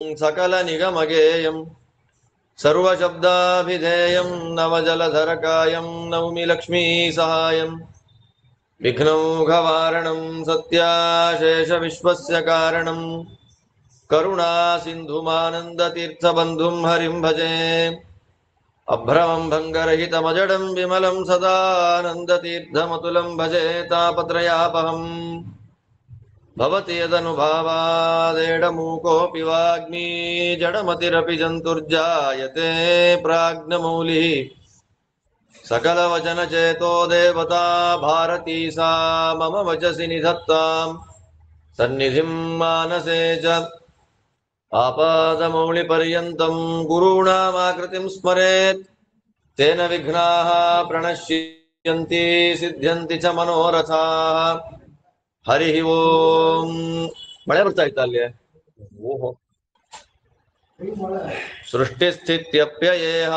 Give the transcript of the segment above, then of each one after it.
सकल निगमगेयं सर्वशब्दाभिधेयं नवजलधरकायं नौमि लक्ष्मी सहायं विघ्नौघवारणं सत्याशेषविश्वस्य कारणं करुणासिन्धुमानन्दतीर्थबन्धुं हरिं भजे अभ्रमं भङ्गरहितमजडं विमलं सदानन्दतीर्थमतुलं भजे तापत्रयापहम् भवति यदनुभावादेडमूकोऽपि वाग्मी जडमतिरपि जन्तुर्जायते प्राज्ञमौलिः सकलवचनचेतो देवता भारती सा मम वचसि निधत्तां सन्निधिं मानसे च आपादमौलिपर्यन्तं गुरूणामाकृतिं स्मरेत् तेन विघ्नाः प्रणश्यन्ति सिद्ध्यन्ति च मनोरथाः हरि ओम मಳೆ ಬರ್ತಾ ಇತ್ತ ಅಲ್ಲಿ ಓಹೋ ಸೃಷ್ಟಿಸ್ಥಿತ್ಯಪ್ಯಯೇಹ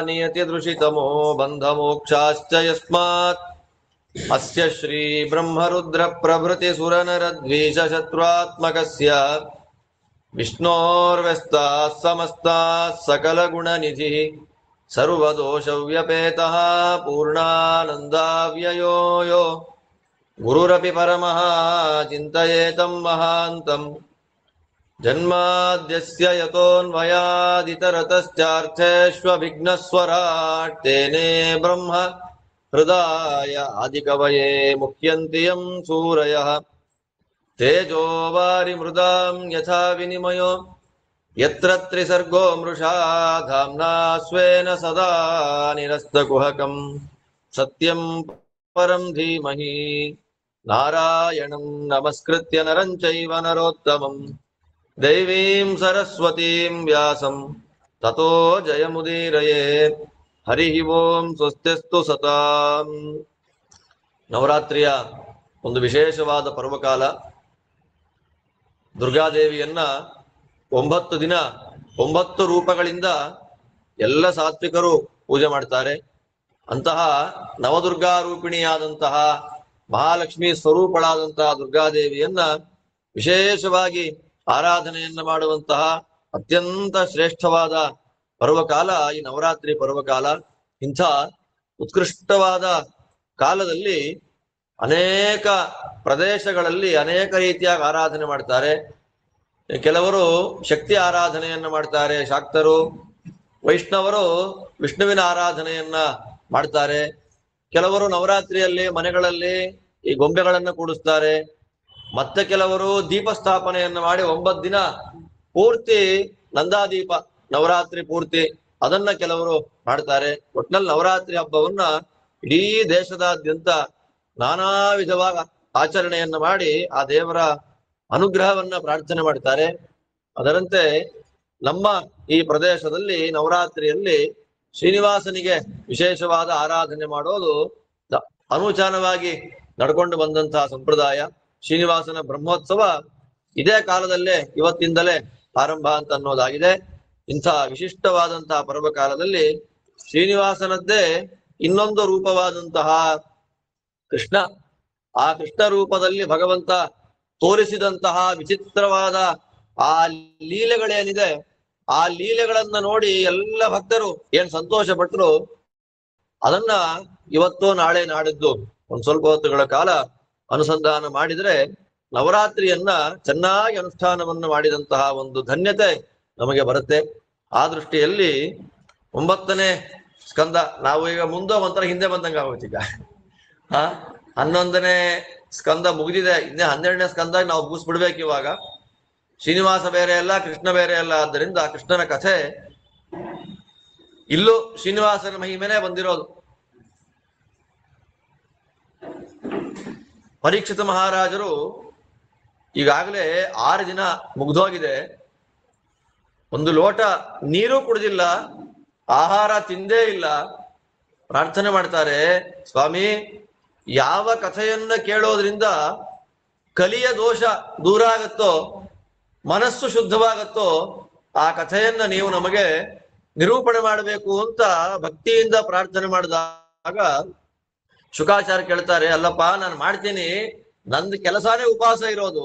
ನಿಯತಿ ದೃಶಿತಮೋ ಬಂಧಮೋಕ್ಷಾಶ್ಚ ಯಸ್ಮಾತ್ ಅಸ್ಯ ಶ್ರೀ ಬ್ರಹ್ಮರುದ್ರ ಪ್ರಭೃತಿ ಸುರನರದ್ವೀಷ ಶತ್ರುತ್ಮಕಸ್ಯ ವಿಷ್ಣೋರ್ವ್ಯಸ್ತಾಃ ಸಮಸ್ತಾಃ ಸಕಲಗುಣನಿಧಿಃ ಸರ್ವದೋಷವ್ಯಪೇತಃ ಪೂರ್ಣಾನಂದಾವ್ಯಯೋ ಯೋ गुरुरपि परमः चिन्तयेतं महान्तं जन्माद्यस्य यतोऽन्वयादितरतश्चार्थेष्वभिघ्नस्वराट् तेने ब्रह्म हृदाय आदिकवये मुह्यन्ति यं सूरयः तेजो वारिमृदां यथा विनिमयो यत्र त्रिसर्गो मृषा धाम्ना स्वेन सदा निरस्तकुहकं सत्यं परं धीमहि नारायणं नमस्कृत्य नरं चैव नरोत्तमं देवीं सरस्वतीं व्यासं ततो जयमुदीरयेत् हरिः ओं स्वस्तिस्तु सतां ನವರಾತ್ರಿಯ ಒಂದು ವಿಶೇಷವಾದ ಪರ್ವಕಾಲ ದುರ್ಗಾದೇವಿಯನ್ನ 9 ದಿನ 9 ರೂಪಗಳಿಂದ ಎಲ್ಲ ಸಾತ್ವಿಕರು ಪೂಜೆ ಮಾಡ್ತಾರೆ. ಅಂತಹ ನವದುರ್ಗಾ ರೂಪಿಣಿಯಾದಂತಹ ಮಹಾಲಕ್ಷ್ಮಿ ಸ್ವರೂಪಳಾದಂತಹ ದುರ್ಗಾದೇವಿಯನ್ನ ವಿಶೇಷವಾಗಿ ಆರಾಧನೆಯನ್ನ ಮಾಡುವಂತಹ ಅತ್ಯಂತ ಶ್ರೇಷ್ಠವಾದ ಪರ್ವಕಾಲ ಈ ನವರಾತ್ರಿ ಪರ್ವಕಾಲ. ಇಂಥ ಉತ್ಕೃಷ್ಟವಾದ ಕಾಲದಲ್ಲಿ ಅನೇಕ ಪ್ರದೇಶಗಳಲ್ಲಿ ಅನೇಕ ರೀತಿಯಾಗಿ ಆರಾಧನೆ ಮಾಡ್ತಾರೆ. ಕೆಲವರು ಶಕ್ತಿ ಆರಾಧನೆಯನ್ನ ಮಾಡ್ತಾರೆ, ಶಾಕ್ತರು. ವೈಷ್ಣವರು ವಿಷ್ಣುವಿನ ಆರಾಧನೆಯನ್ನ ಮಾಡ್ತಾರೆ. ಕೆಲವರು ನವರಾತ್ರಿಯಲ್ಲಿ ಮನೆಗಳಲ್ಲಿ ಈ ಗೊಂಬೆಗಳನ್ನ ಕೂಡಿಸ್ತಾರೆ. ಮತ್ತೆ ಕೆಲವರು ದೀಪ ಸ್ಥಾಪನೆಯನ್ನ ಮಾಡಿ 9 ದಿನ ಪೂರ್ತಿ ನಂದಾದೀಪ ನವರಾತ್ರಿ ಪೂರ್ತಿ ಅದನ್ನ ಕೆಲವರು ಮಾಡ್ತಾರೆ. ಒಟ್ನಲ್ಲಿ ನವರಾತ್ರಿ ಹಬ್ಬವನ್ನ ಇಡೀ ದೇಶದಾದ್ಯಂತ ನಾನಾ ವಿಧವಾದ ಆಚರಣೆಯನ್ನ ಮಾಡಿ ಆ ದೇವರ ಅನುಗ್ರಹವನ್ನ ಪ್ರಾರ್ಥನೆ ಮಾಡ್ತಾರೆ. ಅದರಂತೆ ನಮ್ಮ ಈ ಪ್ರದೇಶದಲ್ಲಿ ನವರಾತ್ರಿಯಲ್ಲಿ ಶ್ರೀನಿವಾಸನಿಗೆ ವಿಶೇಷವಾದ ಆರಾಧನೆ ಮಾಡೋದು ಅನುಚಾನವಾಗಿ ನಡ್ಕೊಂಡು ಬಂದಂತಹ ಸಂಪ್ರದಾಯ. ಶ್ರೀನಿವಾಸನ ಬ್ರಹ್ಮೋತ್ಸವ ಇದೇ ಕಾಲದಲ್ಲೇ ಇವತ್ತಿಂದಲೇ ಆರಂಭ ಅಂತ ಅನ್ನೋದಾಗಿದೆ. ಇಂಥ ವಿಶಿಷ್ಟವಾದಂತಹ ಪರ್ವಕಾಲದಲ್ಲಿ ಶ್ರೀನಿವಾಸನದ್ದೇ ಇನ್ನೊಂದು ರೂಪವಾದಂತಹ ಕೃಷ್ಣ, ಆ ಕೃಷ್ಣ ರೂಪದಲ್ಲಿ ಭಗವಂತ ತೋರಿಸಿದಂತಹ ವಿಚಿತ್ರವಾದ ಆ ಲೀಲೆಗಳೇನಿದೆ, ಆ ಲೀಲೆಗಳನ್ನ ನೋಡಿ ಎಲ್ಲ ಭಕ್ತರು ಏನ್ ಸಂತೋಷ ಪಟ್ಟರು. ಅದನ್ನ ಇವತ್ತು ನಾಳೆ ನಾಡಿದ್ದು ಒಂದ್ ಸ್ವಲ್ಪ ಹೊತ್ತುಗಳ ಕಾಲ ಅನುಸಂಧಾನ ಮಾಡಿದ್ರೆ ನವರಾತ್ರಿಯನ್ನ ಚೆನ್ನಾಗಿ ಅನುಷ್ಠಾನವನ್ನು ಮಾಡಿದಂತಹ ಒಂದು ಧನ್ಯತೆ ನಮಗೆ ಬರುತ್ತೆ. ಆ ದೃಷ್ಟಿಯಲ್ಲಿ 9ನೇ ಸ್ಕಂದ, ನಾವು ಈಗ ಮುಂದೆ ಒಂಥರ ಹಿಂದೆ ಬಂದಂಗ ಆಗೋಯ್ತು. ಈಗ 11ನೇ ಸ್ಕಂದ ಮುಗಿದಿದೆ, ಇನ್ನೇ 12ನೇ ಸ್ಕಂದ ನಾವು ಮುಗಿಸ್ಬಿಡ್ಬೇಕು. ಇವಾಗ ಶ್ರೀನಿವಾಸ ಬೇರೆ ಅಲ್ಲ, ಕೃಷ್ಣ ಬೇರೆ ಅಲ್ಲ. ಆದ್ದರಿಂದ ಕೃಷ್ಣನ ಕಥೆ ಇಲ್ಲೂ ಶ್ರೀನಿವಾಸನ ಮಹಿಮೆನೇ ಬಂದಿರೋದು. ಪರೀಕ್ಷಿತ ಮಹಾರಾಜರು ಈಗಾಗಲೇ 6 ದಿನ ಮುಗ್ದೋಗಿದೆ, ಒಂದು ಲೋಟ ನೀರು ಕುಡಿದಿಲ್ಲ, ಆಹಾರ ತಿಂದೇ ಇಲ್ಲ. ಪ್ರಾರ್ಥನೆ ಮಾಡ್ತಾರೆ, ಸ್ವಾಮಿ, ಯಾವ ಕಥೆಯನ್ನ ಕೇಳೋದ್ರಿಂದ ಕಲಿಯ ದೋಷ ದೂರ ಆಗತ್ತೋ, ಮನಸ್ಸು ಶುದ್ಧವಾಗತ್ತೋ ಆ ಕಥೆಯನ್ನ ನೀವು ನಮಗೆ ನಿರೂಪಣೆ ಮಾಡಬೇಕು ಅಂತ ಭಕ್ತಿಯಿಂದ ಪ್ರಾರ್ಥನೆ ಮಾಡಿದಾಗ ಶುಕಾಚಾರ್ಯ ಕೇಳ್ತಾರೆ, ಅಲ್ಲಪ್ಪ ನಾನು ಮಾಡ್ತೀನಿ, ನಂದು ಕೆಲಸನೇ ಉಪವಾಸ ಇರೋದು,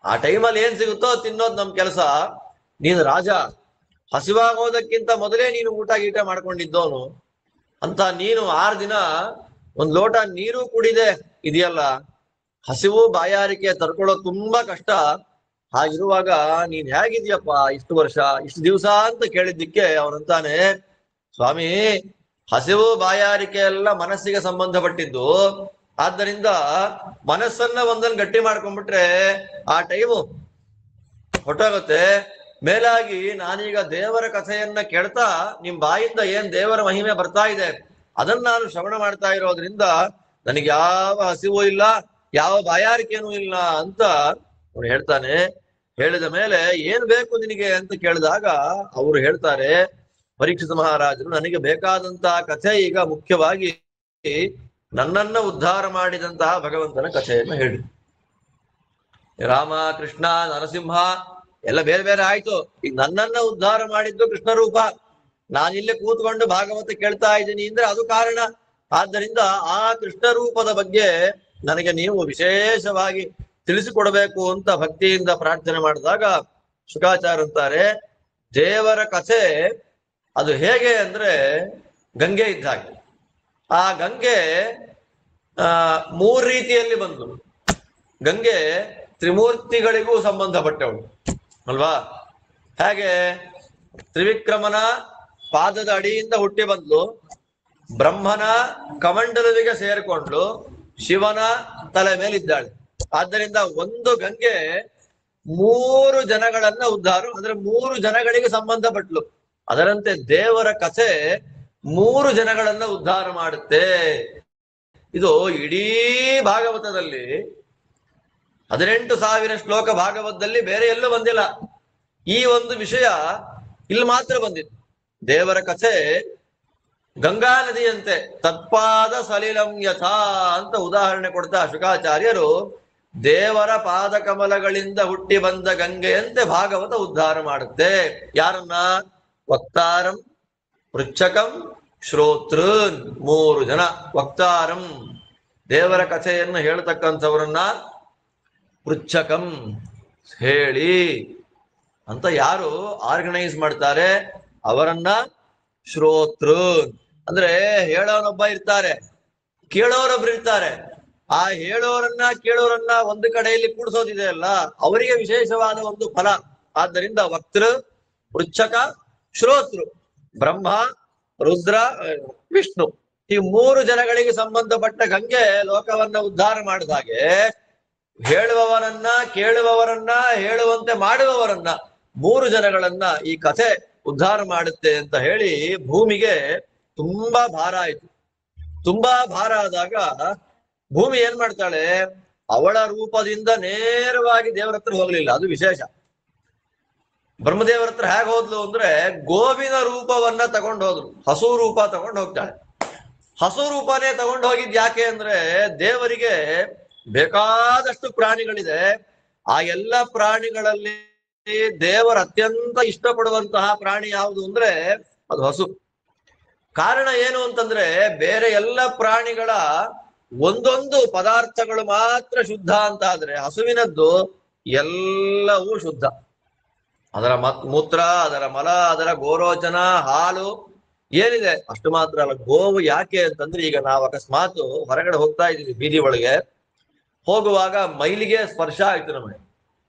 ಆ ಟೈಮಲ್ಲಿ ಏನ್ ಸಿಗುತ್ತೋ ತಿನ್ನೋದು ನಮ್ ಕೆಲಸ, ನೀನು ರಾಜ, ಹಸಿವಾಗೋದಕ್ಕಿಂತ ಮೊದಲೇ ನೀನು ಊಟ ಗೀಟ ಮಾಡ್ಕೊಂಡಿದ್ದವನು ಅಂತ ನೀನು 6 ದಿನ ಒಂದ್ ಲೋಟ ನೀರು ಕುಡಿದೆ ಇದೆಯಲ್ಲ, ಹಸಿವು ಬಾಯಾರಿಕೆ ತಡ್ಕೊಳ್ಳೋದು ತುಂಬಾ ಕಷ್ಟ. ಹಾಗಿರುವಾಗ ನೀನ್ ಹೇಗಿದ್ಯಪ್ಪ ಇಷ್ಟು ವರ್ಷ ಇಷ್ಟು ದಿವಸ ಅಂತ ಕೇಳಿದ್ದಕ್ಕೆ ಅವನಂತಾನೆ, ಸ್ವಾಮಿ ಹಸಿವು ಬಾಯಾರಿಕೆ ಎಲ್ಲ ಮನಸ್ಸಿಗೆ ಸಂಬಂಧಪಟ್ಟಿದ್ದು, ಆದ್ದರಿಂದ ಮನಸ್ಸನ್ನ ಒಂದನ್ನು ಗಟ್ಟಿ ಮಾಡ್ಕೊಂಡ್ಬಿಟ್ರೆ ಆ ಟೈಮು ಹೊಟ್ಟೋಗುತ್ತೆ. ಮೇಲಾಗಿ ನಾನೀಗ ದೇವರ ಕಥೆಯನ್ನ ಕೇಳ್ತಾ ನಿಮ್ ಬಾಯಿಂದ ಏನ್ ದೇವರ ಮಹಿಮೆ ಬರ್ತಾ ಇದೆ ಅದನ್ನ ನಾನು ಶ್ರವಣ ಮಾಡ್ತಾ ಇರೋದ್ರಿಂದ ನನಗೆ ಯಾವ ಹಸಿವು ಇಲ್ಲ, ಯಾವ ಬಾಯಾರಿಕೆನೂ ಇಲ್ಲ ಅಂತ ಅವನು ಹೇಳ್ತಾನೆ. ಹೇಳಿದ ಮೇಲೆ ಏನ್ ಬೇಕು ನಿನಗೆ ಅಂತ ಕೇಳಿದಾಗ ಅವರು ಹೇಳ್ತಾರೆ, ಪರೀಕ್ಷಿತ ಮಹಾರಾಜರು ನನಗೆ ಬೇಕಾದಂತಹ ಕಥೆ ಈಗ ಮುಖ್ಯವಾಗಿ ನನ್ನನ್ನ ಉದ್ಧಾರ ಮಾಡಿದಂತಹ ಭಗವಂತನ ಕಥೆಯನ್ನು ಹೇಳಿ. ರಾಮ ಕೃಷ್ಣ ನರಸಿಂಹ ಎಲ್ಲ ಬೇರೆ ಬೇರೆ ಆಯ್ತು, ಈಗ ನನ್ನನ್ನ ಉದ್ಧಾರ ಮಾಡಿದ್ದು ಕೃಷ್ಣ ರೂಪ. ನಾನಿಲ್ಲೇ ಕೂತ್ಕೊಂಡು ಭಾಗವತ ಕೇಳ್ತಾ ಇದ್ದೀನಿ ಅಂದ್ರೆ ಅದು ಕಾರಣ. ಆದ್ದರಿಂದ ಆ ಕೃಷ್ಣ ರೂಪದ ಬಗ್ಗೆ ನನಗೆ ನೀವು ವಿಶೇಷವಾಗಿ ತಿಳಿಸಿಕೊಡ್ಬೇಕು ಅಂತ ಭಕ್ತಿಯಿಂದ ಪ್ರಾರ್ಥನೆ ಮಾಡಿದಾಗ ಶುಕಾಚಾರ್ಯ ಅಂತಾರೆ, ದೇವರ ಕಥೆ ಅದು ಹೇಗೆ ಅಂದ್ರೆ ಗಂಗೆ ಇದ್ದ ಹಾಗೆ. ಆ ಗಂಗೆ 3 ರೀತಿಯಲ್ಲಿ ಬಂದು, ಗಂಗೆ ತ್ರಿಮೂರ್ತಿಗಳಿಗೂ ಸಂಬಂಧಪಟ್ಟವಳು ಅಲ್ವಾ? ಹೇಗೆ ತ್ರಿವಿಕ್ರಮನ ಪಾದದ ಅಡಿಯಿಂದ ಹುಟ್ಟಿ ಬಂದ್ಲು, ಬ್ರಹ್ಮನ ಕಮಂಡಲುವಿಗೆ ಸೇರ್ಕೊಂಡ್ಲು, ಶಿವನ ತಲೆ ಮೇಲಿದ್ದಾಳೆ. ಆದ್ದರಿಂದ ಒಂದು ಗಂಗೆ 3 ಜನಗಳನ್ನ ಉದ್ಧಾರ ಅಂದ್ರೆ 3 ಜನಗಳಿಗೆ ಸಂಬಂಧಪಟ್ಲು. ಅದರಂತೆ ದೇವರ ಕಥೆ 3 ಜನಗಳನ್ನ ಉದ್ಧಾರ ಮಾಡುತ್ತೆ. ಇದು ಇಡೀ ಭಾಗವತದಲ್ಲಿ 18,000 ಶ್ಲೋಕ ಭಾಗವತದಲ್ಲಿ ಬೇರೆ ಎಲ್ಲೂ ಬಂದಿಲ್ಲ. ಈ ಒಂದು ವಿಷಯ ಇಲ್ಲಿ ಮಾತ್ರ ಬಂದಿತ್ತು. ದೇವರ ಕಥೆ ಗಂಗಾ ನದಿಯಂತೆ ತತ್ಪಾದ ಸಲಿಲಂ ಯಥಾ ಅಂತ ಉದಾಹರಣೆ ಕೊಡ್ತಾ ಶುಕಾಚಾರ್ಯರು ದೇವರ ಪಾದ ಕಮಲಗಳಿಂದ ಹುಟ್ಟಿ ಬಂದ ಗಂಗೆಯಂತೆ ಭಾಗವತ ಉದ್ಧಾರ ಮಾಡುತ್ತೆ. ಯಾರನ್ನ? ವಕ್ತಾರಂ, ಪೃಚ್ಛಕಂ, ಶ್ರೋತೃನ್. 3 ಜನ. ವಕ್ತಾರಂ ದೇವರ ಕಥೆಯನ್ನು ಹೇಳ್ತಕ್ಕಂಥವರನ್ನ, ಪೃಚ್ಛಕಂ ಹೇಳಿ ಅಂತ ಯಾರು ಆರ್ಗನೈಸ್ ಮಾಡ್ತಾರೆ ಅವರನ್ನ, ಶ್ರೋತೃ ಅಂದ್ರೆ ಹೇಳೋನೊಬ್ಬ ಇರ್ತಾರೆ, ಕೇಳೋರೊಬ್ರು ಇರ್ತಾರೆ. ಆ ಹೇಳೋರನ್ನ ಕೇಳೋರನ್ನ ಒಂದು ಕಡೆಯಲ್ಲಿ ಕೂಡಿಸೋದಿದೆ ಅಲ್ಲ, ಅವರಿಗೆ ವಿಶೇಷವಾದ ಒಂದು ಫಲ. ಆದ್ದರಿಂದ ವಕ್ತೃ, ಪೃಚ್ಛಕ, ಶ್ರೋತೃ, ಬ್ರಹ್ಮ, ರುದ್ರ, ವಿಷ್ಣು, ಈ 3 ಜನಗಳಿಗೆ ಸಂಬಂಧಪಟ್ಟ ಗಂಗೆ ಲೋಕವನ್ನ ಉದ್ಧಾರ ಮಾಡಿದ ಹಾಗೆ ಹೇಳುವವರನ್ನ, ಕೇಳುವವರನ್ನ, ಹೇಳುವಂತೆ ಮಾಡುವವರನ್ನ 3 ಜನಗಳನ್ನ ಈ ಕಥೆ ಉದ್ಧಾರ ಮಾಡುತ್ತೆ ಅಂತ ಹೇಳಿ ಭೂಮಿಗೆ ತುಂಬಾ ಭಾರ ಆಯ್ತು. ತುಂಬಾ ಭಾರ ಆದಾಗ ಭೂಮಿ ಏನ್ ಮಾಡ್ತಾಳೆ, ಅವಳ ರೂಪದಿಂದ ನೇರವಾಗಿ ದೇವರ ಹತ್ರ ಹೋಗ್ಲಿಲ್ಲ. ಅದು ವಿಶೇಷ. ಬ್ರಹ್ಮದೇವರ ಹತ್ರ ಹೇಗೆ ಹೋದ್ಲು ಅಂದ್ರೆ ಗೋವಿನ ರೂಪವನ್ನ ತಗೊಂಡು ಹೋದ್ರು. ಹಸು ರೂಪ ತಗೊಂಡು ಹೋಗ್ತಾಳೆ. ಹಸು ರೂಪನೇ ತಗೊಂಡು ಹೋಗಿದ್ ಯಾಕೆ ಅಂದ್ರೆ ದೇವರಿಗೆ ಬೇಕಾದಷ್ಟು ಪ್ರಾಣಿಗಳಿದೆ. ಆ ಎಲ್ಲ ಪ್ರಾಣಿಗಳಲ್ಲಿ ದೇವರ ಅತ್ಯಂತ ಇಷ್ಟಪಡುವಂತಹ ಪ್ರಾಣಿ ಯಾವುದು ಅಂದ್ರೆ ಅದು ಹಸು. ಕಾರಣ ಏನು ಅಂತಂದ್ರೆ ಬೇರೆ ಎಲ್ಲ ಪ್ರಾಣಿಗಳ ಒಂದೊಂದು ಪದಾರ್ಥಗಳು ಮಾತ್ರ ಶುದ್ಧ ಅಂತ ಆದ್ರೆ ಹಸುವಿನದ್ದು ಎಲ್ಲವೂ ಶುದ್ಧ. ಅದರ ಮೂತ್ರ, ಅದರ ಮಲ, ಅದರ ಗೋರೋಚನ, ಹಾಲು ಏನಿದೆ ಅಷ್ಟು ಮಾತ್ರ ಅಲ್ಲ. ಗೋವು ಯಾಕೆ ಅಂತಂದ್ರೆ ಈಗ ನಾವು ಅಕಸ್ಮಾತ್ ಹೊರಗಡೆ ಹೋಗ್ತಾ ಇದೀವಿ, ಬೀದಿ ಒಳಗೆ ಹೋಗುವಾಗ ಮೈಲಿಗೆ ಸ್ಪರ್ಶ ಆಯ್ತು ನಮಗೆ.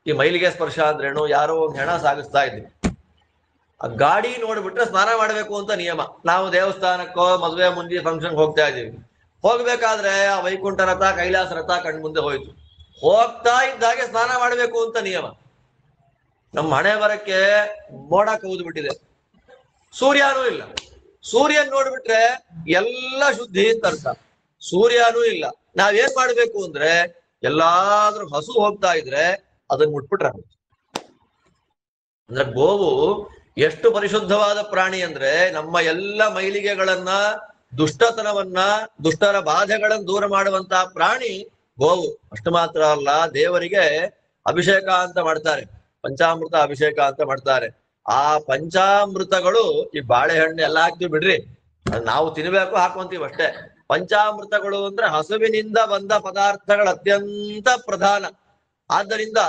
ಈ ಮೈಲಿಗೆ ಸ್ಪರ್ಶ ಅಂದ್ರೇನು, ಯಾರೋ ಒಂದು ಹೆಣ ಸಾಗಿಸ್ತಾ ಇದ್ವಿ, ಆ ಗಾಡಿ ನೋಡ್ಬಿಟ್ರೆ ಸ್ನಾನ ಮಾಡ್ಬೇಕು ಅಂತ ನಿಯಮ. ನಾವು ದೇವಸ್ಥಾನಕ್ಕೋ ಮದುವೆ ಮುಂದೆ ಫಂಕ್ಷನ್ ಹೋಗ್ತಾ ಇದೀವಿ, ಹೋಗ್ಬೇಕಾದ್ರೆ ಆ ವೈಕುಂಠ ರಥ, ಕೈಲಾಸ ರಥ ಕಣ್ ಮುಂದೆ ಹೋಯ್ತು, ಹೋಗ್ತಾ ಇದ್ದಾಗೆ ಸ್ನಾನ ಮಾಡ್ಬೇಕು ಅಂತ ನಿಯಮ. ನಮ್ಮ ಹಣೆ ಬರಕ್ಕೆ ಮೋಡ ಕೌದು ಬಿಟ್ಟಿದೆ, ಸೂರ್ಯನೂ ಇಲ್ಲ. ಸೂರ್ಯನ್ ನೋಡ್ಬಿಟ್ರೆ ಎಲ್ಲ ಶುದ್ಧಿ ಅಂತ ಅರ್ಥ. ಸೂರ್ಯನೂ ಇಲ್ಲ. ನಾವೇನ್ ಮಾಡ್ಬೇಕು ಅಂದ್ರೆ ಎಲ್ಲಾದ್ರೂ ಹಸು ಹೋಗ್ತಾ ಇದ್ರೆ ಅದನ್ನ ಮುಟ್ಬಿಟ್ರೆ ಅಂದ್ರೆ ಗೋವು ಎಷ್ಟು ಪರಿಶುದ್ಧವಾದ ಪ್ರಾಣಿ ಅಂದ್ರೆ ನಮ್ಮ ಎಲ್ಲ ಮೈಲಿಗೆಗಳನ್ನ, ದುಷ್ಟತನವನ್ನ, ದುಷ್ಟರ ಬಾಧೆಗಳನ್ನು ದೂರ ಮಾಡುವಂತಹ ಪ್ರಾಣಿ ಗೋವು. ಅಷ್ಟು ಮಾತ್ರ ಅಲ್ಲ, ದೇವರಿಗೆ ಅಭಿಷೇಕ ಅಂತ ಮಾಡ್ತಾರೆ, ಪಂಚಾಮೃತ ಅಭಿಷೇಕ ಅಂತ ಮಾಡ್ತಾರೆ. ಆ ಪಂಚಾಮೃತಗಳು ಈ ಬಾಳೆಹಣ್ಣು ಎಲ್ಲ ಹಾಕ್ತಿವಿ ಬಿಡ್ರಿ, ನಾವು ತಿನ್ಬೇಕು ಹಾಕೊಂತೀವಿ ಅಷ್ಟೇ. ಪಂಚಾಮೃತಗಳು ಅಂದ್ರೆ ಹಸುವಿನಿಂದ ಬಂದ ಪದಾರ್ಥಗಳು ಅತ್ಯಂತ ಪ್ರಧಾನ. ಆದ್ದರಿಂದ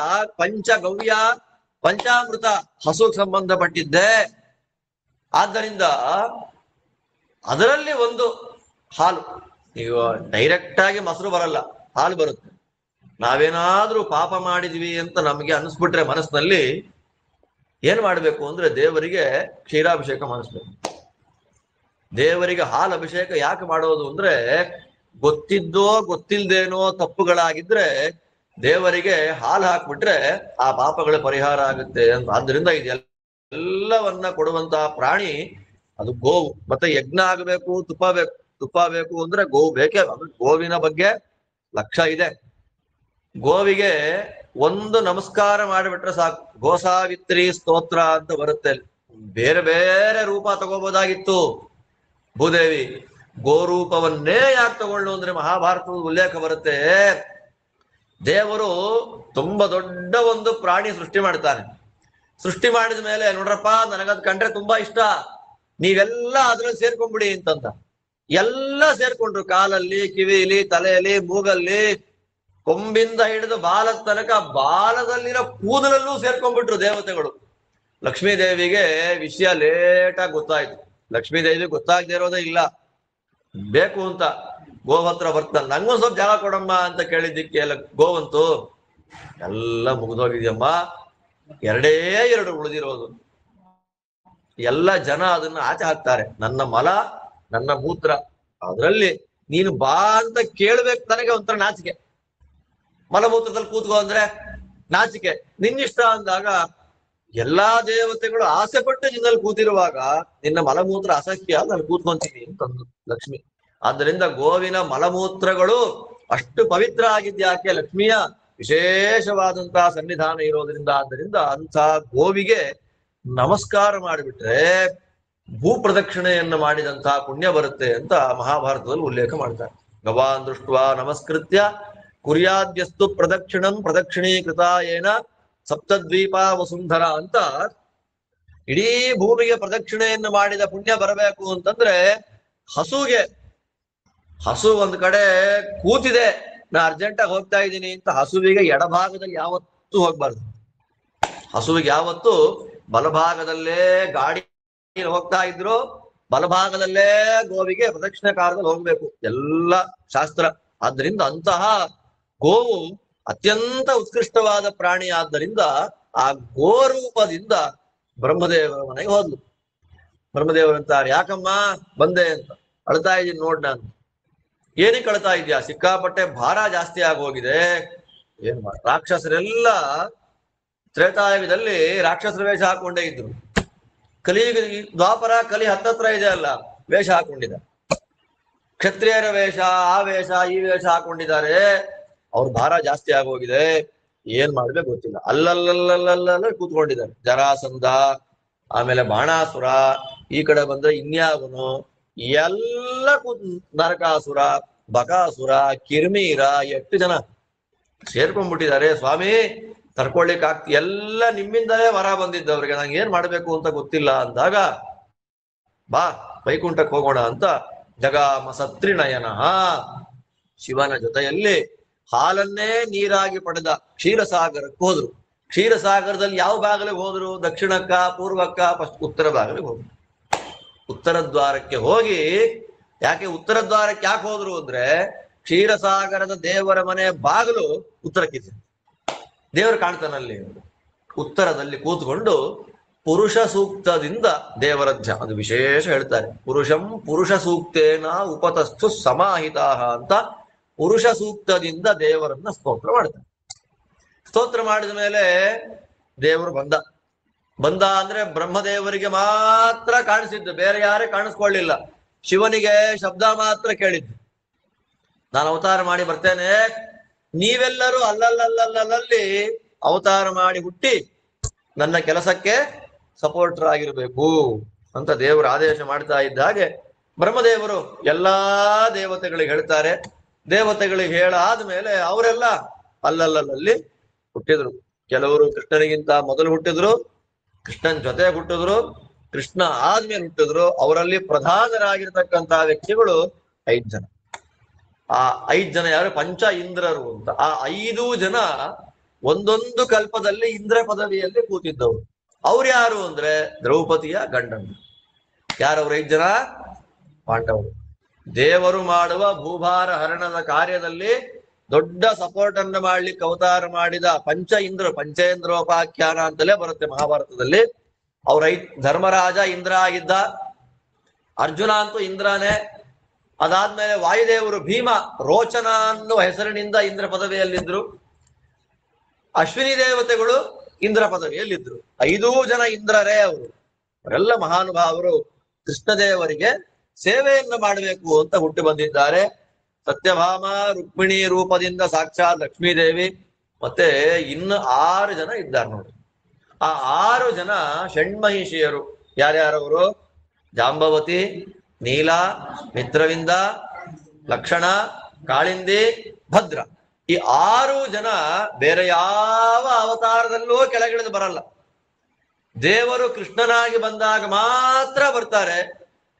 ಪಂಚಗವ್ಯ, ಪಂಚಾಮೃತ ಹಸುಗೆ ಸಂಬಂಧಪಟ್ಟಿದ್ದೆ. ಆದ್ದರಿಂದ ಅದರಲ್ಲಿ ಒಂದು ಹಾಲು, ಈಗ ಡೈರೆಕ್ಟ್ ಆಗಿ ಮೊಸರು ಬರಲ್ಲ, ಹಾಲು ಬರುತ್ತೆ. ನಾವೇನಾದ್ರೂ ಪಾಪ ಮಾಡಿದ್ವಿ ಅಂತ ನಮಗೆ ಅನಿಸ್ಬಿಟ್ರೆ ಮನಸ್ಸಿನಲ್ಲಿ ಏನ್ ಮಾಡ್ಬೇಕು ಅಂದ್ರೆ ದೇವರಿಗೆ ಕ್ಷೀರಾಭಿಷೇಕ ಮಾಡಿಸ್ಬೇಕು. ದೇವರಿಗೆ ಹಾಲು ಅಭಿಷೇಕ ಯಾಕೆ ಮಾಡೋದು ಅಂದ್ರೆ, ಗೊತ್ತಿದ್ದೋ ಗೊತ್ತಿಲ್ದೇನೋ ತಪ್ಪುಗಳಾಗಿದ್ರೆ ದೇವರಿಗೆ ಹಾಲು ಹಾಕ್ಬಿಟ್ರೆ ಆ ಪಾಪಗಳ ಪರಿಹಾರ ಆಗುತ್ತೆ ಅಂತ. ಆದ್ರಿಂದ ಇದೆಲ್ಲವನ್ನ ಕೊಡುವಂತಹ ಪ್ರಾಣಿ ಅದು ಗೋವು. ಮತ್ತೆ ಯಜ್ಞ ಆಗಬೇಕು, ತುಪ್ಪ ಬೇಕು ಅಂದ್ರೆ ಗೋವು ಬೇಕೇ. ಗೋವಿನ ಬಗ್ಗೆ ಲಕ್ಷ್ಯ ಇದೆ. ಗೋವಿಗೆ ಒಂದು ನಮಸ್ಕಾರ ಮಾಡಿಬಿಟ್ರೆ ಸಾಕು. ಗೋಸಾವಿತ್ರಿ ಸ್ತೋತ್ರ ಅಂತ ಬರುತ್ತೆ. ಬೇರೆ ಬೇರೆ ರೂಪ ತಗೋಬಹುದಾಗಿತ್ತು ಭೂದೇವಿ. ಗೋರೂಪವನ್ನೇ ಯಾಕೆ ತಗೊಳ್ಳು ಅಂದ್ರೆ ಮಹಾಭಾರತದ ಉಲ್ಲೇಖ ಬರುತ್ತೆ. ದೇವರು ತುಂಬಾ ದೊಡ್ಡ ಒಂದು ಪ್ರಾಣಿ ಸೃಷ್ಟಿ ಮಾಡ್ತಾನೆ. ಸೃಷ್ಟಿ ಮಾಡಿದ ಮೇಲೆ ನೋಡ್ರಪ್ಪ, ನನಗದ್ ಕಂಡ್ರೆ ತುಂಬಾ ಇಷ್ಟ, ನೀವೆಲ್ಲ ಅದ್ರಲ್ಲಿ ಸೇರ್ಕೊಂಡ್ಬಿಡಿ ಅಂತಂತ. ಎಲ್ಲ ಸೇರ್ಕೊಂಡ್ರು. ಕಾಲಲ್ಲಿ, ಕಿವಿಲಿ, ತಲೆಯಲ್ಲಿ, ಮೂಗಲ್ಲಿ, ಕೊಂಬಿಂದ ಹಿಡಿದು ಬಾಲದ ತನಕ, ಬಾಲದಲ್ಲಿರೋ ಕೂದಲಲ್ಲೂ ಸೇರ್ಕೊಂಡ್ಬಿಟ್ರು ದೇವತೆಗಳು. ಲಕ್ಷ್ಮೀ ದೇವಿಗೆ ವಿಷಯ ಲೇಟಾಗಿ ಗೊತ್ತಾಯ್ತು. ಲಕ್ಷ್ಮೀ ದೇವಿ ಗೊತ್ತಾಗದೇ ಇರೋದೇ ಇಲ್ಲ. ಬೇಕು ಅಂತ ಗೋವತ್ರ ಬರ್ತಾನೆ, ನಂಗೊಂದ್ ಸ್ವಲ್ಪ ಜಾಗ ಕೊಡಮ್ಮ ಅಂತ ಕೇಳಿದ್ದಕ್ಕೆ ಗೋವಂತು ಎಲ್ಲ ಮುಗಿದೋಗಿದ್ಯಮ್ಮ, 2 ಉಳಿದಿರೋದು. ಎಲ್ಲ ಜನ ಅದನ್ನ ಆಚೆ ಹಾಕ್ತಾರೆ. ನನ್ನ ಮಲ, ನನ್ನ ಮೂತ್ರ, ಅದರಲ್ಲಿ ನೀನು ಬಾ ಅಂತ ಕೇಳ್ಬೇಕು. ನನಗೆ ಒಂಥರ ನಾಚಿಕೆ. ಮಲಮೂತ್ರದಲ್ಲಿ ಕೂತ್ಕೋ ಅಂದ್ರೆ ನಾಚಿಕೆ. ನಿನ್ನಿಷ್ಟ ಅಂದಾಗ ಎಲ್ಲಾ ದೇವತೆಗಳು ಆಸೆ ಪಟ್ಟು ನಿನ್ನಲ್ಲಿ ಕೂತಿರುವಾಗ ನಿನ್ನ ಮಲಮೂತ್ರ ಅಸಖ್ಯ, ನಾನು ಕೂತ್ಕೊಂತೀನಿ ಅಂತಂದು ಲಕ್ಷ್ಮಿ. ಆದ್ದರಿಂದ ಗೋವಿನ ಮಲಮೂತ್ರಗಳು ಅಷ್ಟು ಪವಿತ್ರ ಆಗಿದ್ಯಾಕೆ, ಲಕ್ಷ್ಮಿಯ ವಿಶೇಷವಾದಂತಹ ಸನ್ನಿಧಾನ ಇರೋದ್ರಿಂದ. ಆದ್ದರಿಂದ ಅಂಥ ಗೋವಿಗೆ ನಮಸ್ಕಾರ ಮಾಡಿಬಿಟ್ರೆ ಭೂ ಪ್ರದಕ್ಷಿಣೆಯನ್ನು ಮಾಡಿದಂತಹ ಪುಣ್ಯ ಬರುತ್ತೆ ಅಂತ ಮಹಾಭಾರತದಲ್ಲಿ ಉಲ್ಲೇಖ ಮಾಡ್ತಾರೆ. ಗವಾನ್ ದೃಷ್ಟ್ವಾ ನಮಸ್ಕೃತ್ಯ ಕುರ್ಯಾದ್ಯಸ್ತು ಪ್ರದಕ್ಷಿಣಂ ಪ್ರದಕ್ಷಿಣೀಕೃತ ಏನ ಸಪ್ತದ್ವೀಪ ವಸುಂಧರ ಅಂತ. ಇಡೀ ಭೂಮಿಗೆ ಪ್ರದಕ್ಷಿಣೆಯನ್ನು ಮಾಡಿದ ಪುಣ್ಯ ಬರಬೇಕು ಅಂತಂದ್ರೆ ಹಸು ಒಂದ್ ಕಡೆ ಕೂತಿದೆ, ನಾ ಅರ್ಜೆಂಟಾಗಿ ಹೋಗ್ತಾ ಇದ್ದೀನಿ ಅಂತ ಹಸುವಿಗೆ ಎಡಭಾಗದಲ್ಲಿ ಯಾವತ್ತೂ ಹೋಗ್ಬಾರ್ದು. ಹಸುವಿಗೆ ಯಾವತ್ತು ಬಲಭಾಗದಲ್ಲೇ ಗಾಡಿ ಹೋಗ್ತಾ ಇದ್ರು, ಬಲಭಾಗದಲ್ಲೇ ಗೋವಿಗೆ ಪ್ರದಕ್ಷಿಣೆ ಕಾಲದಲ್ಲಿ ಹೋಗ್ಬೇಕು, ಎಲ್ಲ ಶಾಸ್ತ್ರ. ಆದ್ರಿಂದ ಅಂತಹ ಗೋವು ಅತ್ಯಂತ ಉತ್ಕೃಷ್ಟವಾದ ಪ್ರಾಣಿ. ಆದ್ದರಿಂದ ಆ ಗೋರೂಪದಿಂದ ಬ್ರಹ್ಮದೇವರ ಮನೆಗೆ ಹೋದ್ಲು. ಬ್ರಹ್ಮದೇವರಂತಾರೆ, ಯಾಕಮ್ಮ ಬಂದೆ ಅಂತ. ಅಳ್ತಾ ಇದ್ದೀನಿ ನೋಡ್ ನಾನು. ಏನಕ್ಕೆ ಅಳ್ತಾ ಇದ್ಯಾ? ಸಿಕ್ಕಾಪಟ್ಟೆ ಭಾರ ಜಾಸ್ತಿ ಆಗೋಗಿದೆ. ಏನ್ ರಾಕ್ಷಸರೆಲ್ಲ ತ್ರೇತಾಯುಗದಲ್ಲಿ ರಾಕ್ಷಸರ ವೇಷ ಹಾಕೊಂಡೇ ಇದ್ರು. ಕಲಿಯುಗ ದ್ವಾಪರ ಕಲಿ ಹತ್ತತ್ರ ಇದೆ ಅಲ್ಲ, ವೇಷ ಹಾಕೊಂಡಿದ್ದಾರೆ. ಕ್ಷತ್ರಿಯರ ವೇಷ, ಆ ವೇಷ, ಈ ವೇಷ ಹಾಕೊಂಡಿದ್ದಾರೆ. ಅವ್ರ ಭಾರ ಜಾಸ್ತಿ ಆಗೋಗಿದೆ. ಏನ್ ಮಾಡ್ಬೇಕು ಗೊತ್ತಿಲ್ಲ. ಅಲ್ಲಲ್ಲಲ್ಲಲ್ಲಲ್ಲ ಕೂತ್ಕೊಂಡಿದ್ದಾರೆ. ಜರಾಸಂಧ, ಆಮೇಲೆ ಬಾಣಾಸುರ, ಈ ಕಡೆ ಬಂದ್ರೆ ಇನ್ಯಾವನು, ಎಲ್ಲ ನರಕಾಸುರ, ಬಕಾಸುರ, ಕಿರ್ಮೀರ, 8 ಜನ ಸೇರ್ಕೊಂಡ್ಬಿಟ್ಟಿದ್ದಾರೆ. ಸ್ವಾಮಿ ತರ್ಕೊಳ್ಳಿಕ್ ಎಲ್ಲ ನಿಮ್ಮಿಂದಲೇ ವರ ಬಂದಿದ್ದವ್ರಿಗೆ, ನಂಗೆ ಏನ್ ಮಾಡ್ಬೇಕು ಅಂತ ಗೊತ್ತಿಲ್ಲ ಅಂದಾಗ, ಬಾ ವೈಕುಂಠಕ್ಕೆ ಹೋಗೋಣ ಅಂತ ಜಗಾಮ ಸತ್ರಿನಯನ ಶಿವನ ಜೊತೆಯಲ್ಲಿ ಹಾಲನ್ನೇ ನೀರಾಗಿ ಪಡೆದ ಕ್ಷೀರಸಾಗರಕ್ಕೆ ಹೋದ್ರು. ಕ್ಷೀರಸಾಗರದಲ್ಲಿ ಯಾವ ಭಾಗಲಿಗೆ ಹೋದ್ರು? ದಕ್ಷಿಣಕ್ಕ, ಪೂರ್ವಕ್ಕ, ಉತ್ತರ ಭಾಗಲಿಗೆ ಹೋದ್ರು. ಉತ್ತರ ದ್ವಾರಕ್ಕೆ ಹೋಗಿ, ಯಾಕೆ ಉತ್ತರ ದ್ವಾರಕ್ಕೆ ಯಾಕೆ ಹೋದ್ರು ಅಂದ್ರೆ, ಕ್ಷೀರಸಾಗರದ ದೇವರ ಮನೆ ಬಾಗಿಲು ಉತ್ತರಕ್ಕಿದೆ. ದೇವರು ಕಾಣ್ತಾನಲ್ಲಿ. ಉತ್ತರದಲ್ಲಿ ಕೂತ್ಕೊಂಡು ಪುರುಷ ಸೂಕ್ತದಿಂದ ದೇವರ ಧ್ಯಾನ, ಅದು ವಿಶೇಷ ಹೇಳ್ತಾರೆ. ಪುರುಷ ಸೂಕ್ತೇನ ಉಪತಸ್ಥು ಸಮಾಹಿತ ಅಂತ ಪುರುಷ ಸೂಕ್ತದಿಂದ ದೇವರನ್ನ ಸ್ತೋತ್ರ ಮಾಡ್ತಾರೆ. ಸ್ತೋತ್ರ ಮಾಡಿದ ಮೇಲೆ ದೇವರು ಬಂದ ಅಂದ್ರೆ ಬ್ರಹ್ಮದೇವರಿಗೆ ಮಾತ್ರ ಕಾಣಿಸಿದ್ದು, ಬೇರೆ ಯಾರೇ ಕಾಣಿಸ್ಕೊಳ್ಳಿಲ್ಲ. ಶಿವನಿಗೆ ಶಬ್ದ ಮಾತ್ರ ಕೇಳಿದ್ದು, ನಾನು ಅವತಾರ ಮಾಡಿ ಬರ್ತೇನೆ, ನೀವೆಲ್ಲರೂ ಅಲ್ಲಲ್ಲಿ ಅವತಾರ ಮಾಡಿ ಹುಟ್ಟಿ ನನ್ನ ಕೆಲಸಕ್ಕೆ ಸಪೋರ್ಟರ್ ಆಗಿರ್ಬೇಕು ಅಂತ ದೇವರು ಆದೇಶ ಮಾಡ್ತಾ ಇದ್ದ ಹಾಗೆ ಬ್ರಹ್ಮದೇವರು ಎಲ್ಲಾ ದೇವತೆಗಳಿಗೆ ಹೇಳ್ತಾರೆ. ದೇವತೆಗಳಿಗೆ ಹೇಳಾದ ಮೇಲೆ ಅವರೆಲ್ಲ ಅಲ್ಲಲ್ಲಿ ಹುಟ್ಟಿದ್ರು. ಕೆಲವರು ಕೃಷ್ಣನಿಗಿಂತ ಮೊದಲು ಹುಟ್ಟಿದ್ರು, ಕೃಷ್ಣನ್ ಜೊತೆ ಹುಟ್ಟಿದ್ರು, ಕೃಷ್ಣ ಆದ್ಮೇಲೆ ಹುಟ್ಟಿದ್ರು. ಅವರಲ್ಲಿ ಪ್ರಧಾನರಾಗಿರ್ತಕ್ಕಂತಹ ವ್ಯಕ್ತಿಗಳು 5 ಜನ. ಆ 5 ಜನ ಯಾರು? ಪಂಚ ಇಂದ್ರರು ಅಂತ. ಆ 5 ಜನ ಒಂದೊಂದು ಕಲ್ಪದಲ್ಲಿ ಇಂದ್ರ ಪದವಿಯಲ್ಲಿ ಕೂತಿದ್ದವರು. ಅವ್ರು ಯಾರು ಅಂದ್ರೆ ದ್ರೌಪದಿಯ ಗಂಡನು. ಯಾರವ್ರು? 5 ಜನ ಪಾಂಡವರು. ದೇವರು ಮಾಡುವ ಭೂಭಾರ ಹರಣದ ಕಾರ್ಯದಲ್ಲಿ ದೊಡ್ಡ ಸಪೋರ್ಟ್ ಅನ್ನು ಮಾಡ್ಲಿಕ್ಕೆ ಅವತಾರ ಮಾಡಿದ ಪಂಚೇಂದ್ರೋಪಾಖ್ಯಾನ ಅಂತಲೇ ಬರುತ್ತೆ ಮಹಾಭಾರತದಲ್ಲಿ. ಅವ್ರ ಧರ್ಮರಾಜ ಇಂದ್ರ ಆಗಿದ್ದ, ಅರ್ಜುನ ಅಂತೂ ಇಂದ್ರನೇ. ಅದಾದ್ಮೇಲೆ ವಾಯುದೇವರು ಭೀಮ ರೋಚನ ಅನ್ನುವ ಹೆಸರಿನಿಂದ ಇಂದ್ರ ಪದವಿಯಲ್ಲಿದ್ರು. ಅಶ್ವಿನಿ ದೇವತೆಗಳು ಇಂದ್ರ ಪದವಿಯಲ್ಲಿದ್ರು. 5 ಜನ ಇಂದ್ರರೇ ಅವರು. ಅವರೆಲ್ಲ ಮಹಾನುಭಾವರು ಕೃಷ್ಣದೇವರಿಗೆ ಸೇವೆಯನ್ನು ಮಾಡಬೇಕು ಅಂತ ಹುಟ್ಟು ಬಂದಿದ್ದಾರೆ. ಸತ್ಯಭಾಮ ರುಕ್ಮಿಣಿ ರೂಪದಿಂದ ಸಾಕ್ಷಾತ್ ಲಕ್ಷ್ಮೀದೇವಿ, ಮತ್ತೆ ಇನ್ನು 6 ಜನ ಇದ್ದಾರೆ ನೋಡಿ. ಆ 6 ಜನ ಷಣ್ಮಹಿಷಿಯರು. ಯಾರ್ಯಾರವರು? ಜಾಂಬವತಿ, ನೀಲಾ, ಮಿತ್ರವಿಂದ, ಲಕ್ಷಣ, ಕಾಳಿಂದಿ, ಭದ್ರ. ಈ 6 ಜನ ಬೇರೆ ಯಾವ ಅವತಾರದಲ್ಲೂ ಕೆಳಗಿಳಿದು ಬರಲ್ಲ. ದೇವರು ಕೃಷ್ಣನಾಗಿ ಬಂದಾಗ ಮಾತ್ರ ಬರ್ತಾರೆ.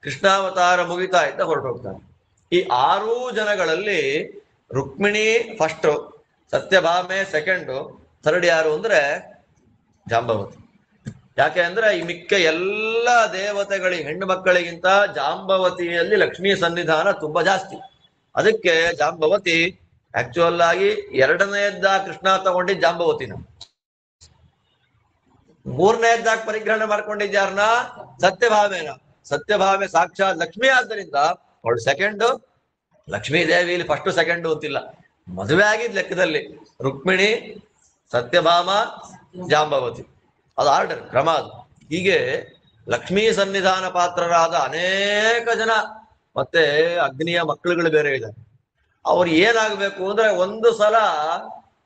ಕೃಷ್ಣಾವತಾರ ಮುಗಿತಾ ಇದ್ದ ಹೊರಟೋಗ್ತಾರೆ. ಈ 6 ಜನಗಳಲ್ಲಿ Rukmini first, Satyabhama second, third ಯಾರು ಅಂದ್ರೆ ಜಾಂಬವತಿ. ಯಾಕೆ ಅಂದ್ರೆ ಈ ಮಿಕ್ಕ ಎಲ್ಲ ದೇವತೆಗಳಿಗೆ ಹೆಣ್ಣು ಮಕ್ಕಳಿಗಿಂತ ಜಾಂಬವತಿಯಲ್ಲಿ ಲಕ್ಷ್ಮೀ ಸನ್ನಿಧಾನ ತುಂಬಾ ಜಾಸ್ತಿ. ಅದಕ್ಕೆ ಜಾಂಬವತಿ ಆಕ್ಚುಯಲ್ ಆಗಿ 2ನೇದ್ದ ಕೃಷ್ಣ ತಗೊಂಡಿದ್ದ ಜಾಂಬವತಿನ, 3ನೇದ್ದಾಗಿ ಪರಿಗ್ರಹಣ ಮಾಡ್ಕೊಂಡಿದ್ಯಾರನ್ನ? ಸತ್ಯಭಾಮೆನ. ಸತ್ಯಭಾಮೆ ಸಾಕ್ಷಾತ್ ಲಕ್ಷ್ಮಿ ಆದ್ದರಿಂದ ಅವಳು ಸೆಕೆಂಡ್. ಲಕ್ಷ್ಮೀ ದೇವಿಲಿ ಫಸ್ಟ್ ಸೆಕೆಂಡ್ ಅಂತಿಲ್ಲ, ಮದುವೆ ಆಗಿದ್ ಲೆಕ್ಕದಲ್ಲಿ ರುಕ್ಮಿಣಿ, ಸತ್ಯಭಾಮ, ಜಾಂಬವತಿ. ಅದು ಆರ್ಡರ್, ಕ್ರಮ ಅದು. ಹೀಗೆ ಲಕ್ಷ್ಮೀ ಸನ್ನಿಧಾನ ಪಾತ್ರರಾದ ಅನೇಕ ಜನ, ಮತ್ತೆ ಅಗ್ನಿಯ ಮಕ್ಕಳುಗಳು ಬೇರೆ ಇದ್ದಾರೆ. ಅವ್ರು ಏನಾಗ್ಬೇಕು ಅಂದ್ರೆ ಒಂದು ಸಲ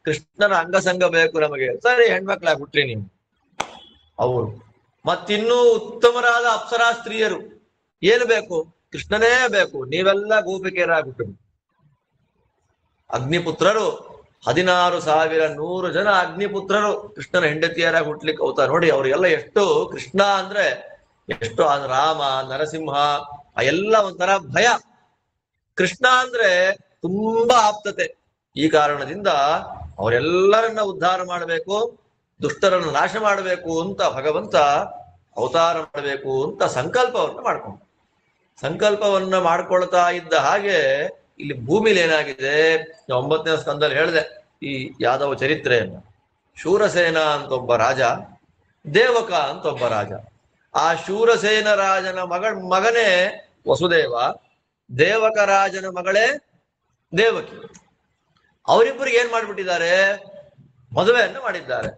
ಕೃಷ್ಣನ ಅಂಗಸಂಗ ಬೇಕು ನಮಗೆ. ಸರಿ, ಹೆಣ್ಮಕ್ಳಾಗಿ ಹುಟ್ರಿ ನೀವು. ಅವರು ಮತ್ತಿನ್ನೂ ಉತ್ತಮರಾದ ಅಪ್ಸರಾ ಸ್ತ್ರೀಯರು. ಏನು ಬೇಕು? ಕೃಷ್ಣನೇ ಬೇಕು. ನೀವೆಲ್ಲ ಗೋಪಿಕೆಯರಾಗ್ಬಿಟ್ಟು ಅಗ್ನಿಪುತ್ರರು 16,100 ಜನ ಅಗ್ನಿಪುತ್ರರು ಕೃಷ್ಣನ ಹೆಂಡತಿಯರಾಗಿ ಹುಟ್ಲಿಕ್ಕೆ ಅವತಾರ. ನೋಡಿ ಅವ್ರಿಗೆಲ್ಲ ಎಷ್ಟು ಕೃಷ್ಣ ಅಂದ್ರೆ ಎಷ್ಟು, ರಾಮ, ನರಸಿಂಹ ಎಲ್ಲ ಒಂಥರ ಭಯ. ಕೃಷ್ಣ ಅಂದ್ರೆ ತುಂಬಾ ಆಪ್ತತೆ. ಈ ಕಾರಣದಿಂದ ಅವರೆಲ್ಲರನ್ನ ಉದ್ಧಾರ ಮಾಡಬೇಕು, ದುಷ್ಟರನ್ನು ನಾಶ ಮಾಡಬೇಕು ಅಂತ ಭಗವಂತ ಅವತಾರ ಮಾಡಬೇಕು ಅಂತ ಸಂಕಲ್ಪವನ್ನ ಮಾಡ್ಕೊಳ್ತಾ ಇದ್ದ ಹಾಗೆ ಇಲ್ಲಿ ಭೂಮಿಲಿ ಏನಾಗಿದೆ, 9ನೇ ಸ್ಕಂದಲ್ಲಿ ಹೇಳಿದೆ ಈ ಯಾದವ ಚರಿತ್ರೆಯನ್ನು. ಶೂರಸೇನ ಅಂತ ಒಬ್ಬ ರಾಜ, ದೇವಕ ಅಂತ ಒಬ್ಬ ರಾಜ. ಆ ಶೂರಸೇನ ರಾಜನ ಮಗನೇ ವಸುದೇವ, ದೇವಕ ರಾಜನ ಮಗಳೇ ದೇವಕಿ. ಅವರಿಬ್ಬರಿಗೆ ಏನ್ ಮಾಡ್ಬಿಟ್ಟಿದ್ದಾರೆ? ಮದುವೆಯನ್ನು ಮಾಡಿದ್ದಾರೆ.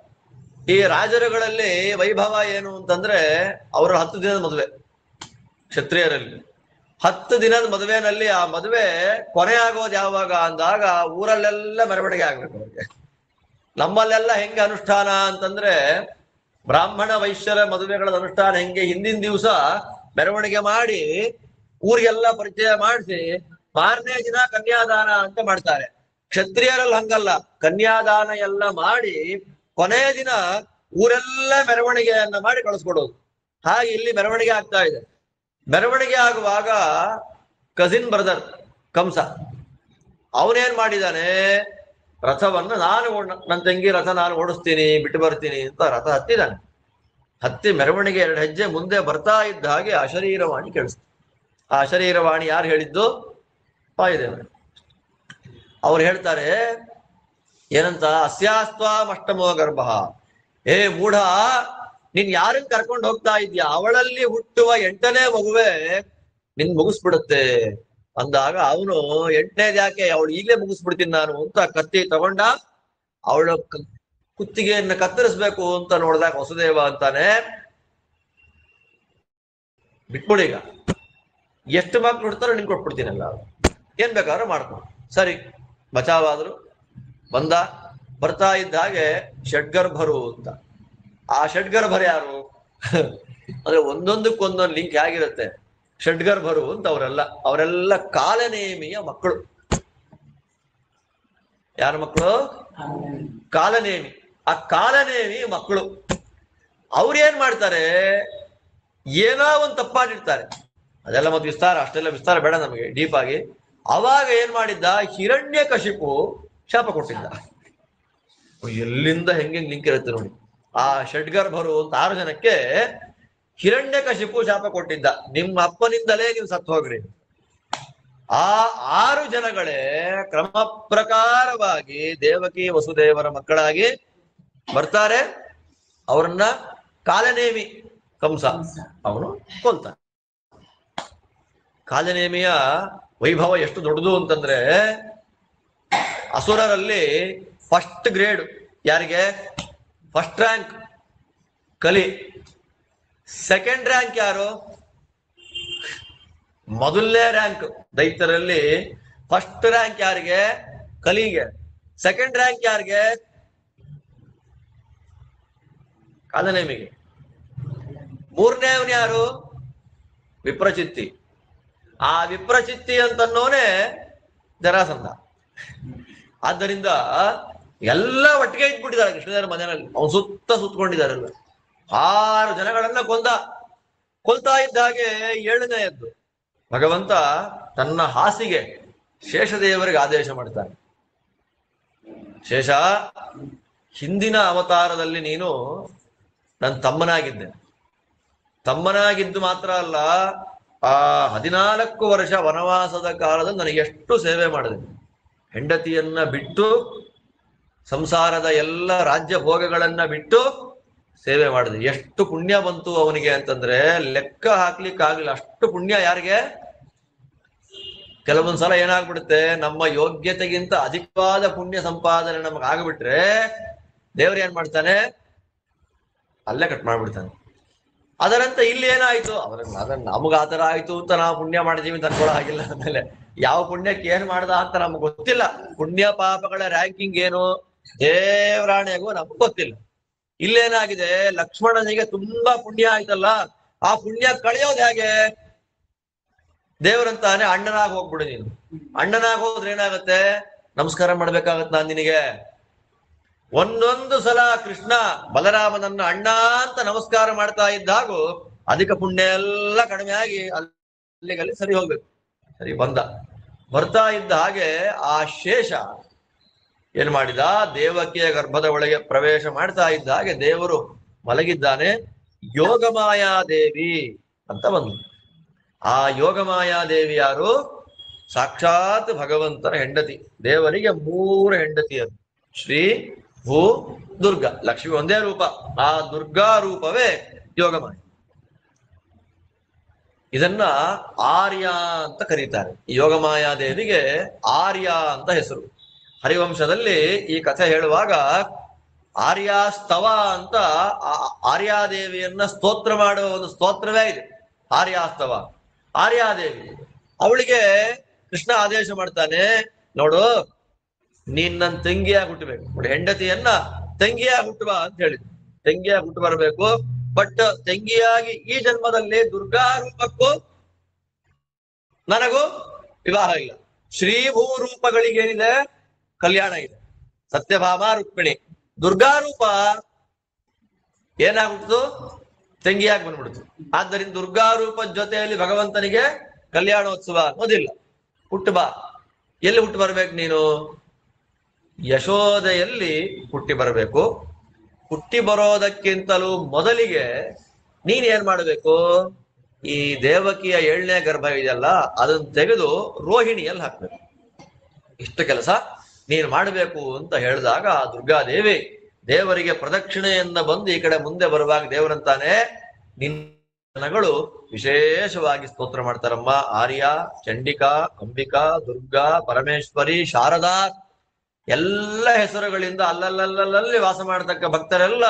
ಈ ರಾಜರುಗಳಲ್ಲಿ ವೈಭವ ಏನು ಅಂತಂದ್ರೆ ಅವರ 10 ದಿನದ ಮದುವೆ. ಕ್ಷತ್ರಿಯರಲ್ಲಿ 10 ದಿನದ ಮದುವೆನಲ್ಲಿ ಆ ಮದುವೆ ಕೊನೆ ಆಗೋದು ಯಾವಾಗ ಅಂದಾಗ ಊರಲ್ಲೆಲ್ಲ ಮೆರವಣಿಗೆ ಆಗ್ಬೇಕು ಅವ್ರಿಗೆ. ನಮ್ಮಲ್ಲೆಲ್ಲ ಹೆಂಗೆ ಅನುಷ್ಠಾನ ಅಂತಂದ್ರೆ ಬ್ರಾಹ್ಮಣ ವೈಶ್ಯರ ಮದುವೆಗಳ ಅನುಷ್ಠಾನ ಹೆಂಗೆ, ಹಿಂದಿನ ದಿವಸ ಮೆರವಣಿಗೆ ಮಾಡಿ ಊರಿಗೆಲ್ಲ ಪರಿಚಯ ಮಾಡಿಸಿ 4ನೇ ದಿನ ಕನ್ಯಾದಾನ ಅಂತ ಮಾಡ್ತಾರೆ. ಕ್ಷತ್ರಿಯರಲ್ಲಿ ಹಂಗಲ್ಲ, ಕನ್ಯಾದಾನ ಎಲ್ಲ ಮಾಡಿ ಕೊನೆಯ ದಿನ ಊರೆಲ್ಲ ಮೆರವಣಿಗೆಯನ್ನ ಮಾಡಿ ಕಳಿಸ್ಕೊಡೋದು. ಹಾಗೆ ಇಲ್ಲಿ ಮೆರವಣಿಗೆ ಆಗ್ತಾ ಇದೆ. ಮೆರವಣಿಗೆ ಆಗುವಾಗ ಕಸಿನ್ ಬ್ರದರ್ ಕಂಸ ಅವನೇನ್ ಮಾಡಿದಾನೆ, ರಥವನ್ನು ನನ್ನ ತಂಗಿ ರಥ ನಾನು ಓಡಿಸ್ತೀನಿ, ಬಿಟ್ಟು ಬರ್ತೀನಿ ಅಂತ ರಥ ಹತ್ತಿದಾನೆ. ಹತ್ತಿ ಮೆರವಣಿಗೆ 2 ಹೆಜ್ಜೆ ಮುಂದೆ ಬರ್ತಾ ಇದ್ದ ಹಾಗೆ ಅಶರೀರವಾಣಿ ಕೇಳಿಸ್ತು. ಆ ಅಶರೀರವಾಣಿ ಯಾರು ಹೇಳಿದ್ದು? ವಾಯುದೇವರು. ಅವ್ರು ಹೇಳ್ತಾರೆ ಏನಂತ, ಅಸ್ಯಾಸ್ತ್ವಾಮಷ್ಟಮೋ ಗರ್ಭ. ಏ ಮೂಢ, ನೀನ್ ಯಾರನ್ನ ಕರ್ಕೊಂಡು ಹೋಗ್ತಾ ಇದ್ಯಾ, ಅವಳಲ್ಲಿ ಹುಟ್ಟುವ 8ನೇ ಮಗುವೆ ನಿನ್ ಮುಗಿಸ್ಬಿಡುತ್ತೆ ಅಂದಾಗ ಅವನು 8ನೇದು ಯಾಕೆ, ಅವಳು ಈಗಲೇ ಮುಗಿಸ್ಬಿಡ್ತೀನಿ ನಾನು ಅಂತ ಕತ್ತಿ ತಗೊಂಡ ಅವಳ ಕುತ್ತಿಗೆಯನ್ನು ಕತ್ತರಿಸ್ಬೇಕು ಅಂತ ನೋಡಿದಾಗ ವಸುದೇವ ಅಂತಾನೆ, ಬಿಟ್ಬಿಡೀಗ, ಎಷ್ಟು ಮಕ್ಳು ಹುಡ್ತಾರೋ ನಿನ್ ಕೊಟ್ಬಿಡ್ತೀನಲ್ಲ, ಏನ್ ಬೇಕಾದ್ರೂ ಮಾಡ್ಕೊಂಡು. ಸರಿ, ಬಚಾವಾದ್ರು. ಬರ್ತಾ ಇದ್ದ ಹಾಗೆ ಷಡ್ಗರ್ಭರು ಅಂತ. ಆ ಷಡ್ಗರ್ಭರು ಯಾರು ಅಂದ್ರೆ ಒಂದೊಂದಕ್ಕೊಂದೊಂದು ಲಿಂಕ್ ಹೇಗಿರುತ್ತೆ. ಷಡ್ಗರ್ಭರು ಅಂತ ಅವರೆಲ್ಲ ಕಾಲನೇಮಿಯ ಮಕ್ಕಳು. ಯಾರ ಮಕ್ಕಳು? ಕಾಲನೇಮಿ. ಆ ಕಾಲನೇಮಿ ಮಕ್ಕಳು ಅವ್ರೇನ್ ಮಾಡ್ತಾರೆ, ಏನೋ ಒಂದು ತಪ್ಪಾಡಿರ್ತಾರೆ. ಅದೆಲ್ಲ ಮತ್ತೆ ವಿಸ್ತಾರ, ಅಷ್ಟೆಲ್ಲ ವಿಸ್ತಾರ ಬೇಡ ನಮಗೆ ಡೀಪ್ ಆಗಿ. ಅವಾಗ ಏನ್ ಮಾಡಿದ್ದ, ಹಿರಣ್ಯಕಶಿಪು ಶಾಪ ಕೊಟ್ಟಿದ್ದ. ಎಲ್ಲಿಂದ ಹೆಂಗೆ ಲಿಂಕ್ ಇರುತ್ತೆ ನೋಡಿ. ಆ ಷಡ್ಗರ್ಭರು ಅಂತ 6 ಜನಕ್ಕೆ ಹಿರಣ್ಯಕಶಿಪು ಶಾಪ ಕೊಟ್ಟಿದ್ದ, ನಿಮ್ಮ ಅಪ್ಪನಿಂದಲೇ ನೀವು ಸತ್ತು ಹೋಗ್ರಿ. ಆ 6 ಜನಗಳೇ ಕ್ರಮ ಪ್ರಕಾರವಾಗಿ ದೇವಕಿ ವಸುದೇವರ ಮಕ್ಕಳಾಗಿ ಬರ್ತಾರೆ. ಅವರನ್ನ ಕಾಲನೇಮಿ ಕಂಸ ಅವನು ಕೊಲ್ತಾನೆ. ಕಾಲನೇಮಿಯ ವೈಭವ ಎಷ್ಟು ದೊಡ್ಡದು ಅಂತಂದ್ರೆ, ಅಸುರರಲ್ಲಿ ಫಸ್ಟ್ ಗ್ರೇಡ್ ಯಾರಿಗೆ? ಫಸ್ಟ್ ರ್ಯಾಂಕ್ ಕಲಿ. ಸೆಕೆಂಡ್ ರ್ಯಾಂಕ್ ಯಾರು? ಮೊದಲನೇ ರ್ಯಾಂಕ್ ದೈತ್ಯರಲ್ಲಿ ಫಸ್ಟ್ ರ್ಯಾಂಕ್ ಯಾರಿಗೆ? ಕಲಿಗೆ. ಸೆಕೆಂಡ್ ರ್ಯಾಂಕ್ ಯಾರಿಗೆ? ಕಾಲನೇಮಿಗೆ. ಮೂರನೇವನ್ ಯಾರು? ವಿಪ್ರಚಿತ್ತಿ. ಆ ವಿಪ್ರಚಿತ್ತಿ ಅಂತನ್ನೋನೆ ಜರಾಸಂಧ. ಆದ್ದರಿಂದ ಎಲ್ಲ ಒಟ್ಟಿಗೆ ಇಟ್ಬಿಟ್ಟಿದ್ದಾರೆ ಕೃಷ್ಣದೇವರ ಮನೆಯಲ್ಲಿ. ಅವನು ಸುತ್ತಕೊಂಡಿದ್ದಾರೆಲ್ಲ. 6 ಜನಗಳನ್ನ ಕೊಲ್ತಾ ಇದ್ದ ಹಾಗೆ 7ನೇಯದ್ದು ಭಗವಂತ ತನ್ನ ಹಾಸಿಗೆ ಶೇಷದೇವರಿಗೆ ಆದೇಶ ಮಾಡ್ತಾನೆ. ಶೇಷ, ಹಿಂದಿನ ಅವತಾರದಲ್ಲಿ ನೀನು ನನ್ನ ತಮ್ಮನಾಗಿದ್ದು ಮಾತ್ರ ಅಲ್ಲ, ಆ 14 ವರ್ಷ ವನವಾಸದ ಕಾಲದಲ್ಲಿ ನನಗೆ ಎಷ್ಟು ಸೇವೆ ಮಾಡಿದೆ. ಹೆಂಡತಿಯನ್ನ ಬಿಟ್ಟು, ಸಂಸಾರದ ಎಲ್ಲ ರಾಜ್ಯ ಭೋಗಗಳನ್ನ ಬಿಟ್ಟು ಸೇವೆ ಮಾಡಿದೆ. ಎಷ್ಟು ಪುಣ್ಯ ಬಂತು ಅವನಿಗೆ ಅಂತಂದ್ರೆ ಲೆಕ್ಕ ಹಾಕ್ಲಿಕ್ಕಾಗಲಿಲ್ಲ. ಅಷ್ಟು ಪುಣ್ಯ ಯಾರಿಗೆ? ಕೆಲವೊಂದ್ಸಲ ಏನಾಗ್ಬಿಡುತ್ತೆ, ನಮ್ಮ ಯೋಗ್ಯತೆಗಿಂತ ಅಧಿಕವಾದ ಪುಣ್ಯ ಸಂಪಾದನೆ ನಮಗೆ ಆಗ್ಬಿಟ್ರೆ ದೇವ್ರು ಏನ್ ಮಾಡ್ತಾನೆ? ಅಲ್ಲೇ ಕಟ್ ಮಾಡ್ಬಿಡ್ತಾನೆ. ಅದರಂತೆ ಇಲ್ಲಿ ಏನಾಯ್ತು? ನಮಗ ಆತರ ಆಯ್ತು ಅಂತ ನಾವು ಪುಣ್ಯ ಮಾಡಿದೀವಿ ಅಂತ ಅನ್ಕೊಳ್ಳೋ ಹಾಗಿಲ್ಲ. ಆಮೇಲೆ ಯಾವ ಪುಣ್ಯಕ್ಕೆ ಏನ್ ಮಾಡ್ದ ಅಂತ ನಮ್ಗೆ ಗೊತ್ತಿಲ್ಲ. ಪುಣ್ಯ ಪಾಪಗಳ ರ್ಯಾಂಕಿಂಗ್ ಏನು ದೇವರಾಣೆಗೂ ನಮ್ಗೆ ಗೊತ್ತಿಲ್ಲ. ಇಲ್ಲೇನಾಗಿದೆ, ಲಕ್ಷ್ಮಣನಿಗೆ ತುಂಬಾ ಪುಣ್ಯ ಆಯ್ತಲ್ಲ, ಆ ಪುಣ್ಯ ಕಳೆಯೋದು ಹೇಗೆ? ದೇವರಂತಾನೆ ಅಣ್ಣನಾಗಿ ಹೋಗ್ಬಿಡು ನೀನು. ಅಣ್ಣನಾಗಿ ಹೋದ್ರೆ ಏನಾಗತ್ತೆ? ನಮಸ್ಕಾರ ಮಾಡ್ಬೇಕಾಗತ್ತೆ ನಾನು ನಿನಗೆ. ಒಂದೊಂದು ಸಲ ಕೃಷ್ಣ ಬಲರಾಮನನ್ನ ಅಣ್ಣ ಅಂತ ನಮಸ್ಕಾರ ಮಾಡ್ತಾ ಇದ್ದಾಗೂ ಅಧಿಕ ಪುಣ್ಯ ಎಲ್ಲ ಕಡಿಮೆ ಆಗಿ ಅಲ್ಲಿಗಲ್ಲಿ ಸರಿ ಹೋಗ್ಬೇಕು. ಸರಿ ಬರ್ತಾ ಇದ್ದ ಹಾಗೆ ಆ ಶೇಷ ಏನ್ ಮಾಡಿದ? ದೇವಕಿಯ ಗರ್ಭದ ಒಳಗೆ ಪ್ರವೇಶ ಮಾಡ್ತಾ ಇದ್ದ ಹಾಗೆ ದೇವರು ಮಲಗಿದ್ದಾನೆ. ಯೋಗಮಾಯಾದೇವಿ ಅಂತ ಬಂದು. ಆ ಯೋಗಮಾಯಾದೇವಿ ಯಾರು? ಸಾಕ್ಷಾತ್ ಭಗವಂತನ ಹೆಂಡತಿ. ದೇವರಿಗೆ 3 ಹೆಂಡತಿಯರು, ಶ್ರೀ, ಭೂ, ದುರ್ಗಾ. ಲಕ್ಷ್ಮಿ ಒಂದೇ ರೂಪ, ಆ ದುರ್ಗಾ ರೂಪವೇ ಯೋಗಮಾಯ. ಇದನ್ನ ಆರ್ಯ ಅಂತ ಕರೀತಾರೆ. ಈ ಯೋಗಮಾಯಾದೇವಿಗೆ ಆರ್ಯ ಅಂತ ಹೆಸರು. ಹರಿವಂಶದಲ್ಲಿ ಈ ಕಥೆ ಹೇಳುವಾಗ ಆರ್ಯಾಸ್ತವ ಅಂತ ಆರ್ಯಾದೇವಿಯನ್ನ ಸ್ತೋತ್ರ ಮಾಡುವ ಒಂದು ಸ್ತೋತ್ರವೇ ಇದೆ, ಆರ್ಯಾಸ್ತವ. ಆರ್ಯಾದೇವಿ ಅವಳಿಗೆ ಕೃಷ್ಣ ಆದೇಶ ಮಾಡ್ತಾನೆ, ನೋಡು ನೀನ್ ನನ್ನ ತಂಗಿಯಾಗಿ ಹುಟ್ಟಬೇಕು. ನೋಡಿ, ಹೆಂಡತಿಯನ್ನ ತಂಗಿಯಾಗಿ ಹುಟ್ಟುವ ಅಂತ ಹೇಳಿದ್ರು. ತಂಗಿಯಾಗಿ ಹುಟ್ಟು ಬರಬೇಕು. ಬಟ್ ತಂಗಿಯಾಗಿ ಈ ಜನ್ಮದಲ್ಲಿ ದುರ್ಗಾ ರೂಪಕ್ಕೂ ನನಗೂ ವಿವಾಹ ಇಲ್ಲ. ಶ್ರೀಭೂ ರೂಪಗಳಿಗೇನಿದೆ? ಕಲ್ಯಾಣ ಇದೆ. ಸತ್ಯಭಾಮ ರುಕ್ಮಿಣಿ. ದುರ್ಗಾ ರೂಪ ಏನಾಗ್ಬಿಡ್ತು? ತಂಗಿಯಾಗಿ ಬಂದ್ಬಿಡ್ತು. ಆದ್ದರಿಂದ ದುರ್ಗಾ ರೂಪದ ಜೊತೆಯಲ್ಲಿ ಭಗವಂತನಿಗೆ ಕಲ್ಯಾಣೋತ್ಸವ ಅನ್ನೋದಿಲ್ಲ. ಹುಟ್ಟು ಬಾ. ಎಲ್ಲಿ ಹುಟ್ಟು ಬರ್ಬೇಕು ನೀನು? ಯಶೋದೆಯಲ್ಲಿ ಹುಟ್ಟಿ ಬರಬೇಕು. ಹುಟ್ಟಿ ಬರೋದಕ್ಕಿಂತಲೂ ಮೊದಲಿಗೆ ನೀನ್ ಏನ್ ಮಾಡಬೇಕು? ಈ ದೇವಕಿಯ 7ನೇ ಗರ್ಭ ಇದೆಯಲ್ಲ, ಅದನ್ನ ತೆಗೆದು ರೋಹಿಣಿಯಲ್ಲಿ ಹಾಕ್ಬೇಕು. ಇಷ್ಟು ಕೆಲಸ ನೀನು ಮಾಡಬೇಕು ಅಂತ ಹೇಳಿದಾಗ ದುರ್ಗಾದೇವಿ ದೇವರಿಗೆ ಪ್ರದಕ್ಷಿಣೆಯಿಂದ ಬಂದು ಈ ಕಡೆ ಮುಂದೆ ಬರುವಾಗ ದೇವರಂತಾನೆ, ನಿನ್ನಗಳು ವಿಶೇಷವಾಗಿ ಸ್ತೋತ್ರ ಮಾಡ್ತಾರಮ್ಮ. ಆರ್ಯ, ಚಂಡಿಕಾ, ಅಂಬಿಕಾ, ದುರ್ಗಾ, ಪರಮೇಶ್ವರಿ, ಶಾರದಾ, ಎಲ್ಲ ಹೆಸರುಗಳಿಂದ ಅಲ್ಲಲ್ಲಿ ವಾಸ ಮಾಡತಕ್ಕ ಭಕ್ತರೆಲ್ಲ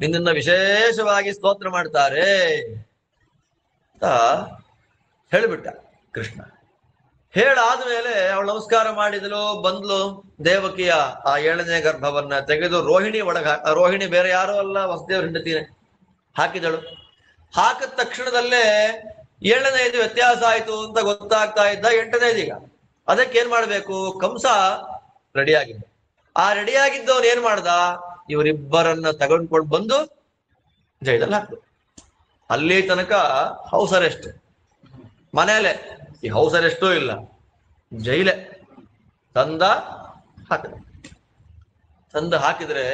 ನಿನ್ನನ್ನ ವಿಶೇಷವಾಗಿ ಸ್ತೋತ್ರ ಮಾಡ್ತಾರೆ ಅಂತ ಹೇಳಿಬಿಟ್ಟ ಕೃಷ್ಣ. ಹೇಳಾದ್ಮೇಲೆ ಅವಳು ನಮಸ್ಕಾರ ಮಾಡಿದಳು, ಬಂದ್ಲು. ದೇವಕಿಯ ಆ 7ನೇ ಗರ್ಭವನ್ನ ತೆಗೆದು ರೋಹಿಣಿ ರೋಹಿಣಿ ಬೇರೆ ಯಾರು ಅಲ್ಲ, ವಸುದೇವರ ಹೆಂಡತಿನೇ, ಹಾಕಿದಳು. ಹಾಕಿದ ತಕ್ಷಣದಲ್ಲೇ 7ನೇದು ವ್ಯತ್ಯಾಸ ಆಯ್ತು ಅಂತ ಗೊತ್ತಾಗ್ತಾ ಇದ್ದ. 8ನೇದು ಈಗ. ಅದಕ್ಕೇನ್ ಮಾಡ್ಬೇಕು? ಕಂಸ ರೆಡಿಯಾಗಿದ್ದ. ಆ ರೆಡಿಯಾಗಿದ್ದವನು ಏನ್ ಮಾಡ್ದ? ಇವರಿಬ್ಬರನ್ನ ತಗೊಂಡ್ಕೊಂಡು ಬಂದು ಜೈಲಲ್ಲಿ ಹಾಕ್ದು. ಅಲ್ಲಿ ತನಕ ಹೌಸ್ ಅರೆಸ್ಟ್, ಮನೇಲೆ. ಈ ಹೌಸ್ ಅರೆಸ್ಟೂ ಇಲ್ಲ, ಜೈಲೆ ತಂದ ಹಾಕಿದ. ತಂದು ಹಾಕಿದ್ರೆ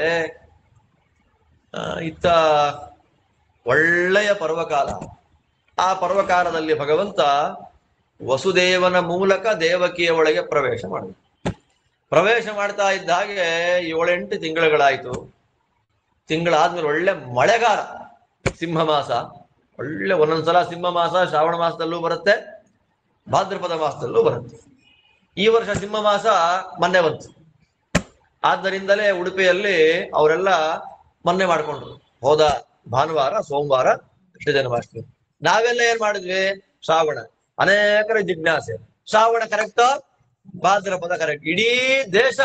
ಇತ್ತ ಒಳ್ಳೆಯ ಪರ್ವಕಾಲ. ಆ ಪರ್ವಕಾಲದಲ್ಲಿ ಭಗವಂತ ವಸುದೇವನ ಮೂಲಕ ದೇವಕಿಯ ಒಳಗೆ ಪ್ರವೇಶ ಮಾಡ್ತಾ ಇದ್ದ ಹಾಗೆ 7-8 ತಿಂಗಳುಗಳಾಯ್ತು. ತಿಂಗಳಾದ್ಮೇಲೆ ಒಳ್ಳೆ ಮಳೆಗಾಲ, ಸಿಂಹ ಮಾಸ. ಒಳ್ಳೆ ಒಂದೊಂದ್ಸಲ ಸಿಂಹ ಮಾಸ ಶ್ರಾವಣ ಮಾಸದಲ್ಲೂ ಬರುತ್ತೆ, ಭಾದ್ರಪದ ಮಾಸದಲ್ಲೂ ಬರುತ್ತೆ. ಈ ವರ್ಷ ಸಿಂಹ ಮಾಸ ಮೊನ್ನೆ ಬಂತು. ಆದ್ದರಿಂದಲೇ ಉಡುಪಿಯಲ್ಲಿ ಅವರೆಲ್ಲ ಮೊನ್ನೆ ಮಾಡ್ಕೊಂಡ್ರು. ಹೋದ ಭಾನುವಾರ ಸೋಮವಾರ ಕೃಷ್ಣ ಜನ್ಮಾಷ್ಟಮಿ. ನಾವೆಲ್ಲ ಏನ್ ಮಾಡಿದ್ವಿ? ಶ್ರಾವಣ. ಅನೇಕರ ಜಿಜ್ಞಾಸೆ, ಶ್ರಾವಣ ಕರೆಕ್ಟ್, ಭಾದ್ರಪದ ಕರೆಕ್ಟ್. ಇಡೀ ದೇಶ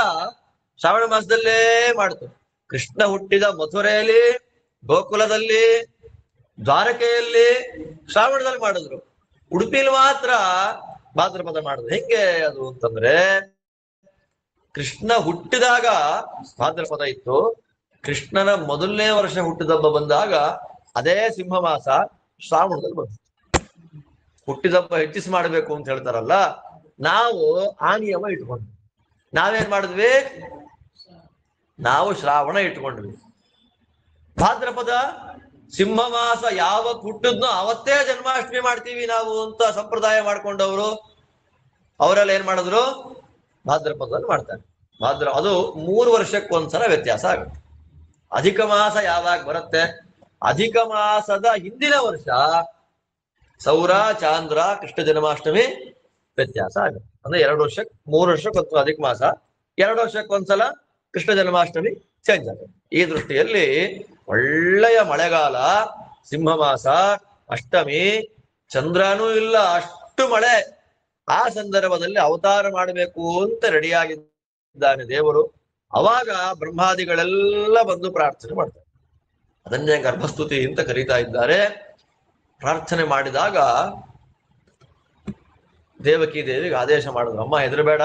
ಶ್ರಾವಣ ಮಾಸದಲ್ಲೇ ಮಾಡ್ತು. ಕೃಷ್ಣ ಹುಟ್ಟಿದ ಮಥುರೆಯಲ್ಲಿ, ಗೋಕುಲದಲ್ಲಿ, ದ್ವಾರಕೆಯಲ್ಲಿ ಶ್ರಾವಣದಲ್ಲಿ ಮಾಡಿದ್ರು. ಉಡುಪಿಲಿ ಮಾತ್ರ ಭಾದ್ರಪದ ಮಾಡಿದ್ರು. ಹೆಂಗೆ ಅದು ಅಂತಂದ್ರೆ, ಕೃಷ್ಣ ಹುಟ್ಟಿದಾಗ ಭಾದ್ರಪದ ಇತ್ತು. ಕೃಷ್ಣನ ಮೊದಲನೇ ವರ್ಷ ಹುಟ್ಟಿದಬ್ಬ ಬಂದಾಗ ಅದೇ ಸಿಂಹ ಮಾಸ ಶ್ರಾವಣದಲ್ಲಿ ಬಂತು. ಹುಟ್ಟಿದಬ್ಬ ಹೆಚ್ಚಿಸಿ ಮಾಡಬೇಕು ಅಂತ ಹೇಳ್ತಾರಲ್ಲ, ನಾವು ಆ ನಿಯಮ ಇಟ್ಕೊಂಡ್ವಿ. ನಾವೇನ್ ಮಾಡಿದ್ವಿ? ನಾವು ಶ್ರಾವಣ ಇಟ್ಕೊಂಡ್ವಿ. ಭಾದ್ರಪದ ಸಿಂಹ ಮಾಸ ಯಾವತ್ ಹುಟ್ಟಿದ್ನೋ ಅವತ್ತೇ ಜನ್ಮಾಷ್ಟಮಿ ಮಾಡ್ತೀವಿ ನಾವು ಅಂತ ಸಂಪ್ರದಾಯ ಮಾಡ್ಕೊಂಡವರು ಅವರೆಲ್ಲ ಏನ್ ಮಾಡಿದ್ರು? ಭಾದ್ರಪದದಲ್ಲಿ ಮಾಡ್ತಾರೆ. ಅದು 3 ವರ್ಷಕ್ಕೊಂದ್ಸಲ ವ್ಯತ್ಯಾಸ ಆಗುತ್ತೆ. ಅಧಿಕ ಮಾಸ ಯಾವಾಗ ಬರುತ್ತೆ? ಅಧಿಕ ಮಾಸದ ಹಿಂದಿನ ವರ್ಷ ಸೌರ ಚಾಂದ್ರ ಕೃಷ್ಣ ಜನ್ಮಾಷ್ಟಮಿ ವ್ಯತ್ಯಾಸ ಆಗುತ್ತೆ. ಅಂದ್ರೆ 2 ವರ್ಷಕ್ಕೆ 3 ವರ್ಷಕ್ಕೊಂದ್ಸಲ ಅಧಿಕ ಮಾಸ, 2 ವರ್ಷಕ್ಕೊಂದ್ಸಲ ಕೃಷ್ಣ ಜನ್ಮಾಷ್ಟಮಿ ಚೇಂಜ್ ಆಗುತ್ತೆ. ಈ ದೃಷ್ಟಿಯಲ್ಲಿ ಒಳ್ಳೆಯ ಮಳೆಗಾಲ, ಸಿಂಹ ಮಾಸ, ಅಷ್ಟಮಿ, ಚಂದ್ರನೂ ಇಲ್ಲ, ಅಷ್ಟು ಮಳೆ. ಆ ಸಂದರ್ಭದಲ್ಲಿ ಅವತಾರ ಮಾಡಬೇಕು ಅಂತ ರೆಡಿಯಾಗಿದ್ದಾನೆ ದೇವರು. ಅವಾಗ ಬ್ರಹ್ಮಾದಿಗಳೆಲ್ಲ ಬಂದು ಪ್ರಾರ್ಥನೆ ಮಾಡ್ತಾರೆ. ಅದನ್ನೇ ಗರ್ಭಸ್ತುತಿ ಅಂತ ಕರೀತಾ ಇದ್ದಾರೆ. ಪ್ರಾರ್ಥನೆ ಮಾಡಿದಾಗ ದೇವಕಿ ದೇವಿಗೆ ಆದೇಶ ಮಾಡಿದ್ರು, ಅಮ್ಮ ಹೆದರಬೇಡ,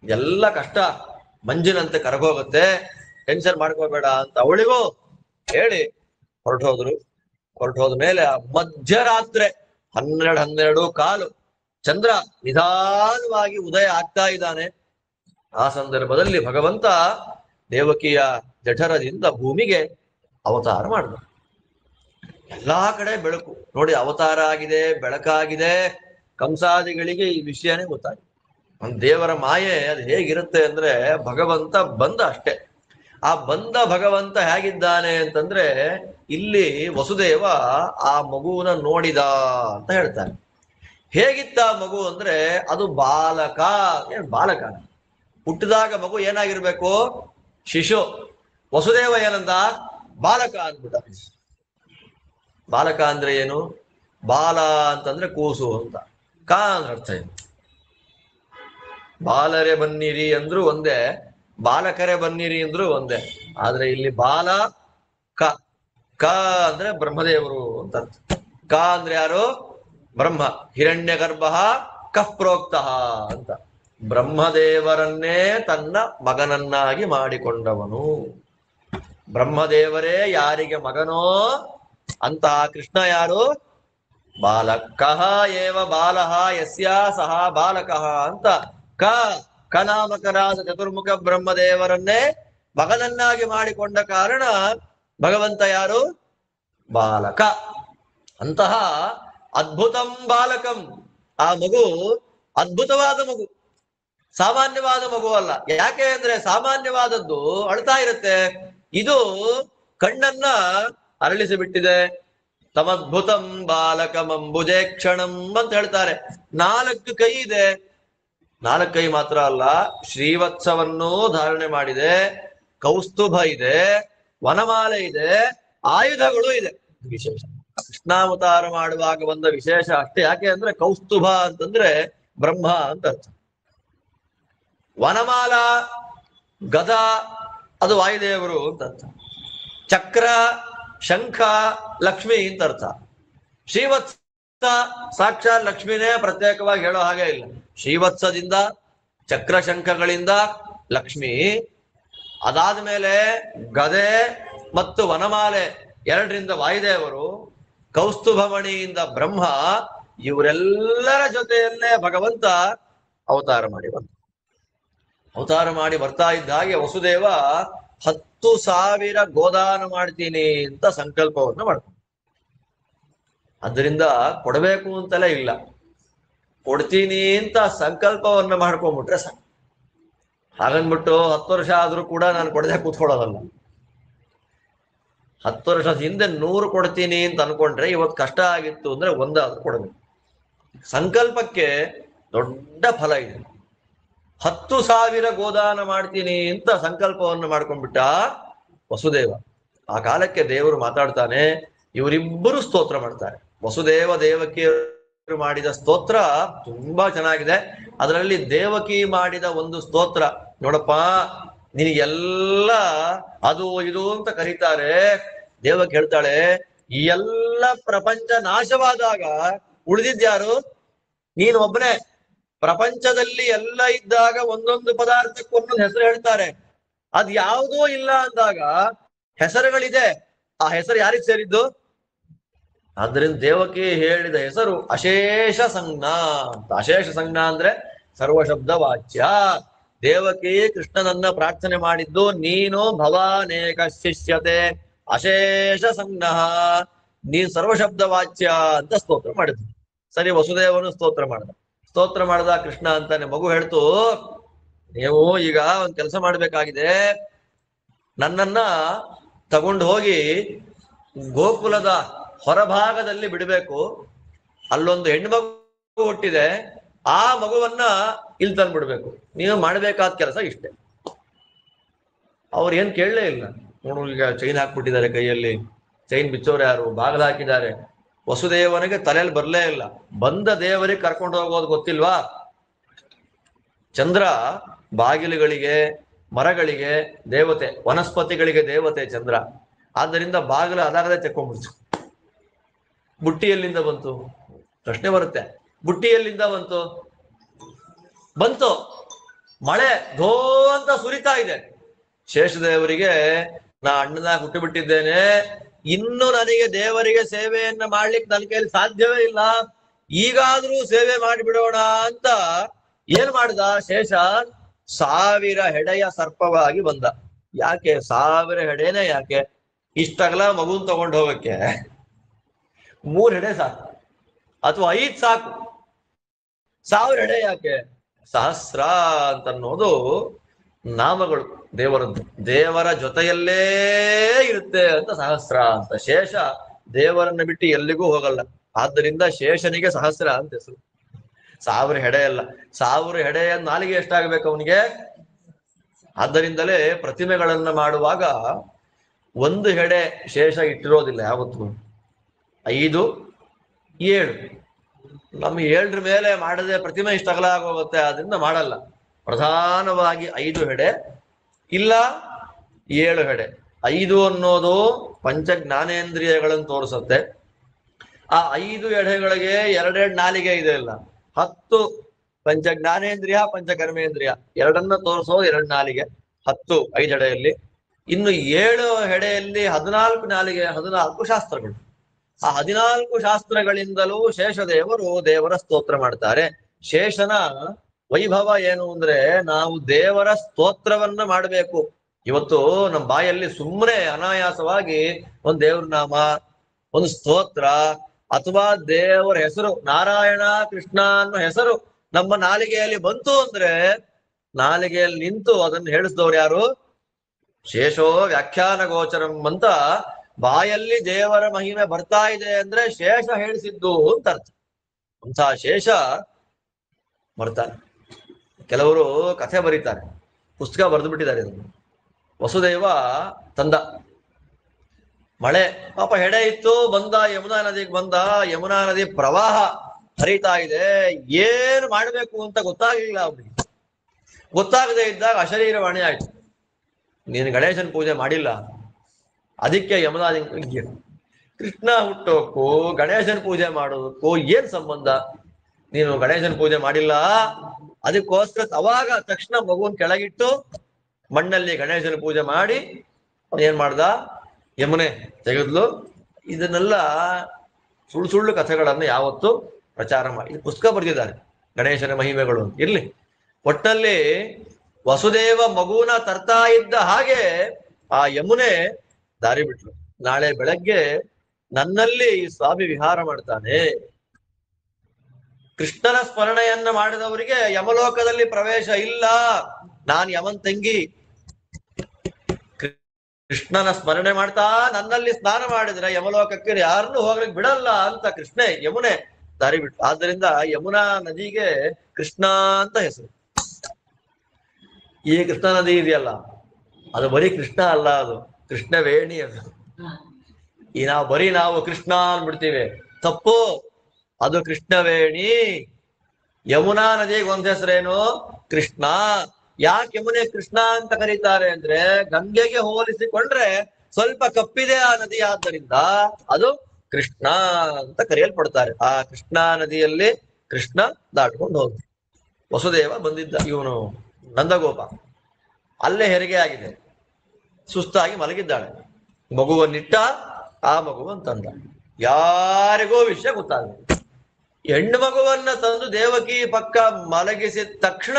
ಎಲ್ಲ ಕಷ್ಟ ಮಂಜಿನಂತೆ ಕರಗೋಗುತ್ತೆ, ಟೆನ್ಷನ್ ಮಾಡ್ಕೋಬೇಡ ಅಂತ ಅವಳಿಗೂ ಹೇಳಿ ಹೊರಟೋದ ಮೇಲೆ ಮಧ್ಯರಾತ್ರಿ 12:15 ಚಂದ್ರ ನಿಧಾನವಾಗಿ ಉದಯ ಆಗ್ತಾ ಇದ್ದಾನೆ. ಆ ಸಂದರ್ಭದಲ್ಲಿ ಭಗವಂತ ದೇವಕಿಯ ಜಠರದಿಂದ ಭೂಮಿಗೆ ಅವತಾರ ಮಾಡಿದ. ಎಲ್ಲಾ ಕಡೆ ಬೆಳಕು ನೋಡಿ, ಅವತಾರ ಆಗಿದೆ, ಬೆಳಕಾಗಿದೆ. ಕಂಸಾದಿಗಳಿಗೆ ಈ ವಿಷಯನೇ ಗೊತ್ತಾಗಿದೆ. ಒಂದು ದೇವರ ಮಾಯೆ ಅದು ಹೇಗಿರುತ್ತೆ ಅಂದ್ರೆ, ಭಗವಂತ ಬಂದ ಅಷ್ಟೇ. ಆ ಬಂದ ಭಗವಂತ ಹೇಗಿದ್ದಾನೆ ಅಂತಂದ್ರೆ, ಇಲ್ಲಿ ವಸುದೇವ ಆ ಮಗುವನ್ನ ನೋಡಿದ ಅಂತ ಹೇಳ್ತಾನೆ. ಹೇಗಿತ್ತ ಮಗು ಅಂದ್ರೆ, ಅದು ಬಾಲಕ. ಬಾಲಕ ಹುಟ್ಟಿದಾಗ ಮಗು ಏನಾಗಿರ್ಬೇಕು? ಶಿಶು. ವಸುದೇವ ಏನಂದ? ಬಾಲಕ ಅಂದ್ಬಿಟ್ಟ. ಬಾಲಕ ಅಂದ್ರೆ ಏನು? ಬಾಲ ಅಂತಂದ್ರೆ ಕೂಸು ಅಂತ, ಕ ಅಂದ್ರೆ ಅರ್ಥ ಏನು? ಬಾಲರೆ ಬನ್ನಿರಿ ಅಂದ್ರು ಒಂದೇ, ಬಾಲಕರೇ ಬನ್ನಿರಿ ಅಂದ್ರು ಒಂದೇ. ಆದ್ರೆ ಇಲ್ಲಿ ಬಾಲ ಕ. ಕ ಅಂದ್ರೆ ಬ್ರಹ್ಮದೇವರು ಅಂತ ಅರ್ಥ. ಕ ಅಂದ್ರೆ ಯಾರು? ಬ್ರಹ್ಮ. ಹಿರಣ್ಯ ಗರ್ಭ ಕಃ ಪ್ರೋಕ್ತಃ ಅಂತ. ಬ್ರಹ್ಮದೇವರನ್ನೇ ತನ್ನ ಮಗನನ್ನಾಗಿ ಮಾಡಿಕೊಂಡವನು. ಬ್ರಹ್ಮದೇವರೇ ಯಾರಿಗೆ ಮಗನೋ ಅಂತಹ ಕೃಷ್ಣ ಯಾರು? ಬಾಲಕಃ ಏವ ಬಾಲಃ ಯಸ್ಯ ಸಹ ಬಾಲಕಃ ಅಂತ. ಕನಾಮಕರಾದ ಚತುರ್ಮುಖ ಬ್ರಹ್ಮದೇವರನ್ನೇ ಮಗನನ್ನಾಗಿ ಮಾಡಿಕೊಂಡ ಕಾರಣ ಭಗವಂತ ಯಾರು? ಬಾಲಕ. ಅಂತಹ ಅದ್ಭುತಂ ಬಾಲಕಂ. ಆ ಮಗು ಅದ್ಭುತವಾದ ಮಗು, ಸಾಮಾನ್ಯವಾದ ಮಗು ಅಲ್ಲ. ಯಾಕೆ ಅಂದ್ರೆ ಸಾಮಾನ್ಯವಾದದ್ದು ಅಳ್ತಾ ಇರುತ್ತೆ, ಇದು ಕಣ್ಣನ್ನ ಅರಳಿಸಿ ಬಿಟ್ಟಿದೆ. ತಮದ್ಭುತಂ ಬಾಲಕಮಂಬುಜೇ ಕ್ಷಣಂ ಅಂತ ಹೇಳ್ತಾರೆ. 4 ಕೈ ಇದೆ. 4 ಕೈ ಮಾತ್ರ ಅಲ್ಲ, ಶ್ರೀವತ್ಸವನ್ನು ಧಾರಣೆ ಮಾಡಿದೆ, ಕೌಸ್ತುಭ ಇದೆ, ವನಮಾಲೆ ಇದೆ, ಆಯುಧಗಳು ಇದೆ. ವಿಶೇಷ ಕೃಷ್ಣಾವತಾರ ಮಾಡುವಾಗ ಬಂದ ವಿಶೇಷ ಅಷ್ಟೇ. ಯಾಕೆ ಅಂದ್ರೆ ಕೌಸ್ತುಭ ಅಂತಂದ್ರೆ ಬ್ರಹ್ಮ ಅಂತ ಅರ್ಥ. ವನಮಾಲ ಗದ ಅದು ವಾಯುದೇವರು ಅಂತ ಅರ್ಥ. ಚಕ್ರ ಶಂಖ ಲಕ್ಷ್ಮಿ ಅಂತ ಅರ್ಥ. ಶ್ರೀವತ್ಸ ಸಾಕ್ಷಾತ್ ಲಕ್ಷ್ಮಿನೇ ಪ್ರತ್ಯೇಕವಾಗಿ ಹೇಳೋ ಹಾಗೆ ಇಲ್ಲ. ಶ್ರೀವತ್ಸದಿಂದ ಚಕ್ರ ಶಂಖಗಳಿಂದ ಲಕ್ಷ್ಮಿ, ಅದಾದ ಮೇಲೆ ಗದೆ ಮತ್ತು ವನಮಾಲೆ 2ರಿಂದ ವಾಯುದೇವರು, ಕೌಸ್ತುಭಮಣಿಯಿಂದ ಬ್ರಹ್ಮ. ಇವರೆಲ್ಲರ ಜೊತೆಯಲ್ಲೇ ಭಗವಂತ ಅವತಾರ ಮಾಡಿ ಬಂದ. ಅವತಾರ ಮಾಡಿ ಬರ್ತಾ ಇದ್ದ ಹಾಗೆ ವಸುದೇವ 10,000 ಗೋದಾನ ಮಾಡ್ತೀನಿ ಅಂತ ಸಂಕಲ್ಪವನ್ನು ಮಾಡ್ಕೊಂಡು, ಅದರಿಂದ ಕೊಡಬೇಕು ಅಂತಲೇ ಇಲ್ಲ, ಕೊಡ್ತೀನಿ ಅಂತ ಸಂಕಲ್ಪವನ್ನ ಮಾಡ್ಕೊಂಡ್ಬಿಟ್ರೆ ಸಾಕು. ಹಾಗನ್ಬಿಟ್ಟು 10 ವರ್ಷ ಆದ್ರೂ ಕೂಡ ನಾನು ಕೊಡದೆ ಕೂತ್ಕೊಳ್ಳೋದಲ್ಲ. 10 ವರ್ಷದ ಹಿಂದೆ 100 ಕೊಡ್ತೀನಿ ಅಂತ ಅನ್ಕೊಂಡ್ರೆ ಇವತ್ತು ಕಷ್ಟ ಆಗಿತ್ತು ಅಂದ್ರೆ ಒಂದಾದ್ರೂ ಕೊಡಬೇಕು. ಸಂಕಲ್ಪಕ್ಕೆ ದೊಡ್ಡ ಫಲ ಇದೆ. 10,000 ಗೋದಾನ ಮಾಡ್ತೀನಿ ಅಂತ ಸಂಕಲ್ಪವನ್ನು ಮಾಡ್ಕೊಂಡ್ಬಿಟ್ಟ ವಸುದೇವ. ಆ ಕಾಲಕ್ಕೆ ದೇವರು ಮಾತಾಡ್ತಾನೆ, ಇವರಿಬ್ಬರು ಸ್ತೋತ್ರ ಮಾಡ್ತಾರೆ. ವಸುದೇವ ದೇವಕಿಯರು ಮಾಡಿದ ಸ್ತೋತ್ರ ತುಂಬಾ ಚೆನ್ನಾಗಿದೆ. ಅದರಲ್ಲಿ ದೇವಕಿ ಮಾಡಿದ ಒಂದು ಸ್ತೋತ್ರ ನೋಡಪ್ಪ, ನಿನಗೆಲ್ಲ ಅದು ಇದು ಅಂತ ಕರೀತಾರೆ. ದೇವಕಿ ಹೇಳ್ತಾಳೆ, ಈ ಎಲ್ಲ ಪ್ರಪಂಚ ನಾಶವಾದಾಗ ಉಳಿದಿದ್ಯಾರು? ನೀನು ಒಬ್ಬನೇ. ಪ್ರಪಂಚದಲ್ಲಿ ಎಲ್ಲ ಇದ್ದಾಗ ಒಂದೊಂದು ಪದಾರ್ಥಕ್ಕೆ ಒಂದೊಂದು ಹೆಸರು ಹೇಳ್ತಾರೆ. ಅದ್ ಯಾವುದೂ ಇಲ್ಲ ಅಂದಾಗ ಹೆಸರುಗಳಿದೆ. ಆ ಹೆಸರು ಯಾರಿಗೆ ಸೇರಿದ್ದು? ಆದ್ರಿಂದ ದೇವಕಿ ಹೇಳಿದ ಹೆಸರು ಅಶೇಷ ಸಂಜ್ಞ ಅಂತ. ಅಶೇಷ ಸಂಜ್ಞ ಅಂದ್ರೆ ಸರ್ವಶಬ್ದ ವಾಚ್ಯ. ದೇವಕಿ ಕೃಷ್ಣನನ್ನ ಪ್ರಾರ್ಥನೆ ಮಾಡಿದ್ದು, ನೀನು ಭವಾನೇಕ ಶಿಷ್ಯತೆ ಅಶೇಷ ಸಂಜ್ಞ, ನೀನ್ ಸರ್ವಶಬ್ದ ವಾಚ್ಯ ಅಂತ ಸ್ತೋತ್ರ ಮಾಡಿದ್ರು. ಸರಿ, ವಸುದೇವನು ಸ್ತೋತ್ರ ಮಾಡ್ದ ಕೃಷ್ಣ ಅಂತಾನೆ. ಮಗು ಹೇಳ್ತು, ನೀವು ಈಗ ಒಂದ್ ಕೆಲಸ ಮಾಡ್ಬೇಕಾಗಿದೆ, ನನ್ನನ್ನ ತಗೊಂಡು ಹೋಗಿ ಗೋಕುಲದ ಹೊರಭಾಗದಲ್ಲಿ ಬಿಡಬೇಕು. ಅಲ್ಲೊಂದು ಹೆಣ್ಮಗು ಹುಟ್ಟಿದೆ, ಆ ಮಗುವನ್ನ ಇಲ್ಲಿ ತಂದ್ಬಿಡ್ಬೇಕು. ನೀವು ಮಾಡ್ಬೇಕಾದ ಕೆಲಸ ಇಷ್ಟೇ. ಅವ್ರು ಏನ್ ಕೇಳಲೇ ಇಲ್ಲ. ನೋಡು, ಈಗ ಚೈನ್ ಹಾಕ್ಬಿಟ್ಟಿದ್ದಾರೆ ಕೈಯಲ್ಲಿ, ಚೈನ್ ಬಿಚ್ಚೋರು ಯಾರು? ಬಾಗಿಲು ಹಾಕಿದ್ದಾರೆ. ವಸುದೇವನಿಗೆ ತಲೆಯಲ್ಲಿ ಬರ್ಲೇ ಇಲ್ಲ. ಬಂದ ದೇವರಿಗೆ ಕರ್ಕೊಂಡು ಹೋಗೋದು ಗೊತ್ತಿಲ್ವಾ? ಚಂದ್ರ ಬಾಗಿಲುಗಳಿಗೆ, ಮರಗಳಿಗೆ ದೇವತೆ, ವನಸ್ಪತಿಗಳಿಗೆ ದೇವತೆ ಚಂದ್ರ. ಆದ್ದರಿಂದ ಬಾಗಿಲು ಅದಾಗದೆ ತೆಕ್ಕೊಂಡ್ಬಿಡ್ತು. ಬುಟ್ಟಿ ಎಲ್ಲಿಂದ ಬಂತು? ಪ್ರಶ್ನೆ ಬರುತ್ತೆ. ಬುಟ್ಟಿ ಎಲ್ಲಿಂದ ಬಂತು? ಮಳೆ ಧೋ ಅಂತ ಸುರಿತಾ ಇದೆ. ಶೇಷದೇವರಿಗೆ, ನಾ ಅಣ್ಣನಾಗ ಹುಟ್ಟು ಬಿಟ್ಟಿದ್ದೇನೆ, ಇನ್ನು ನನಗೆ ದೇವರಿಗೆ ಸೇವೆಯನ್ನ ಮಾಡ್ಲಿಕ್ಕೆ ನನ್ನ ಕೈಯಲ್ಲಿ ಸಾಧ್ಯವೇ ಇಲ್ಲ, ಈಗಾದ್ರೂ ಸೇವೆ ಮಾಡಿಬಿಡೋಣ ಅಂತ ಏನ್ ಮಾಡ್ದ ಶೇಷ? 1000 ಹೆಡೆಯ ಸರ್ಪವಾಗಿ ಬಂದ. ಯಾಕೆ 1000 ಹೆಡೆನೇ? ಯಾಕೆ ಇಷ್ಟಗಲ ಮಗುನ್ ತಗೊಂಡು ಹೋಗಕ್ಕೆ 3 ಹೆಡೆ ಸಾಕು, ಅಥವಾ 5 ಸಾಕು. 1000 ಹೆಡೆ ಯಾಕೆ? ಸಹಸ್ರ ಅಂತ ಅನ್ನೋದು ನಾಮಗಳು ದೇವರದ್ದು. ದೇವರ ಜೊತೆಯಲ್ಲೇ ಇರುತ್ತೆ ಅಂತ ಸಹಸ್ರ ಅಂತ. ಶೇಷ ದೇವರನ್ನ ಬಿಟ್ಟು ಎಲ್ಲಿಗೂ ಹೋಗಲ್ಲ. ಆದ್ದರಿಂದ ಶೇಷನಿಗೆ ಸಹಸ್ರ ಅಂತ ಹೆಸರು. 1000 ಹೆಡೆ ಅಲ್ಲ, 1000 ಹೆಡೆಯ ನಾಲಿಗೆ ಎಷ್ಟಾಗಬೇಕು ಅವನಿಗೆ? ಆದ್ದರಿಂದಲೇ ಪ್ರತಿಮೆಗಳನ್ನ ಮಾಡುವಾಗ 1 ಹೆಡೆ ಶೇಷ ಇಟ್ಟಿರೋದಿಲ್ಲ ಯಾವತ್ತೂ. 5, 7. ನಮ್ಗೆ 7ರ ಮೇಲೆ ಮಾಡದೆ ಪ್ರತಿಮೆ ಇಷ್ಟ ಅಗಲ ಆಗೋಗುತ್ತೆ, ಅದರಿಂದ ಮಾಡಲ್ಲ. ಪ್ರಧಾನವಾಗಿ 5 ಹೆಡೆ ಇಲ್ಲ 7 ಹೆಡೆ. 5 ಅನ್ನೋದು ಪಂಚ ಜ್ಞಾನೇಂದ್ರಿಯಗಳನ್ನು ತೋರಿಸುತ್ತೆ. ಆ 5 ಎಡೆಗಳಿಗೆ 2 ನಾಲಿಗೆ ಇದೆ ಇಲ್ಲ. 10 ಪಂಚ ಜ್ಞಾನೇಂದ್ರಿಯ, ಪಂಚ ಕರ್ಮೇಂದ್ರಿಯ ಎರಡನ್ನ ತೋರಿಸೋದು 2 ನಾಲಿಗೆ. 10 5 ಹೆಡೆಯಲ್ಲಿ. ಇನ್ನು 7 ಹೆಡೆಯಲ್ಲಿ 14 ನಾಲಿಗೆ, 14 ಶಾಸ್ತ್ರಗಳು. ಆ 14 ಶಾಸ್ತ್ರಗಳಿಂದಲೂ ಶೇಷದೇವರು ದೇವರ ಸ್ತೋತ್ರ ಮಾಡ್ತಾರೆ. ಶೇಷನ ವೈಭವ ಏನು ಅಂದ್ರೆ, ನಾವು ದೇವರ ಸ್ತೋತ್ರವನ್ನ ಮಾಡಬೇಕು. ಇವತ್ತು ನಮ್ಮ ಬಾಯಲ್ಲಿ ಸುಮ್ಮನೆ ಅನಾಯಾಸವಾಗಿ ಒಂದು ದೇವ್ರ ನಾಮ, ಒಂದು ಸ್ತೋತ್ರ, ಅಥವಾ ದೇವರ ಹೆಸರು ನಾರಾಯಣ, ಕೃಷ್ಣ ಅನ್ನೋ ಹೆಸರು ನಮ್ಮ ನಾಲಿಗೆಯಲ್ಲಿ ಬಂತು ಅಂದ್ರೆ, ನಾಲಿಗೆಯಲ್ಲಿ ನಿಂತು ಅದನ್ನು ಹೇಳಿಸಿದವ್ರು ಯಾರು? ಶೇಷೋ ವ್ಯಾಖ್ಯಾನ ಗೋಚರಂ ಅಂತ ಬಾಯಲ್ಲಿ ದೇವರ ಮಹಿಮೆ ಬರ್ತಾ ಇದೆ ಅಂದ್ರೆ ಶೇಷ ಹೇಳಿಸಿದ್ದು ಅಂತ ಅರ್ಥ. ಅಂತ ಶೇಷ ಬರ್ತಾನೆ. ಕೆಲವರು ಕಥೆ ಬರೀತಾರೆ, ಪುಸ್ತಕ ಬರೆದು ಬಿಟ್ಟಿದ್ದಾರೆ. ಇದನ್ನು ವಸುದೇವ ತಂದ. ಮಳೆ ಪಾಪ ಹೆಡೆ ಇತ್ತು, ಬಂದ ಯಮುನಾ ನದಿಗೆ ಬಂದ. ಯಮುನಾ ನದಿ ಪ್ರವಾಹ ಹರಿತಾ ಇದೆ. ಏನ್ ಮಾಡ್ಬೇಕು ಅಂತ ಗೊತ್ತಾಗ್ಲಿಲ್ಲ ಅವ್ರಿಗೆ. ಗೊತ್ತಾಗದೆ ಇದ್ದಾಗ ಅಶರೀರವಾಣಿ ಆಯ್ತು, ನೀನು ಗಣೇಶನ ಪೂಜೆ ಮಾಡಿಲ್ಲ, ಅದಕ್ಕೆ ಯಮುನಾ ಕೃಷ್ಣ ಹುಟ್ಟೋಕ್ಕೂ ಗಣೇಶನ ಪೂಜೆ ಮಾಡೋದಕ್ಕೂ ಏನ್ ಸಂಬಂಧ? ನೀನು ಗಣೇಶನ ಪೂಜೆ ಮಾಡಿಲ್ಲ, ಅದಕ್ಕೋಸ್ಕರ ಅವಾಗ ತಕ್ಷಣ ಮಗುವನ್ ಕೆಳಗಿಟ್ಟು ಮಣ್ಣಲ್ಲಿ ಗಣೇಶನ ಪೂಜೆ ಮಾಡಿ ಏನ್ ಮಾಡ್ದ? ಯಮುನೆ ತೆಗೆದ್ಲು. ಇದನ್ನೆಲ್ಲ ಸುಳ್ಳು ಕಥೆಗಳನ್ನು ಯಾವತ್ತು ಪ್ರಚಾರ ಮಾಡಿ, ಇದು ಪುಸ್ತಕ ಬರೆದಿದ್ದಾರೆ ಗಣೇಶನ ಮಹಿಮೆಗಳು ಇರ್ಲಿ. ಒಟ್ಟಲ್ಲಿ ವಸುದೇವ ಮಗುನ ತರ್ತಾ ಇದ್ದ ಹಾಗೆ ಆ ಯಮುನೆ ದಾರಿ ಬಿಟ್ಲು. ನಾಳೆ ಬೆಳಗ್ಗೆ ನನ್ನಲ್ಲಿ ಸ್ವಾಮಿ ವಿಹಾರ ಮಾಡ್ತಾನೆ. ಕೃಷ್ಣನ ಸ್ಮರಣೆಯನ್ನ ಮಾಡಿದವರಿಗೆ ಯಮಲೋಕದಲ್ಲಿ ಪ್ರವೇಶ ಇಲ್ಲ. ನಾನ್ ಯಮನ್ ತಂಗಿ, ಕೃಷ್ಣನ ಸ್ಮರಣೆ ಮಾಡ್ತಾ ನನ್ನಲ್ಲಿ ಸ್ನಾನ ಮಾಡಿದ್ರೆ ಯಮಲೋಕಕ್ಕೆ ಯಾರನ್ನು ಹೋಗ್ಲಿಕ್ಕೆ ಬಿಡಲ್ಲ ಅಂತ ಕೃಷ್ಣೆ ಯಮುನೆ ದಾರಿ ಬಿಟ್ಟು. ಆದ್ದರಿಂದ ಯಮುನಾ ನದಿಗೆ ಕೃಷ್ಣ ಅಂತ ಹೆಸರು. ಈ ಕೃಷ್ಣ ನದಿ ಇದೆಯಲ್ಲ, ಅದು ಬರೀ ಕೃಷ್ಣ ಅಲ್ಲ, ಅದು ಕೃಷ್ಣವೇಣಿ. ಅದು ನಾವು ಕೃಷ್ಣ ಅನ್ಬಿಡ್ತೀವಿ, ತಪ್ಪು. ಅದು ಕೃಷ್ಣವೇಣಿ. ಯಮುನಾ ನದಿಗೆ ಒಂದ್ ಹೆಸರೇನು? ಕೃಷ್ಣ. ಯಾಕೆ ಯಮುನೆ ಕೃಷ್ಣ ಅಂತ ಕರೀತಾರೆ ಅಂದ್ರೆ, ಗಂಗೆಗೆ ಹೋಲಿಸಿಕೊಂಡ್ರೆ ಸ್ವಲ್ಪ ಕಪ್ಪಿದೆ ಆ ನದಿ, ಆದ್ದರಿಂದ ಅದು ಕೃಷ್ಣ ಅಂತ ಕರೆಯಲ್ಪಡ್ತಾರೆ. ಆ ಕೃಷ್ಣಾ ನದಿಯಲ್ಲಿ ಕೃಷ್ಣ ದಾಟ್ಕೊಂಡು ಹೋದ. ವಸುದೇವ ಬಂದಿದ್ದ, ಇವನು ನಂದಗೋಪ. ಅಲ್ಲೇ ಹೆರಿಗೆ ಆಗಿದೆ, ಸುಸ್ತಾಗಿ ಮಲಗಿದ್ದಾಳೆ. ಮಗುವನ್ನಿಟ್ಟ, ಆ ಮಗುವನ್ ತಂದ. ಯಾರಿಗೋ ವಿಷಯ ಗೊತ್ತಾಗಲಿಲ್ಲ. ಹೆಣ್ಣು ಮಗುವನ್ನ ತಂದು ದೇವಕಿ ಪಕ್ಕ ಮಲಗಿಸಿದ ತಕ್ಷಣ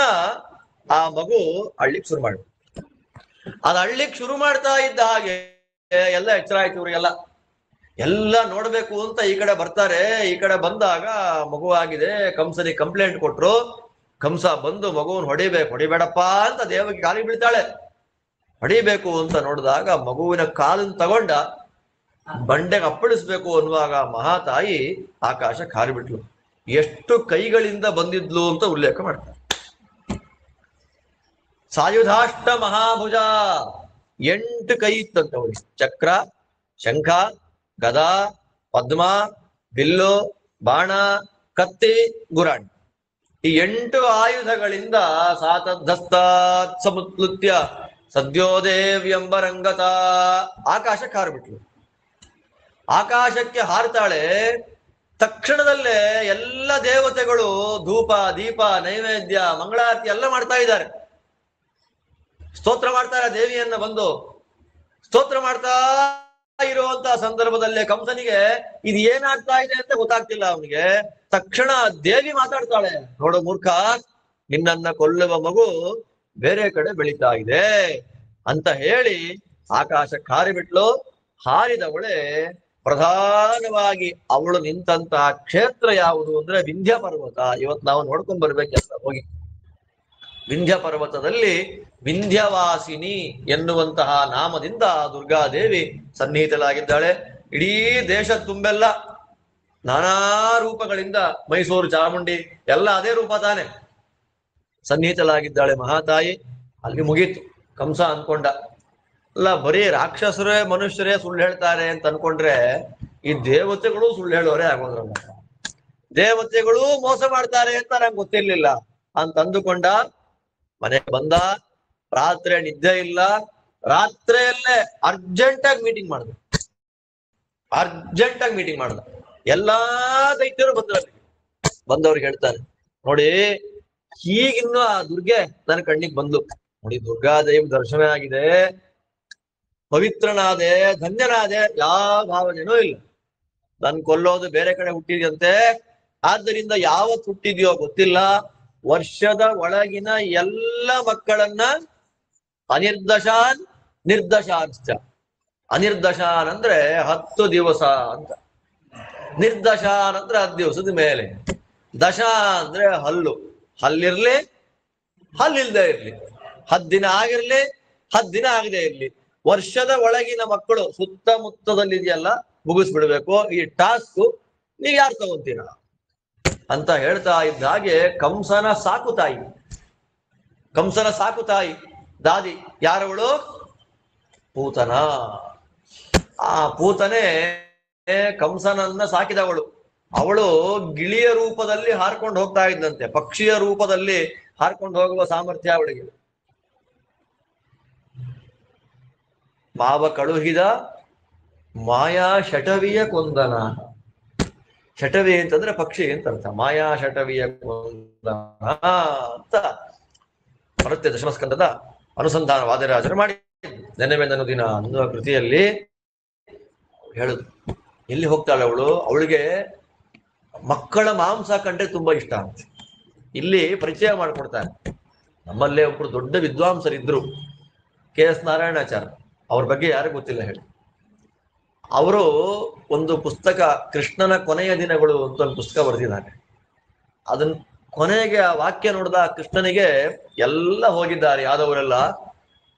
ಆ ಮಗು ಅಳ್ಳಿಕ್ ಶುರು ಮಾಡಿ. ಅದು ಅಳ್ಳಿಕ್ ಶುರು ಮಾಡ್ತಾ ಇದ್ದ ಹಾಗೆ ಎಲ್ಲ ಎಚ್ಚರ ಆಯ್ತು ಇವ್ರಿಗೆಲ್ಲ. ಎಲ್ಲ ನೋಡ್ಬೇಕು ಅಂತ ಈ ಕಡೆ ಬರ್ತಾರೆ. ಈ ಕಡೆ ಬಂದಾಗ ಮಗುವಾಗಿದೆ. ಕಂಸನಿಗೆ ಕಂಪ್ಲೇಂಟ್ ಕೊಟ್ರು. ಕಂಸ ಬಂದು ಮಗುವನ್ ಹೊಡಿಬೇಡಪ್ಪ ಅಂತ ದೇವಕಿ ಕಾಲಿಗೆ ಬೀಳ್ತಾಳೆ. ಹೊಡಿಬೇಕು ಅಂತ ನೋಡಿದಾಗ ಮಗುವಿನ ಕಾಲನ್ನು ತಗೊಂಡ ಬಂಡೆಗೆ ಅಪ್ಪಳಿಸ್ಬೇಕು ಅನ್ನುವಾಗ ಮಹಾತಾಯಿ ಆಕಾಶಕ್ಕೆ ಹಾರಿಬಿಟ್ಲು. ಎಷ್ಟು ಕೈಗಳಿಂದ ಬಂದಿದ್ಲು ಅಂತ ಉಲ್ಲೇಖ ಮಾಡ್ತಾರೆ. ಸಾಯುಧಾಷ್ಟ ಮಹಾಭುಜ, 8 ಕೈ ಇತ್ತಂತ ಅವಳಿಗೆ. ಚಕ್ರ, ಶಂಖ, ಗದಾ, ಪದ್ಮ, ಬಿಲ್ಲು, ಬಾಣ, ಕತ್ತಿ, ಗುರಾಣಿ. ಈ 8 ಆಯುಧಗಳಿಂದ ಸಾತದ್ಧಸ್ತಾತ್ ಸಮುತ್ಲುತ್ಯ ಸದ್ಯೋದೇವ್ಯಂಬರಂಗತ ಆಕಾಶಕ್ಕೆ ಹಾರಿಬಿಟ್ಲು. ಆಕಾಶಕ್ಕೆ ಹಾರ್ತಾಳೆ. ತಕ್ಷಣದಲ್ಲೇ ಎಲ್ಲ ದೇವತೆಗಳು ಧೂಪ, ದೀಪ, ನೈವೇದ್ಯ, ಮಂಗಳಾರತಿ ಎಲ್ಲ ಮಾಡ್ತಾ ಇದ್ದಾರೆ. ಸ್ತೋತ್ರ ಮಾಡ್ತಾರೆ. ದೇವಿಯನ್ನ ಬಂದು ಸ್ತೋತ್ರ ಮಾಡ್ತಾ ಇರುವಂತಹ ಸಂದರ್ಭದಲ್ಲೇ ಕಂಸನಿಗೆ ಇದು ಏನಾಗ್ತಾ ಇದೆ ಅಂತ ಗೊತ್ತಾಗ್ತಿಲ್ಲ ಅವನಿಗೆ. ತಕ್ಷಣ ದೇವಿ ಮಾತಾಡ್ತಾಳೆ, ನೋಡು ಮೂರ್ಖ, ನಿನ್ನನ್ನ ಕೊಲ್ಲುವ ಮಗು ಬೇರೆ ಕಡೆ ಬೆಳೀತಾ ಇದೆ ಅಂತ ಹೇಳಿ ಆಕಾಶಕ್ಕೆ ಹಾರಿಬಿಟ್ಲು. ಹಾರಿದವಳೆ ಪ್ರಧಾನವಾಗಿ ಅವಳು ನಿಂತಹ ಕ್ಷೇತ್ರ ಯಾವುದು ಅಂದ್ರೆ ವಿಂಧ್ಯ ಪರ್ವತ. ಇವತ್ತು ನಾವು ನೋಡ್ಕೊಂಡ್ ಬರ್ಬೇಕೆಲ್ಲ ಹೋಗಿ. ವಿಂಧ್ಯ ಪರ್ವತದಲ್ಲಿ ವಿಂಧ್ಯವಾಸಿನಿ ಎನ್ನುವಂತಹ ನಾಮದಿಂದ ದುರ್ಗಾದೇವಿ ಸನ್ನಿಹಿತಳಾಗಿದ್ದಾಳೆ. ಇಡೀ ದೇಶ ತುಂಬೆಲ್ಲ ನಾನಾ ರೂಪಗಳಿಂದ, ಮೈಸೂರು ಚಾಮುಂಡಿ ಎಲ್ಲ ಅದೇ ರೂಪ ತಾನೆ, ಸನ್ನಿಹಿತಳಾಗಿದ್ದಾಳೆ ಮಹಾತಾಯಿ. ಅಲ್ಲಿ ಮುಗೀತು. ಕಂಸ ಅನ್ಕೊಂಡ, ಅಲ್ಲ ಬರೀ ರಾಕ್ಷಸರೇ ಮನುಷ್ಯರೇ ಸುಳ್ಳು ಹೇಳ್ತಾರೆ ಅಂತ ಅನ್ಕೊಂಡ್ರೆ ಈ ದೇವತೆಗಳು ಸುಳ್ಳು ಹೇಳೋರೇ ಆಗೋದ್ರಲ್ಲ. ದೇವತೆಗಳು ಮೋಸ ಮಾಡ್ತಾರೆ ಅಂತ ನಂಗೆ ಗೊತ್ತಿರ್ಲಿಲ್ಲ ಅಂತ ಅಂದುಕೊಂಡ. ಮನೆಗೆ ಬಂದ. ರಾತ್ರಿ ನಿದ್ದೆ ಇಲ್ಲ. ರಾತ್ರಿಯಲ್ಲೇ ಅರ್ಜೆಂಟಾಗಿ ಮೀಟಿಂಗ್ ಮಾಡ್ದ. ಎಲ್ಲಾ ದೈತ್ಯರು ಬಂದವ್ರಿಗೆ ಹೇಳ್ತಾನೆ, ನೋಡಿ ಹೀಗಿನ್ನು ಆ ದುರ್ಗೆ ನನ್ನ ಕಣ್ಣಿಗೆ ಬಂದು ನೋಡಿ, ದುರ್ಗಾದೇವಿ ದರ್ಶನ ಆಗಿದೆ, ಪವಿತ್ರನಾದೆ, ಧನ್ಯನಾದೆ, ಯಾವ ಭಾವನೆನೂ ಇಲ್ಲ. ನನ್ ಕೊಲ್ಲೋದು ಬೇರೆ ಕಡೆ ಹುಟ್ಟಿದ್ಯಂತೆ. ಆದ್ದರಿಂದ ಯಾವತ್ ಹುಟ್ಟಿದ್ಯೋ ಗೊತ್ತಿಲ್ಲ. ವರ್ಷದ ಒಳಗಿನ ಎಲ್ಲ ಮಕ್ಕಳನ್ನ ಅನಿರ್ದಶಾನ್ ನಿರ್ದಶಾಂಶ್ಚ. ಅನಿರ್ದಶಾನ್ ಅಂದ್ರೆ 10 ದಿವಸ ಅಂತ, ನಿರ್ದಶಾನ್ ಅಂದ್ರೆ 10 ದಿವಸದ ಮೇಲೆ, ದಶ ಅಂದ್ರೆ ಹಲ್ಲಿರ್ಲಿ, ಹಲ್ಲಿಲ್ದೇ ಇರ್ಲಿ, 10 ದಿನ ಆಗಿರ್ಲಿ, 10 ದಿನ ಆಗದೆ ಇರ್ಲಿ, ವರ್ಷದ ಒಳಗಿನ ಮಕ್ಕಳು ಸುತ್ತಮುತ್ತದಲ್ಲಿದೆಯಲ್ಲ ಮುಗಿಸ್ಬಿಡ್ಬೇಕು. ಈ ಟಾಸ್ಕ್ ನೀವ್ ಯಾರು ತಗೊಂತೀರ ಅಂತ ಹೇಳ್ತಾ ಇದ್ದ ಹಾಗೆ ಕಂಸನ ಸಾಕು ತಾಯಿ ದಾದಿ ಯಾರವಳು? ಪೂತನ. ಆ ಪೂತನೆ ಕಂಸನನ್ನ ಸಾಕಿದವಳು. ಅವಳು ಗಿಳಿಯ ರೂಪದಲ್ಲಿ ಹಾರ್ಕೊಂಡು ಹೋಗ್ತಾ ಇದ್ದಂತೆ, ಪಕ್ಷಿಯ ರೂಪದಲ್ಲಿ ಹಾರ್ಕೊಂಡು ಹೋಗುವ ಸಾಮರ್ಥ್ಯ ಅವಳಿಗೆ. ಮಾವ ಕಳುಹಿದ ಮಾಯಾ ಶಟವಿಯ ಕೊಂದನ. ಶಟವಿ ಅಂತಂದ್ರೆ ಪಕ್ಷಿ ಅಂತ ಅರ್ಥ. ಮಾಯಾ ಶಟವಿಯ ಕೊಂದನ ಅಂತ ಬರುತ್ತೆ ದಶಮಸ್ಕಂದದ ಅನುಸಂಧಾನ ವಾದಿರಾಜರು ಮಾಡಿ ನೆನವೆಂದನು ದಿನ ಅನ್ನುವ ಕೃತಿಯಲ್ಲಿ ಹೇಳುದು. ಎಲ್ಲಿ ಹೋಗ್ತಾಳೆ ಅವಳು? ಅವಳಿಗೆ ಮಕ್ಕಳ ಮಾಂಸ ಕಂಡ್ರೆ ತುಂಬಾ ಇಷ್ಟ ಅಂತ ಇಲ್ಲಿ ಪರಿಚಯ ಮಾಡ್ಕೊಡ್ತಾರೆ. ನಮ್ಮಲ್ಲೇ ಒಬ್ರು ದೊಡ್ಡ ವಿದ್ವಾಂಸರಿದ್ರು, KS ನಾರಾಯಣಾಚಾರ್ಯ. ಅವ್ರ ಬಗ್ಗೆ ಯಾರಿಗೂ ಗೊತ್ತಿಲ್ಲ ಹೇಳಿ. ಅವರು ಒಂದು ಪುಸ್ತಕ, ಕೃಷ್ಣನ ಕೊನೆಯ ದಿನಗಳು ಅಂತ ಒಂದು ಪುಸ್ತಕ ಬರೆದಿದ್ದಾರೆ. ಅದನ್ನ ಕೊನೆಗೆ ಆ ವಾಕ್ಯ ನೋಡಿದ ಕೃಷ್ಣನಿಗೆ ಎಲ್ಲ ಹೋಗಿದ್ದಾರೆ ಯಾದವರೆಲ್ಲ,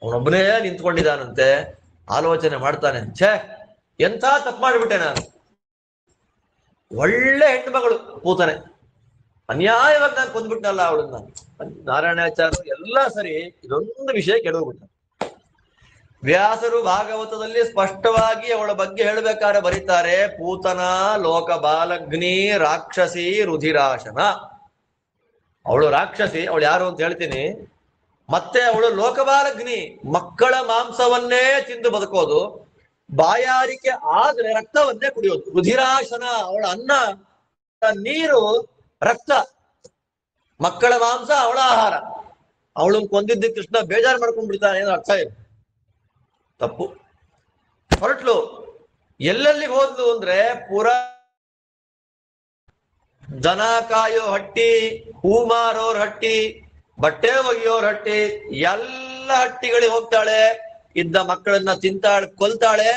ಅವನೊಬ್ಬನೇ ನಿಂತ್ಕೊಂಡಿದ್ದಾನಂತೆ. ಆಲೋಚನೆ ಮಾಡ್ತಾನೆ, ಛೇ ಎಂಥ ತಪ್ಪು ಮಾಡಿಬಿಟ್ಟೆ ನಾನು. ಒಳ್ಳೆ ಹೆಣ್ಮಗಳು ಪೂತನೆ, ಅನ್ಯಾಯವಾಗಿ ನಾನು ಕೊಂದ್ಬಿಟ್ನಲ್ಲ ಅವಳನ್ನ. ನಾರಾಯಣಾಚಾರ್ಯರು ಎಲ್ಲ ಸರಿ, ಇದೊಂದು ವಿಷಯ ಕೆಡೋಗ್ಬಿಟ್ಟ. ವ್ಯಾಸರು ಭಾಗವತದಲ್ಲಿ ಸ್ಪಷ್ಟವಾಗಿ ಅವಳ ಬಗ್ಗೆ ಹೇಳ್ಬೇಕಾದ್ರೆ ಬರೀತಾರೆ, ಪೂತನ ಲೋಕ ಬಾಲಗ್ನಿ ರಾಕ್ಷಸಿ ರುಧಿರಾಶನ. ಅವಳು ರಾಕ್ಷಸಿ, ಅವಳು ಯಾರು ಅಂತ ಹೇಳ್ತೀನಿ. ಮತ್ತೆ ಅವಳು ಲೋಕಬಾಲಗ್ನಿ, ಮಕ್ಕಳ ಮಾಂಸವನ್ನೇ ತಿಂದು ಬದುಕೋದು, ಬಾಯಾರಿಕೆ ಆದ್ರೆ ರಕ್ತವನ್ನೇ ಕುಡಿಯೋದು. ರುಧಿರಾಶನ, ಅವಳ ಅನ್ನ ನೀರು ರಕ್ತ, ಮಕ್ಕಳ ಮಾಂಸ ಅವಳ ಆಹಾರ. ಅವಳನ್ನು ಕೊಂದಿದ್ದ ಕೃಷ್ಣ ಬೇಜಾರು ಮಾಡ್ಕೊಂಡ್ಬಿಡ್ತಾನೆ, ಏನೋ ಅರ್ಥ ಇಲ್ಲ. ತಪ್ಪು. ಹೊರಟ್ಲು. ಎಲ್ಲೆಲ್ಲಿಗೆ ಹೋದ್ಲು ಅಂದ್ರೆ ಪುರ, ದನ ಕಾಯೋ ಹಟ್ಟಿ, ಹೂ ಮಾರೋರ್ ಹಟ್ಟಿ, ಬಟ್ಟೆ ಒಗೆಯೋರ್ ಹಟ್ಟಿ, ಎಲ್ಲ ಹಟ್ಟಿಗಳಿಗೆ ಹೋಗ್ತಾಳೆ. ಇದ್ದ ಮಕ್ಕಳನ್ನ ತಿಂತಾಳೆ, ಕೊಲ್ತಾಳೆ.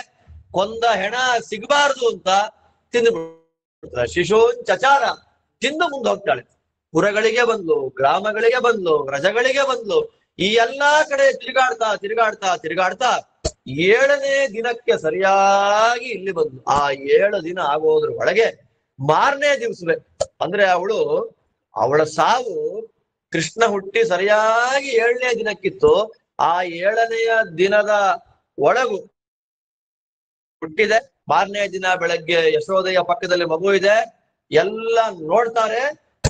ಕೊಂದ ಹೆಣ ಸಿಗಬಾರ್ದು ಅಂತ ತಿಂದು ಬಿಡ್ತಾಳೆ. ಶಿಶೂನ್ ಚಚಾರ, ತಿಂದು ಮುಂದೆ ಹೋಗ್ತಾಳೆ. ಪುರಗಳಿಗೆ ಬಂದ್ಲು, ಗ್ರಾಮಗಳಿಗೆ ಬಂದ್ಲು, ರಜಗಳಿಗೆ ಬಂದ್ಲು. ಈ ಎಲ್ಲಾ ಕಡೆ ತಿರುಗಾಡ್ತಾ ತಿರುಗಾಡ್ತಾ ತಿರುಗಾಡ್ತಾ 7ನೇ ದಿನಕ್ಕೆ ಸರಿಯಾಗಿ ಇಲ್ಲಿ ಬಂದ್ಲು. ಆ 7 ದಿನ ಆಗೋದ್ರ ಒಳಗೆ ಮಾರನೇ ದಿವಸವೇ, ಅಂದ್ರೆ ಅವಳ ಸಾವು ಕೃಷ್ಣ ಹುಟ್ಟಿ ಸರಿಯಾಗಿ 7ನೇ ದಿನಕ್ಕಿತ್ತು. ಆ 7ನೆಯ ದಿನದ ಒಳಗು ಹುಟ್ಟಿದೆ. ಮಾರನೇ ದಿನ ಬೆಳಗ್ಗೆ ಯಶೋದೆಯ ಪಕ್ಕದಲ್ಲಿ ಮಗು ಇದೆ. ಎಲ್ಲ ನೋಡ್ತಾರೆ.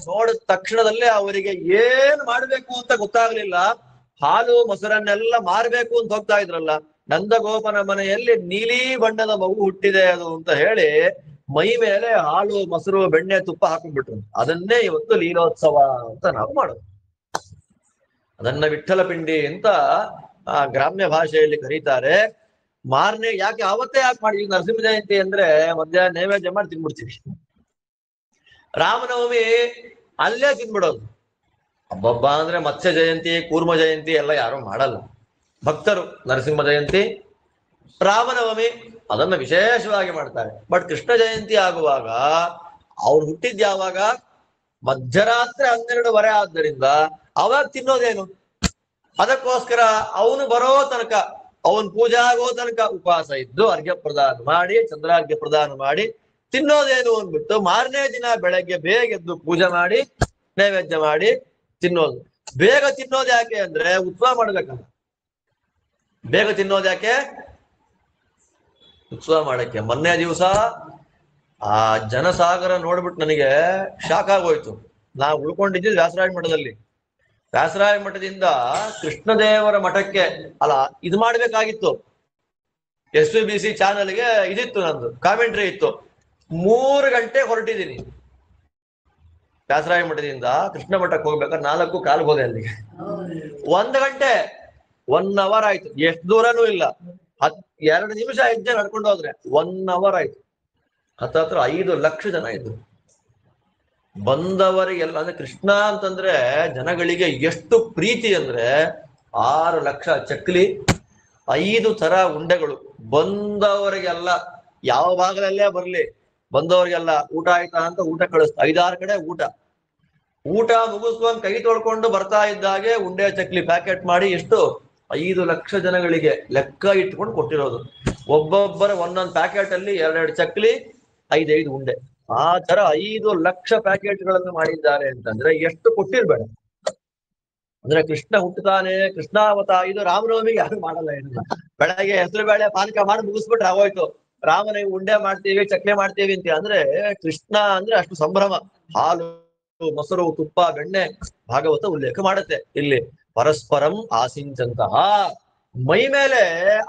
ನೋಡಿದ ತಕ್ಷಣದಲ್ಲೇ ಅವರಿಗೆ ಏನ್ ಮಾಡ್ಬೇಕು ಅಂತ ಗೊತ್ತಾಗ್ಲಿಲ್ಲ. ಹಾಲು ಮೊಸರನ್ನೆಲ್ಲ ಮಾರ್ಬೇಕು ಅಂತ ಹೋಗ್ತಾ ಇದ್ರಲ್ಲ, ನಂದಗೋಪನ ಮನೆಯಲ್ಲಿ ನೀಲಿ ಬಣ್ಣದ ಮಗು ಹುಟ್ಟಿದೆ ಅದು ಅಂತ ಹೇಳಿ ಮೈ ಮೇಲೆ ಹಾಲು ಮೊಸರು ಬೆಣ್ಣೆ ತುಪ್ಪ ಹಾಕೊಂಡ್ಬಿಟ್ರು. ಅದನ್ನೇ ಇವತ್ತು ಲೀಲೋತ್ಸವ ಅಂತ ನಾವು ಮಾಡೋದು. ಅದನ್ನ ವಿಠ್ಠಲ ಪಿಂಡಿ ಅಂತ ಗ್ರಾಮ್ಯ ಭಾಷೆಯಲ್ಲಿ ಕರೀತಾರೆ. ಮಾರನೇ ಯಾಕೆ ಯಾಕೆ ಮಾಡಿದ್ವಿ ನರಸಿಂಹ ಜಯಂತಿ ಅಂದ್ರೆ ಮಧ್ಯಾಹ್ನ ನೈವೇದ್ಯ ಮಾಡಿ ತಿನ್ಬಿಡ್ತೀವಿ. ರಾಮನವಮಿ ಅಲ್ಲೇ ತಿನ್ಬಿಡೋದು. ಹಬ್ಬಬ್ಬ ಅಂದ್ರೆ ಮತ್ಸ್ಯ ಜಯಂತಿ, ಕೂರ್ಮ ಜಯಂತಿ ಎಲ್ಲ ಯಾರು ಮಾಡಲ್ಲ ಭಕ್ತರು. ನರಸಿಂಹ ಜಯಂತಿ, ರಾಮನವಮಿ ಅದನ್ನ ವಿಶೇಷವಾಗಿ ಮಾಡ್ತಾರೆ. ಬಟ್ ಕೃಷ್ಣ ಜಯಂತಿ ಆಗುವಾಗ ಅವ್ರು ಹುಟ್ಟಿದ್ ಯಾವಾಗ? ಮಧ್ಯರಾತ್ರಿ 12:30 ಆದ್ದರಿಂದ ಅವಾಗ ತಿನ್ನೋದೇನು? ಅದಕ್ಕೋಸ್ಕರ ಅವನು ಬರೋ ತನಕ, ಅವನ್ ಪೂಜೆ ಆಗೋ ತನಕ ಉಪವಾಸ ಇದ್ದು ಅರ್ಘ್ಯ ಪ್ರದಾನ ಮಾಡಿ, ಚಂದ್ರಾರ್ಘ್ಯ ಪ್ರದಾನ ಮಾಡಿ ತಿನ್ನೋದೇನು ಅಂದ್ಬಿಟ್ಟು ಮಾರನೇ ದಿನ ಬೆಳಗ್ಗೆ ಬೇಗ ಎದ್ದು ಪೂಜೆ ಮಾಡಿ ನೈವೇದ್ಯ ಮಾಡಿ ತಿನ್ನೋದು. ಬೇಗ ತಿನ್ನೋದು ಯಾಕೆ ಅಂದ್ರೆ ಉತ್ಸವ ಮಾಡ್ಬೇಕಲ್ಲ. ಬೇಗ ತಿನ್ನೋದು ಯಾಕೆ? ಉತ್ಸವ ಮಾಡಕ್ಕೆ. ಮೊನ್ನೆ ದಿವಸ ಆ ಜನಸಾಗರ ನೋಡ್ಬಿಟ್ಟು ನನಗೆ ಶಾಕ್ ಆಗೋಯ್ತು. ನಾವು ಉಳ್ಕೊಂಡಿದ್ದು ವ್ಯಾಸರಾಯ ಮಠದಲ್ಲಿ. ವ್ಯಾಸರಾಯ ಮಠದಿಂದ ಕೃಷ್ಣದೇವರ ಮಠಕ್ಕೆ ಅಲ್ಲ ಇದು ಮಾಡ್ಬೇಕಾಗಿತ್ತು. SVBC ಚಾನಲ್ಗೆ ಇದಿತ್ತು, ನಂದು ಕಾಮೆಂಟ್ರಿ ಇತ್ತು. 3 ಗಂಟೆ ಹೊರಟಿದ್ದೀನಿ ವ್ಯಾಸರಾಯ ಮಠದಿಂದ ಕೃಷ್ಣ ಮಠಕ್ಕೆ ಹೋಗ್ಬೇಕಾದ್ರೆ 4:15 ಹೋದೆ ಅಲ್ಲಿಗೆ. 1 ಗಂಟೆ 1 ಅವರ್ ಆಯ್ತು. ಎಷ್ಟು ದೂರನೂ ಇಲ್ಲ, 2 ನಿಮಿಷ ಹೆಜ್ಜೆ ನಡ್ಕೊಂಡು ಹೋದ್ರೆ 1 ಅವರ್ ಆಯ್ತು. ಹತ್ರ 5 ಲಕ್ಷ ಜನ ಇದ್ರು. ಬಂದವರಿಗೆಲ್ಲ ಅಂದ್ರೆ ಕೃಷ್ಣ ಅಂತಂದ್ರೆ ಜನಗಳಿಗೆ ಎಷ್ಟು ಪ್ರೀತಿ ಅಂದ್ರೆ 6 ಲಕ್ಷ ಚಕ್ಲಿ, 5 ತರ ಉಂಡೆಗಳು. ಬಂದವರಿಗೆಲ್ಲ ಯಾವ ಭಾಗದಲ್ಲೇ ಬರ್ಲಿ ಬಂದವರಿಗೆಲ್ಲ ಊಟ ಆಯ್ತಾ ಅಂತ ಊಟ ಕಳಿಸ್ತಾ 5-6 ಕಡೆ ಊಟ ಮುಗಿಸ್ಕೊಂಡು ಕೈ ತೊಳ್ಕೊಂಡು ಬರ್ತಾ ಇದ್ದಾಗೆ ಉಂಡೆ ಚಕ್ಲಿ ಪ್ಯಾಕೆಟ್ ಮಾಡಿ ಎಷ್ಟು 5 ಲಕ್ಷ ಜನಗಳಿಗೆ ಲೆಕ್ಕ ಇಟ್ಕೊಂಡು ಕೊಟ್ಟಿರೋದು. ಒಬ್ಬೊಬ್ಬರ ಒಂದೊಂದು ಪ್ಯಾಕೆಟ್ ಅಲ್ಲಿ 2 ಚಕ್ಲಿ 5 ಉಂಡೆ. ಆ ತರ 5 ಲಕ್ಷ ಪ್ಯಾಕೆಟ್ಗಳನ್ನು ಮಾಡಿದ್ದಾರೆ ಅಂತಂದ್ರೆ ಎಷ್ಟು ಕೊಟ್ಟಿರ್ಬೇಡ. ಅಂದ್ರೆ ಕೃಷ್ಣ ಹುಟ್ಟುತ್ತಾನೆ, ಕೃಷ್ಣಾವತ. ಇದು ರಾಮನವಮಿಗೆ ಯಾರು ಮಾಡಲ್ಲ. ಇದನ್ನ ಬೆಳಗ್ಗೆ ಹೆಸರು ಬೇಳೆ ಪಾನಕ ಮಾಡಿ ಮುಗಿಸ್ಬಿಟ್ರೆ ಆಗೋಯ್ತು. ರಾಮನಿಗೆ ಉಂಡೆ ಮಾಡ್ತೀವಿ, ಚಕ್ಲಿ ಮಾಡ್ತೀವಿ ಅಂತ. ಅಂದ್ರೆ ಕೃಷ್ಣ ಅಂದ್ರೆ ಅಷ್ಟು ಸಂಭ್ರಮ. ಹಾಲು ಮೊಸರು ತುಪ್ಪ ಬೆಣ್ಣೆ ಭಾಗವತ ಉಲ್ಲೇಖ ಮಾಡುತ್ತೆ ಇಲ್ಲಿ. ಪರಸ್ಪರಂ ಆಸಿಂಚಂತಹ ಮೈ ಮೇಲೆ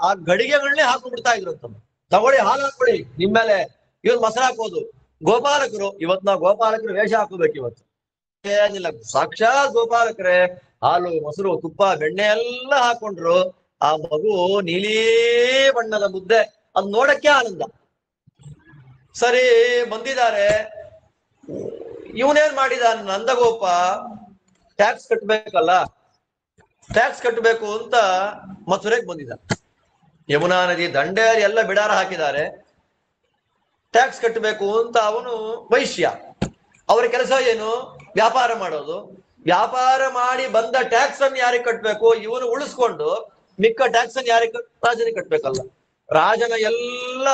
ಆ ಗಡಿಗೆಗಳನ್ನೇ ಹಾಕೊಂಡ್ಬಿಡ್ತಾ ಇದ್ರು ಅಂತ. ತಗೊಳ್ಳಿ ಹಾಲು ಹಾಕೊಳ್ಳಿ, ನಿಮ್ ಮೇಲೆ ಇವತ್ತು ಮೊಸರು ಹಾಕೋದು. ಗೋಪಾಲಕರು ಇವತ್ತು ನಾವು ಗೋಪಾಲಕರು ವೇಷ ಹಾಕೋಬೇಕು. ಇವತ್ತು ಏನಿಲ್ಲ, ಸಾಕ್ಷಾತ್ ಗೋಪಾಲಕರೇ ಹಾಲು ಮೊಸರು ತುಪ್ಪ ಬೆಣ್ಣೆ ಎಲ್ಲ ಹಾಕೊಂಡ್ರು. ಆ ಮಗು ನೀಲಿ ಬಣ್ಣದ ಮುದ್ದೆ, ಅದ್ ನೋಡಕ್ಕೆ ಆನಂದ. ಸರಿ ಬಂದಿದ್ದಾರೆ. ಇವನೇನ್ ಮಾಡಿದ, ನಂದಗೋಪ ಟ್ಯಾಕ್ಸ್ ಕಟ್ಬೇಕಲ್ಲ, ಟ್ಯಾಕ್ಸ್ ಕಟ್ಟಬೇಕು ಅಂತ ಮಥುರೆಗೆ ಬಂದಿದ್ದ. ಯಮುನಾ ನದಿ ದಂಡೆಯಲ್ಲಿ ಎಲ್ಲ ಬಿಡಾರ ಹಾಕಿದ್ದಾರೆ, ಟ್ಯಾಕ್ಸ್ ಕಟ್ಟಬೇಕು ಅಂತ. ಅವನು ವೈಶ್ಯ, ಅವರ ಕೆಲಸ ಏನು? ವ್ಯಾಪಾರ ಮಾಡೋದು. ವ್ಯಾಪಾರ ಮಾಡಿ ಬಂದ ಟ್ಯಾಕ್ಸ್ ಅನ್ನು ಯಾರಿಗೆ ಕಟ್ಟಬೇಕು? ಇವನು ಉಳಿಸ್ಕೊಂಡು ಮಿಕ್ಕ ಟ್ಯಾಕ್ಸ್ ಅನ್ನು ಯಾರಿಗೆ ರಾಜನಿಗೆ ಕಟ್ಬೇಕಲ್ಲ. ರಾಜನ ಎಲ್ಲ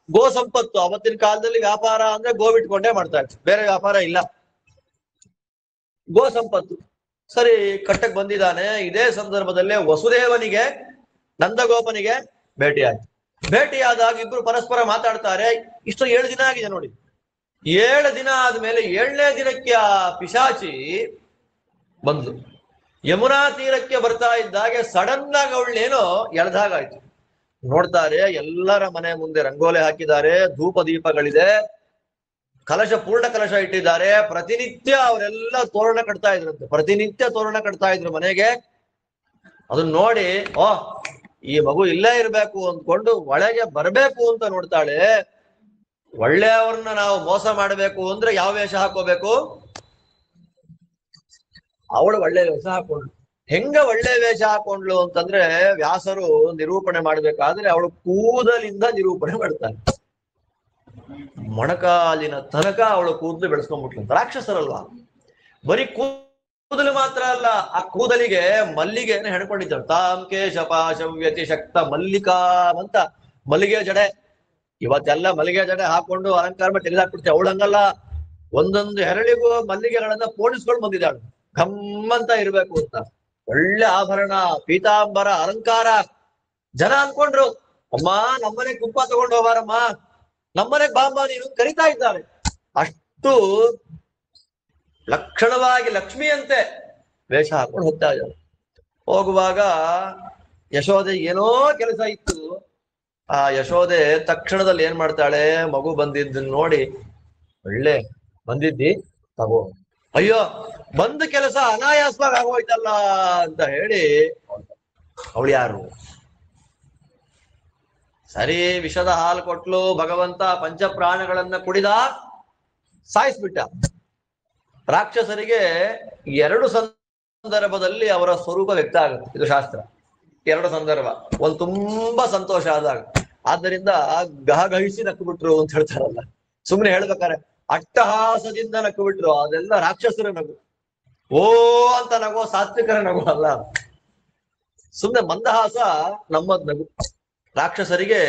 ಗೋ ಸಂಪತ್ತು. ಅವತ್ತಿನ ಕಾಲದಲ್ಲಿ ವ್ಯಾಪಾರ ಅಂದ್ರೆ ಗೋ ಬಿಟ್ಕೊಂಡೇ ಮಾಡ್ತಾ ಇತ್ತು, ಬೇರೆ ವ್ಯಾಪಾರ ಇಲ್ಲ. ಗೋ ಸಂಪತ್ತು ಸರಿ ಕಟ್ಟಕ್ ಬಂದಿದ್ದಾನೆ. ಇದೇ ಸಂದರ್ಭದಲ್ಲೇ ವಸುದೇವನಿಗೆ ನಂದಗೋಪನಿಗೆ ಭೇಟಿಯಾಯ್ತು. ಭೇಟಿಯಾದಾಗ ಇಬ್ರು ಪರಸ್ಪರ ಮಾತಾಡ್ತಾರೆ. ಇಷ್ಟು 7 ದಿನ ಆಗಿದೆ ನೋಡಿ. 7 ದಿನ ಆದ್ಮೇಲೆ 7ನೇ ದಿನಕ್ಕೆ ಆ ಪಿಶಾಚಿ ಬಂದ್ಲು. ಯಮುನಾ ತೀರಕ್ಕೆ ಬರ್ತಾ ಇದ್ದಾಗೆ ಸಡನ್ ಆಗಿ ಅವಳನ್ನೇನೋ ಎಳ್ದಾಗಾಯ್ತು. ನೋಡ್ತಾರೆ, ಎಲ್ಲರ ಮನೆ ಮುಂದೆ ರಂಗೋಲೆ ಹಾಕಿದ್ದಾರೆ, ಧೂಪ ದೀಪಗಳಿದೆ, ಕಲಶ ಪೂರ್ಣ ಕಲಶ ಇಟ್ಟಿದ್ದಾರೆ. ಪ್ರತಿನಿತ್ಯ ಅವರೆಲ್ಲ ತೋರಣ ಕಟ್ತಾ ಇದ್ರಂತೆ, ಪ್ರತಿನಿತ್ಯ ತೋರಣ ಕಟ್ತಾ ಇದ್ರು ಮನೆಗೆ. ಅದನ್ನ ನೋಡಿ ಈ ಮಗು ಇಲ್ಲೇ ಇರ್ಬೇಕು ಅಂದ್ಕೊಂಡು ಒಳಗೆ ಬರ್ಬೇಕು ಅಂತ ನೋಡ್ತಾಳೆ. ಒಳ್ಳೆಯವ್ರನ್ನ ನಾವು ಮೋಸ ಮಾಡ್ಬೇಕು ಅಂದ್ರೆ ಯಾವ ವೇಷ ಹಾಕೋಬೇಕು? ಅವಳು ಒಳ್ಳೆ ವೇಷ ಹಾಕೊಂಡ್ಳು. ಹೆಂಗ ಒಳ್ಳೆ ವೇಷ ಹಾಕೊಂಡ್ಲು ಅಂತಂದ್ರೆ ವ್ಯಾಸರು ನಿರೂಪಣೆ ಮಾಡ್ಬೇಕಾದ್ರೆ ಅವಳು ಕೂದಲಿಂದ ನಿರೂಪಣೆ ಮಾಡ್ತಾನೆ. ಮೊಣಕಾಲಿನ ತನಕ ಅವಳು ಕೂದಲು ಬೆಳೆಸ್ಕೊಂಡ್ಬಿಟ್ಲು. ರಾಕ್ಷಸರಲ್ವಾ, ಬರೀ ಕೂದಲು ಮಾತ್ರ ಅಲ್ಲ, ಆ ಕೂದಲಿಗೆ ಮಲ್ಲಿಗೆಯನ್ನು ಹೆಣ್ಕೊಂಡಿದ್ದಾಳೆ. ತಾಂ ಕೇಶಪಾಶವ್ಯತಿ ಶಕ್ತ ಮಲ್ಲಿಕಾ ಅಂತ ಮಲ್ಲಿಗೆ ಜಡೆ. ಇವತ್ತೆಲ್ಲ ಮಲ್ಲಿಗೆ ಜಡೆ ಹಾಕೊಂಡು ಅಲಂಕಾರ ಮಾಡಿ ತೆಗೆದಾಕ್ಬಿಡ್ತೀವಿ. ಅವಳಂಗಲ್ಲ, ಒಂದೊಂದು ಹೆರಳಿಗೂ ಮಲ್ಲಿಗೆಗಳನ್ನ ಪೋಣಿಸ್ಕೊಂಡು ಬಂದಿದ್ದಾಳು, ಗಮ್ಮಂತ ಇರ್ಬೇಕು ಅಂತ. ಒಳ್ಳೆ ಆಭರಣ, ಪೀತಾಂಬರ, ಅಲಂಕಾರ. ಜನ ಅನ್ಕೊಂಡ್ರು, ಅಮ್ಮ ನಮ್ಮನೆ ಕುಂಪ ತಗೊಂಡು ಹೋಗಾರಮ್ಮ, ನಮ್ಮನೆಗ್ ಬಾಂಬ ನೀನು ಕರಿತಾ ಇದ್ದಾರೆ. ಅಷ್ಟು ಲಕ್ಷಣವಾಗಿ ಲಕ್ಷ್ಮಿಯಂತೆ ವೇಷ ಹಾಕೊಂಡು ಹೋಗ್ತಾ ಇದ್ದಾರೆ. ಹೋಗುವಾಗ ಯಶೋದೆ ಏನೋ ಕೆಲಸ ಇತ್ತು. ಆ ಯಶೋದೆ ತಕ್ಷಣದಲ್ಲಿ ಏನ್ ಮಾಡ್ತಾಳೆ, ಮಗು ಬಂದಿದ್ದನ್ನ ನೋಡಿ, ಒಳ್ಳೆ ಬಂದಿದ್ದಿ ತಗೋ. ಅಯ್ಯೋ, ಬಂದ ಕೆಲಸ ಅನಾಯಾಸವಾಗಿ ಆಗೋಯ್ತಲ್ಲ ಅಂತ ಹೇಳಿ, ಅವಳು ಯಾರು? ಸರಿ, ವಿಷದ ಹಾಲು ಕೊಟ್ಲು. ಭಗವಂತ ಪಂಚಪ್ರಾಣಗಳನ್ನ ಕುಡಿದ, ಸಾಯಿಸ್ಬಿಟ್ಟ. ರಾಕ್ಷಸರಿಗೆ 2 ಸಂದರ್ಭದಲ್ಲಿ ಅವರ ಸ್ವರೂಪ ವ್ಯಕ್ತ ಆಗುತ್ತೆ. ಇದು ಶಾಸ್ತ್ರ. 2 ಸಂದರ್ಭ. ಒಂದು ತುಂಬಾ ಸಂತೋಷ ಆದಾಗ, ಆದ್ದರಿಂದ ಗಹಗಹಿಸಿ ನಕ್ಕು ಬಿಟ್ರು ಅಂತ ಹೇಳ್ತಾರಲ್ಲ, ಸುಮ್ನೆ ಹೇಳ್ಬೇಕಾರೆ ಅಟ್ಟಹಾಸದಿಂದ ನಕ್ಕು ಬಿಟ್ರು, ಅದೆಲ್ಲ ರಾಕ್ಷಸರ ನಗು. ಓ ಅಂತ ನಗೋ ಸಾತ್ವಿಕರ ನಗು ಅಲ್ಲ, ಸುಮ್ನೆ ಮಂದಹಾಸ ನಮ್ಮದ್ ನಗು. ರಾಕ್ಷಸರಿಗೆ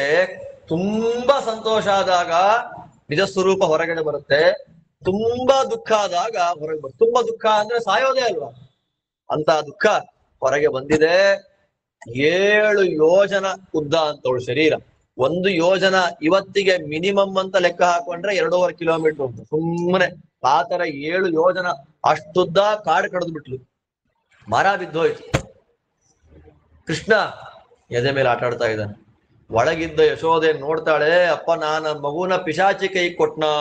ತುಂಬಾ ಸಂತೋಷ ಆದಾಗ ನಿಜ ಸ್ವರೂಪ ಹೊರಗಡೆ ಬರುತ್ತೆ, ತುಂಬಾ ದುಃಖ ಆದಾಗ ಹೊರಗೆ ಬರುತ್ತೆ. ತುಂಬಾ ದುಃಖ ಅಂದ್ರೆ ಸಾಯೋದೇ ಅಲ್ವಾ, ಅಂತ ದುಃಖ ಹೊರಗೆ ಬಂದಿದೆ. 7 ಯೋಜನ ಉದ್ದ ಅಂತವಳು ಶರೀರ. 1 ಯೋಜನ ಇವತ್ತಿಗೆ ಮಿನಿಮಮ್ ಅಂತ ಲೆಕ್ಕ ಹಾಕೊಂಡ್ರೆ 2.5 ಕಿಲೋಮೀಟರ್ ಅಂತ. ಸುಮ್ಮನೆ ಆತರ 7 ಯೋಜನ ಅಷ್ಟುದ್ದ ಕಾಡು ಕಡ್ದು ಬಿಟ್ಲು. ಮರ ಬಿದ್ದೋಯ್ತು. ಕೃಷ್ಣ ಎದೆ ಮೇಲೆ ಆಟ ಆಡ್ತಾ ಇದ್ದಾನೆ. ಒಳಗಿದ್ದ ಯಶೋದೆ ನೋಡ್ತಾಳೆ, ಅಪ್ಪ ನಾನು ಮಗುನ ಪಿಶಾಚಿ ಕೈ ಕೊಟ್ನಾ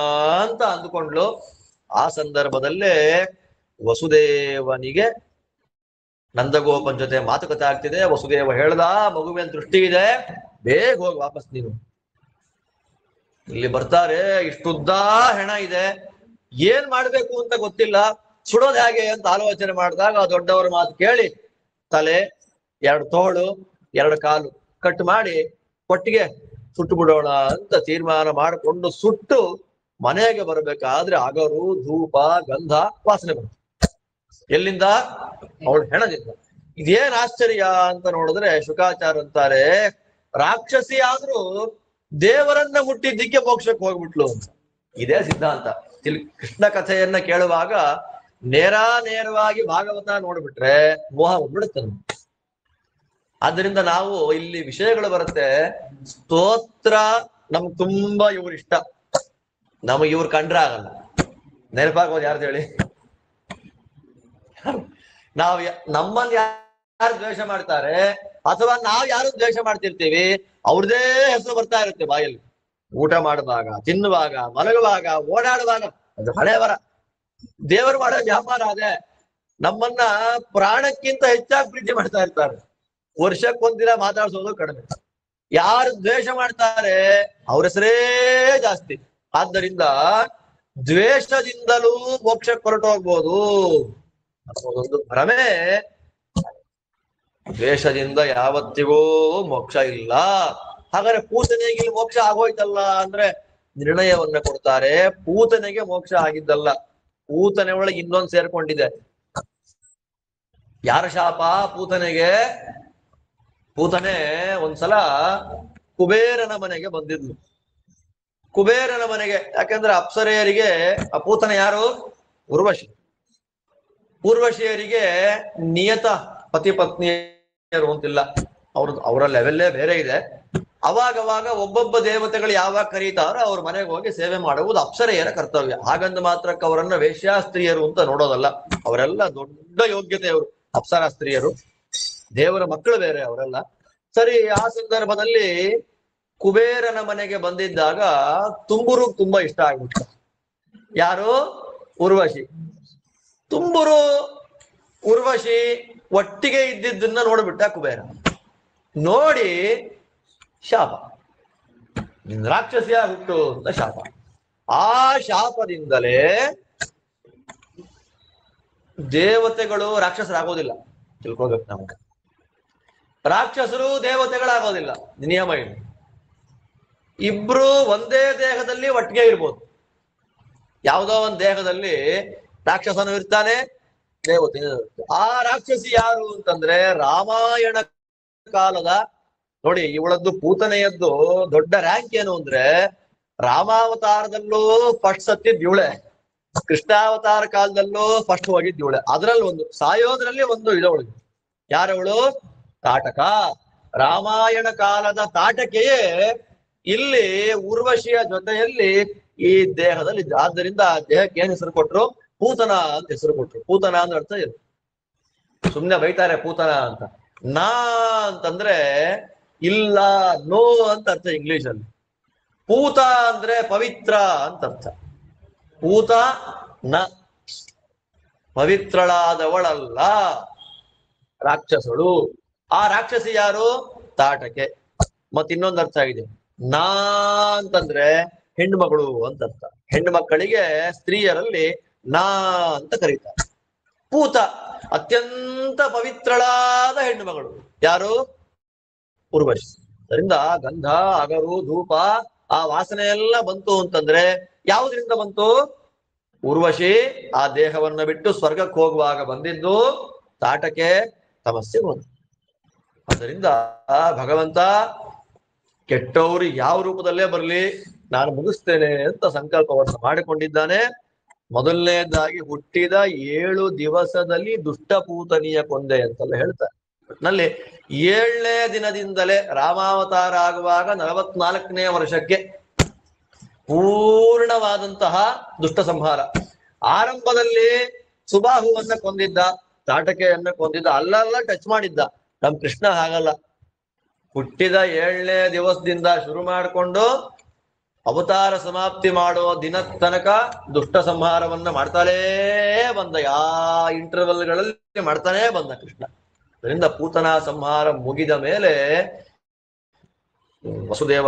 ಅಂತ ಅಂದುಕೊಂಡ್ಲು. ಆ ಸಂದರ್ಭದಲ್ಲೇ ವಸುದೇವನಿಗೆ ನಂದಗೋಪನ್ ಜೊತೆ ಮಾತುಕತೆ ಆಗ್ತಿದೆ. ವಸುದೇವ ಹೇಳ್ದ, ಮಗುವಿನ ದೃಷ್ಟಿ ಇದೆ, ಬೇಗ ಹೋಗಿ ವಾಪಸ್ ನೀನು. ಇಲ್ಲಿ ಬರ್ತಾರೆ, ಇಷ್ಟುದ್ದ ಹೆಣ ಇದೆ, ಏನ್ ಮಾಡ್ಬೇಕು ಅಂತ ಗೊತ್ತಿಲ್ಲ, ಸುಡೋದು ಹೇಗೆ ಅಂತ ಆಲೋಚನೆ ಮಾಡಿದಾಗ ದೊಡ್ಡವರ ಮಾತು ಕೇಳಿ ತಲೆ, 2 ತೋಳು, 2 ಕಾಲು ಕಟ್ ಮಾಡಿ ಕೊಟ್ಟಿಗೆ ಸುಟ್ಟು ಬಿಡೋಣ ಅಂತ ತೀರ್ಮಾನ ಮಾಡಿಕೊಂಡು ಸುಟ್ಟು ಮನೆಗೆ ಬರ್ಬೇಕಾದ್ರೆ ಅಗರು, ಧೂಪ, ಗಂಧ ವಾಸನೆ ಬಂತು. ಎಲ್ಲಿಂದ? ಅವಳು ಹೆಣದಿಂದ. ಇದೇನ್ ಆಶ್ಚರ್ಯ ಅಂತ ನೋಡಿದ್ರೆ ಶುಕಾಚಾರ್ಯ ಅಂತಾರೆ, ರಾಕ್ಷಸಿ ಆದ್ರೂ ದೇವರನ್ನ ಮುಟ್ಟಿದ್ದಕ್ಕೆ ಮೋಕ್ಷಕ್ಕೆ ಹೋಗ್ಬಿಟ್ಲು ಅಂತ. ಇದೇ ಸಿದ್ಧಾಂತ. ಇಲ್ಲಿ ಕೃಷ್ಣ ಕಥೆಯನ್ನ ಕೇಳುವಾಗ ನೇರವಾಗಿ ಭಾಗವತ ನೋಡ್ಬಿಟ್ರೆ ಮೋಹ ಬಂದ್ಬಿಡುತ್ತೆ. ಆದ್ದರಿಂದ ನಾವು ಇಲ್ಲಿ ವಿಷಯಗಳು ಬರುತ್ತೆ. ಸ್ತೋತ್ರ ನಮ್ಗೆ ತುಂಬಾ ಇವ್ರ ಇಷ್ಟ, ನಮಗೆ ಇವ್ರು ಕಂಡ್ರೆ ಆಗಲ್ಲ. ನೆನಪಾಗೋದು ಯಾರ್ದು ಹೇಳಿ? ನಾವು ನಮ್ಮನ್ನ ಯಾರು ದ್ವೇಷ ಮಾಡ್ತಾರೆ ಅಥವಾ ನಾವ್ ಯಾರು ದ್ವೇಷ ಮಾಡ್ತಿರ್ತೀವಿ, ಅವ್ರದೇ ಹೆಸರು ಬರ್ತಾ ಇರುತ್ತೆ ಬಾಯಲ್ಲಿ. ಊಟ ಮಾಡುವಾಗ, ತಿನ್ನುವಾಗ, ಮಲಗುವಾಗ, ಓಡಾಡುವಾಗ, ಅದು ಹಣೆ ಬರ. ದೇವರು ಮಾಡೋ ವ್ಯಾಪಾರ ಅದೇ. ನಮ್ಮನ್ನ ಪ್ರಾಣಕ್ಕಿಂತ ಹೆಚ್ಚಾಗಿ ಪ್ರೀತಿ ಮಾಡ್ತಾ ಇರ್ತಾರೆ. ವರ್ಷಕ್ಕೊಂದಿನ ಮಾತಾಡ್ಸೋದು ಕಡಿಮೆ. ಯಾರು ದ್ವೇಷ ಮಾಡ್ತಾರೆ ಅವ್ರ ಹೆಸರೇ ಜಾಸ್ತಿ. ಆದ್ದರಿಂದ ದ್ವೇಷದಿಂದಲೂ ಮೋಕ್ಷಕ್ಕೆ ಹೊರಟು ಹೋಗ್ಬೋದು ಅನ್ನೋದೊಂದು ಭ್ರಮೆ ದ್ವೇಷದಿಂದ ಯಾವತ್ತಿಗೂ ಮೋಕ್ಷ ಇಲ್ಲ. ಹಾಗಾದ್ರೆ ಪೂತನೆಗೆ ಇಲ್ಲಿ ಮೋಕ್ಷ ಆಗೋಯ್ತಲ್ಲ ಅಂದ್ರೆ ನಿರ್ಣಯವನ್ನ ಕೊಡ್ತಾರೆ. ಪೂತನೆಗೆ ಮೋಕ್ಷ ಆಗಿದ್ದಲ್ಲ, ಪೂತನೆ ಒಳಗೆ ಇನ್ನೊಂದು ಸೇರ್ಕೊಂಡಿದೆ. ಯಾರ ಶಾಪ ಪೂತನೆಗೆ? ಪೂತನೆ ಒಂದ್ಸಲ ಕುಬೇರನ ಮನೆಗೆ ಬಂದಿದ್ಲು. ಕುಬೇರನ ಮನೆಗೆ, ಯಾಕಂದ್ರೆ ಅಪ್ಸರೆಯರಿಗೆ ಆ ಪೂತನೆ ಯಾರು? ಉರ್ವಶಿ. ಊರ್ವಶಿಯರಿಗೆ ನಿಯತ ಪತಿ ಪತ್ನಿಯರು ಅಂತಿಲ್ಲ, ಅವರ ಲೆವೆಲ್ಲೇ ಬೇರೆ ಇದೆ. ಅವಾಗವಾಗ ಒಬ್ಬೊಬ್ಬ ದೇವತೆಗಳು ಯಾವಾಗ ಕರೀತಾರೋ ಅವ್ರ ಮನೆಗೆ ಹೋಗಿ ಸೇವೆ ಮಾಡುವುದು ಅಪ್ಸರೆಯರ ಕರ್ತವ್ಯ. ಹಾಗಂದ ಮಾತ್ರಕ್ಕೆ ಅವರನ್ನ ವೇಶ್ಯಾಸ್ತ್ರೀಯರು ಅಂತ ನೋಡೋದಲ್ಲ. ಅವರೆಲ್ಲ ದೊಡ್ಡ ಯೋಗ್ಯತೆಯವರು, ಅಪ್ಸರಾ ಸ್ತ್ರೀಯರು, ದೇವರ ಮಕ್ಕಳು ಬೇರೆ ಅವರೆಲ್ಲ. ಸರಿ, ಆ ಸಂದರ್ಭದಲ್ಲಿ ಕುಬೇರನ ಮನೆಗೆ ಬಂದಿದ್ದಾಗ ತುಂಬುರು ತುಂಬಾ ಇಷ್ಟ ಆಗ್ಬಿಟ್ಟ. ಯಾರು? ಉರ್ವಶಿ. ತುಂಬುರು ಉರ್ವಶಿ ಒಟ್ಟಿಗೆ ಇದ್ದಿದ್ದನ್ನ ನೋಡ್ಬಿಟ್ಟ ಕುಬೇರ. ನೋಡಿ ಶಾಪ, ನಿನ್ ರಾಕ್ಷಸಿಯ ಹುಟ್ಟು ಅಂತ ಶಾಪ. ಆ ಶಾಪದಿಂದಲೇ ದೇವತೆಗಳು ರಾಕ್ಷಸರಾಗೋದಿಲ್ಲ, ತಿಳ್ಕೊಬೇಕು ನಮ್ಗೆ. ರಾಕ್ಷಸರು ದೇವತೆಗಳಾಗೋದಿಲ್ಲ, ನಿಯಮ ಏನು. ಇಬ್ರು ಒಂದೇ ದೇಹದಲ್ಲಿ ಒಟ್ಟಿಗೆ ಇರ್ಬೋದು. ಯಾವುದೋ ಒಂದು ದೇಹದಲ್ಲಿ ರಾಕ್ಷಸನು ಇರ್ತಾನೆ, ದೇವತೆ. ಆ ರಾಕ್ಷಸಿ ಯಾರು ಅಂತಂದ್ರೆ ರಾಮಾಯಣ ಕಾಲದ, ನೋಡಿ ಇವಳದ್ದು ಪೂತನೆಯದ್ದು ದೊಡ್ಡ ರ್ಯಾಂಕ್ ಏನು ಅಂದ್ರೆ ರಾಮಾವತಾರದಲ್ಲೂ ಫಸ್ಟ್ ಸತ್ತಿದ್ ಇವಳೆ, ಕೃಷ್ಣಾವತಾರ ಕಾಲದಲ್ಲೂ ಫಸ್ಟ್ ಹೋಗಿದ್ ಇವಳೆ. ಅದ್ರಲ್ಲಿ ಒಂದು ಸಾಯೋದ್ರಲ್ಲಿ ಒಂದು ಇದವಳು. ಯಾರವಳು? ತಾಟಕ. ರಾಮಾಯಣ ಕಾಲದ ತಾಟಕೆಯೇ ಇಲ್ಲಿ ಉರ್ವಶಿಯ ಜೊತೆಯಲ್ಲಿ ಈ ದೇಹದಲ್ಲಿ. ಆದ್ದರಿಂದ ದೇಹಕ್ಕೆ ಏನ್ ಹೆಸರು ಕೊಟ್ರು? ಪೂತನ ಅಂತ ಹೆಸರು ಕೊಟ್ರು. ಪೂತನ ಅಂದ್ರೆ ಅರ್ಥ ಏನು? ಸುಮ್ನೆ ಬೈತಾರೆ ಪೂತನ ಅಂತ. ನಾ ಅಂತಂದ್ರೆ ಇಲ್ಲ, ನೋ ಅಂತ ಅರ್ಥ ಇಂಗ್ಲಿಷ್ ಅಲ್ಲಿ. ಪೂತ ಅಂದ್ರೆ ಪವಿತ್ರ ಅಂತ ಅರ್ಥ. ಪೂತ ನ, ಪವಿತ್ರಳಾದವಳಲ್ಲ ರಾಕ್ಷಸಳು. ಆ ರಾಕ್ಷಸಿ ಯಾರು? ತಾಟಕೆ. ಮತ್ ಇನ್ನೊಂದು ಅರ್ಥ ಆಗಿದೆ, ನಾ ಅಂತಂದ್ರೆ ಹೆಣ್ಣು ಮಗಳು ಅಂತ ಅರ್ಥ. ಹೆಣ್ಣು ಮಕ್ಕಳಿಗೆ ಸ್ತ್ರೀಯರಲ್ಲಿ ನಾ ಅಂತ ಕರೀತಾರೆ. ಪೂತ ಅತ್ಯಂತ ಪವಿತ್ರಳಾದ ಹೆಣ್ಣು ಮಗಳು. ಯಾರು? ಉರ್ವಶಿ. ಅದರಿಂದ ಗಂಧ, ಅಗರು, ಧೂಪ, ಆ ವಾಸನೆ ಎಲ್ಲ ಬಂತು ಅಂತಂದ್ರೆ ಯಾವುದರಿಂದ ಬಂತು? ಉರ್ವಶಿ ಆ ದೇಹವನ್ನ ಬಿಟ್ಟು ಸ್ವರ್ಗಕ್ಕೆ ಹೋಗುವಾಗ ಬಂದಿದ್ದು ತಾಟಕೆ ತಮಸ್ಸೆ ಬಂತು. ಅದರಿಂದ ಭಗವಂತ ಕೆಟ್ಟವರು ಯಾವ ರೂಪದಲ್ಲೇ ಬರಲಿ ನಾನು ಮುಗಿಸ್ತೇನೆ ಅಂತ ಸಂಕಲ್ಪವನ್ನು ಮಾಡಿಕೊಂಡಿದ್ದಾನೆ. ಮೊದಲನೇದಾಗಿ ಹುಟ್ಟಿದ 7 ದಿವಸದಲ್ಲಿ ದುಷ್ಟಪೂತನಿಯ ಕೊಂದೆ ಅಂತೆಲ್ಲ ಹೇಳ್ತಾರೆ. ನಲ್ಲಿ 7ನೇ ದಿನದಿಂದಲೇ ರಾಮಾವತಾರ ಆಗುವಾಗ 44ನೇ ವರ್ಷಕ್ಕೆ ಪೂರ್ಣವಾದಂತಹ ದುಷ್ಟ ಸಂಹಾರ. ಆರಂಭದಲ್ಲಿ ಸುಬಾಹುವನ್ನ ಕೊಂದಿದ್ದ, ತಾಟಕೆಯನ್ನ ಕೊಂದಿದ್ದ, ಅಲ್ಲೆಲ್ಲ ಟಚ್ ಮಾಡಿದ್ದ. ನಮ್ ಕೃಷ್ಣ ಹಾಗಲ್ಲ. ಹುಟ್ಟಿದ 7ನೇ ದಿವಸದಿಂದ ಶುರು ಮಾಡಿಕೊಂಡು ಅವತಾರ ಸಮಾಪ್ತಿ ಮಾಡೋ ದಿನ ತನಕ ದುಷ್ಟ ಸಂಹಾರವನ್ನ ಮಾಡ್ತಾನೇ ಬಂದ. ಇಂಟರ್ವಲ್ಗಳಲ್ಲಿ ಮಾಡ್ತಾನೇ ಬಂದ ಕೃಷ್ಣ. ಅದರಿಂದ ಪೂತನಾ ಸಂಹಾರ ಮುಗಿದ ಮೇಲೆ ವಸುದೇವ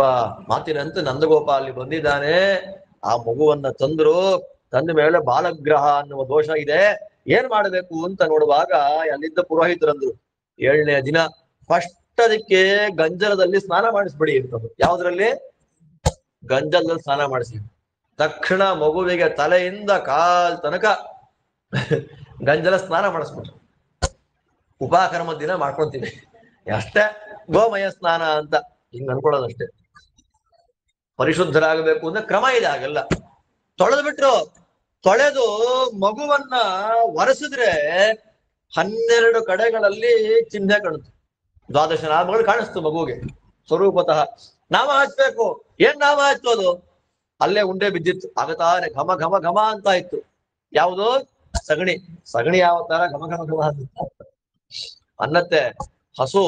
ಮಾತಿನಂತೆ ನಂದಗೋಪ ಅಲ್ಲಿ ಬಂದಿದ್ದಾನೆ. ಆ ಮಗುವನ್ನ ತಂದ್ರು. ತಂದ ಮೇಲೆ ಬಾಲಗ್ರಹ ಅನ್ನುವ ದೋಷ ಇದೆ, ಏನ್ ಮಾಡಬೇಕು ಅಂತ ನೋಡುವಾಗ ಅಲ್ಲಿದ್ದ ಪುರೋಹಿತರಂದ್ರು 7ನೇ ದಿನ ಫಸ್ಟ್ ಅದಕ್ಕೆ ಗಂಜಲದಲ್ಲಿ ಸ್ನಾನ ಮಾಡಿಸ್ಬಿಡಿ ಅಂತ. ಯಾವ್ದ್ರಲ್ಲಿ? ಗಂಜಲದಲ್ಲಿ ಸ್ನಾನ ಮಾಡಿಸಿ. ತಕ್ಷಣ ಮಗುವಿಗೆ ತಲೆಯಿಂದ ಕಾಲ್ ತನಕ ಗಂಜಲ ಸ್ನಾನ ಮಾಡಿಸ್ಬಿಟ್ರು. ಉಪಕರ್ಮ ದಿನ ಮಾಡ್ಕೊಳ್ತೀವಿ ಅಷ್ಟೇ, ಗೋಮಯ ಸ್ನಾನ ಅಂತ ಹಿಂಗ್ ಅನ್ಕೊಳ್ಳೋದಷ್ಟೇ. ಪರಿಶುದ್ಧರಾಗಬೇಕು ಅಂದ್ರೆ ಕ್ರಮ ಇದೆ. ಹಾಗೆಲ್ಲ ತೊಳೆದು ಬಿಟ್ರು. ತೊಳೆದು ಮಗುವನ್ನ ಒರೆಸಿದ್ರೆ 12 ಕಡೆಗಳಲ್ಲಿ ಚಿಹ್ನೆ ಕಾಣುತ್ತೆ. 12 ನಾಮಗಳು ಕಾಣಿಸ್ತು ಮಗುವಿಗೆ ಸ್ವರೂಪತಃ. ನಾಮ ಹಚ್ಬೇಕು. ಏನ್ ನಾಮ ಹಚ್ಚೋದು? ಅಲ್ಲೇ ಉಂಡೆ ಬಿದ್ದಿತ್ತು. ಆಗತಾನೆ ಘಮ ಘಮ ಘಮ ಅಂತ ಇತ್ತು. ಯಾವುದು? ಸಗಣಿ. ಸಗಣಿ ಯಾವ ತರ ಘಮ ಘಮ ಘಮ ಅನ್ನತ್ತೆ. ಹಸು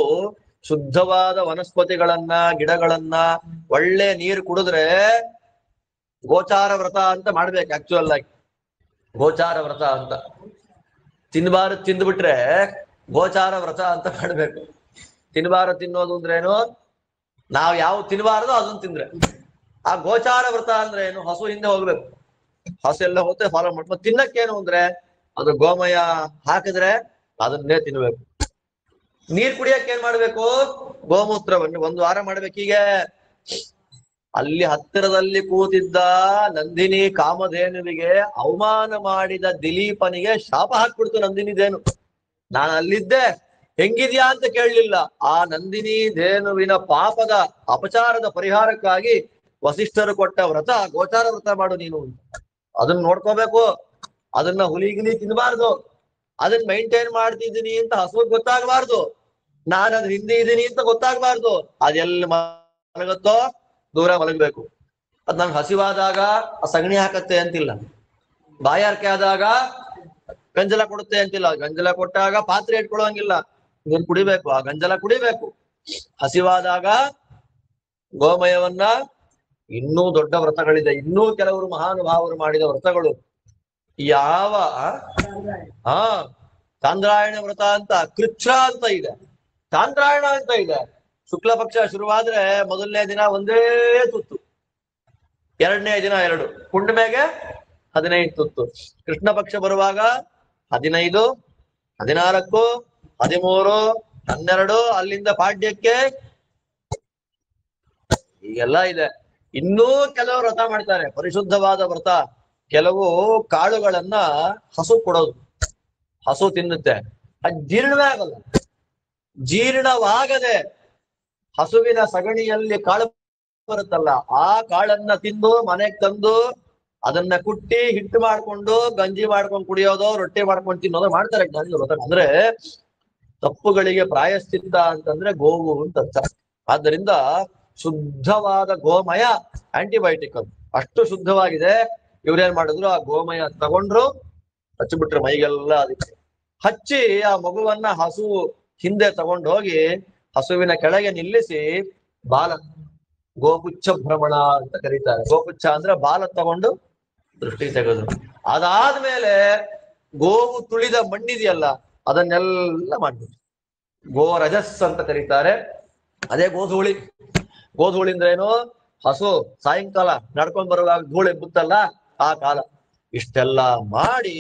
ಶುದ್ಧವಾದ ವನಸ್ಪತಿಗಳನ್ನ, ಗಿಡಗಳನ್ನ ಒಳ್ಳೆ ನೀರು ಕುಡಿದ್ರೆ ಗೋಚಾರ ವ್ರತ ಅಂತ ಮಾಡ್ಬೇಕು. ಆಕ್ಚುಯಲ್ ಆಗಿ ಗೋಚಾರ ವ್ರತ ಅಂತ ತಿನ್ಬಾರದು, ತಿಂದ್ಬಿಟ್ರೆ ಗೋಚಾರ ವ್ರತ ಅಂತ ಮಾಡ್ಬೇಕು. ತಿನ್ಬಾರದು ತಿನ್ನೋದು ಅಂದ್ರೆ ಏನು? ನಾವ್ ಯಾವ ತಿನ್ಬಾರದು ಅದನ್ನ ತಿಂದ್ರೆ. ಆ ಗೋಚಾರ ವ್ರತ ಅಂದ್ರೆ ಏನು? ಹಸು ಹಿಂದೆ ಹೋಗ್ಬೇಕು. ಹಸು ಎಲ್ಲ ಹೋಗುತ್ತೆ ಫಾಲೋ ಮಾಡ್ಬೇಕು. ತಿನ್ನಕ್ಕೇನು ಅಂದ್ರೆ ಅದು ಗೋಮಯ ಹಾಕಿದ್ರೆ ಅದನ್ನೇ ತಿನ್ಬೇಕು. ನೀರ್ ಕುಡಿಯಕ್ಕೆ ಏನ್ ಮಾಡ್ಬೇಕು? ಗೋಮೂತ್ರವನ್ನು 1 ವಾರ ಮಾಡ್ಬೇಕೀಗೆ. ಅಲ್ಲಿ ಹತ್ತಿರದಲ್ಲಿ ಕೂತಿದ್ದ ನಂದಿನಿ ಕಾಮಧೇನುವಿಗೆ ಅವಮಾನ ಮಾಡಿದ ದಿಲೀಪನಿಗೆ ಶಾಪ ಹಾಕ್ಬಿಡ್ತು ನಂದಿನಿ ಧೇನು. ನಾನು ಅಲ್ಲಿದ್ದೆ, ಹೆಂಗಿದ್ಯಾ ಅಂತ ಕೇಳಲಿಲ್ಲ. ಆ ನಂದಿನಿ ಧೇನುವಿನ ಪಾಪದ ಅಪಚಾರದ ಪರಿಹಾರಕ್ಕಾಗಿ ವಸಿಷ್ಠರು ಕೊಟ್ಟ ವ್ರತ ಗೋಚಾರ ವ್ರತ ಮಾಡು ನೀನು. ಅದನ್ನ ನೋಡ್ಕೋಬೇಕು, ಅದನ್ನ ಹುಲಿಗಿಲಿ ತಿನ್ಬಾರ್ದು, ಅದನ್ನ ಮೈಂಟೈನ್ ಮಾಡ್ತಿದ್ದೀನಿ ಅಂತ ಹಸು ಗೊತ್ತಾಗಬಾರ್ದು, ನಾನು ಅದ್ರ ಹಿಂದೆ ಇದ್ದೀನಿ ಅಂತ ಗೊತ್ತಾಗಬಾರ್ದು. ಅದೆಲ್ಲ ಮಲಗುತ್ತೋ ದೂರ ಮಲಗಬೇಕು. ಅದ್ ನಂಗೆ ಹಸಿವಾದಾಗ ಸಗಣಿ ಹಾಕತ್ತೆ ಅಂತಿಲ್ಲ, ಬಾಯಾರಿಕೆ ಆದಾಗ ಗಂಜಲ ಕೊಡುತ್ತೆ ಅಂತಿಲ್ಲ. ಗಂಜಲ ಕೊಟ್ಟಾಗ ಪಾತ್ರೆ ಇಟ್ಕೊಳ್ಳೋಂಗಿಲ್ಲ, ನೀನ್ ಕುಡಿಬೇಕು, ಆ ಗಂಜಲ ಕುಡಿಬೇಕು. ಹಸಿವಾದಾಗ ಗೋಮಯವನ್ನ, ಇನ್ನೂ ದೊಡ್ಡ ವ್ರತಗಳಿದೆ, ಇನ್ನೂ ಕೆಲವರು ಮಹಾನುಭಾವರು ಮಾಡಿದ ವ್ರತಗಳು. ಯಾವ ಚಾಂದ್ರಾಯಣ ವ್ರತ ಅಂತ, ಕೃಚ್ಛ ಅಂತ ಇದೆ, ಚಾಂದ್ರಾಯಣ ಅಂತ ಇದೆ. ಶುಕ್ಲ ಪಕ್ಷ ಶುರುವಾದ್ರೆ ಮೊದಲನೇ ದಿನ ಒಂದೇ ತುತ್ತು, 2ನೇ ದಿನ 2, ಹುಣ್ಣಿಮೆಗೆ 15 ತುತ್ತು. ಕೃಷ್ಣ ಪಕ್ಷ ಬರುವಾಗ 15, 14, 13, 12, ಅಲ್ಲಿಂದ ಪಾಡ್ಯಕ್ಕೆ ಈಗೆಲ್ಲ ಇದೆ. ಇನ್ನೂ ಕೆಲವು ವ್ರತ ಮಾಡ್ತಾರೆ, ಪರಿಶುದ್ಧವಾದ ವ್ರತ. ಕೆಲವು ಕಾಳುಗಳನ್ನ ಹಸು ಕೊಡೋದು, ಹಸು ತಿನ್ನುತ್ತೆ, ಅದು ಜೀರ್ಣವೇ ಆಗಲ್ಲ. ಜೀರ್ಣವಾಗದೆ ಹಸುವಿನ ಸಗಣಿಯಲ್ಲಿ ಕಾಳು ಬರುತ್ತಲ್ಲ, ಆ ಕಾಳನ್ನ ತಿಂದು ಮನೆಗೆ ತಂದು ಅದನ್ನ ಕುಟ್ಟಿ ಹಿಟ್ಟು ಮಾಡ್ಕೊಂಡು ಗಂಜಿ ಮಾಡ್ಕೊಂಡು ಕುಡಿಯೋದು, ರೊಟ್ಟಿ ಮಾಡ್ಕೊಂಡು ತಿನ್ನೋದು ಮಾಡ್ತಾರೆ ಜ್ಞಾನಿಗಳು. ಅಂದ್ರೆ ತಪ್ಪುಗಳಿಗೆ ಪ್ರಾಯಶ್ಚಿತ್ತ ಅಂತಂದ್ರೆ ಗೋವು ಅಂತ ಅರ್ಥ. ಆದ್ದರಿಂದ ಶುದ್ಧವಾದ ಗೋಮಯ ಆಂಟಿಬಯೋಟಿಕ್, ಅದು ಅಷ್ಟು ಶುದ್ಧವಾಗಿದೆ. ಇವ್ರೇನ್ ಮಾಡಿದ್ರು, ಆ ಗೋಮಯ ತಗೊಂಡ್ರು, ಹಚ್ಚಿಬಿಟ್ರು ಮೈಗೆಲ್ಲ. ಅದಕ್ಕೆ ಹಚ್ಚಿ ಆ ಮಗುವನ್ನ ಹಸು ಹಿಂದೆ ತಗೊಂಡು ಹೋಗಿ ಹಸುವಿನ ಕೆಳಗೆ ನಿಲ್ಲಿಸಿ ಬಾಲ, ಗೋಪುಚ್ಛ ಭ್ರಮಣ ಅಂತ ಕರೀತಾರೆ. ಗೋಪುಚ್ಛ ಅಂದ್ರೆ ಬಾಲ ತಗೊಂಡು ದೃಷ್ಟಿ ತೆಗೆದ್ರು. ಅದಾದ್ಮೇಲೆ ಗೋವು ತುಳಿದ ಮಣ್ಣಿದೆಯಲ್ಲ ಅದನ್ನೆಲ್ಲ ಮಾಡ್ಬಿಟ್ಟು ಗೋರಜಸ್ ಅಂತ ಕರೀತಾರೆ. ಅದೇ ಗೋಧೂಳಿ. ಗೋಧೂಳಿ ಅಂದ್ರೆ ಏನು? ಹಸು ಸಾಯಂಕಾಲ ನಡ್ಕೊಂಡ್ ಬರುವಾಗ ಧೂಳಿ ಬುತ್ತಲ್ಲ, ಆ ಕಾಲ. ಇಷ್ಟೆಲ್ಲ ಮಾಡಿ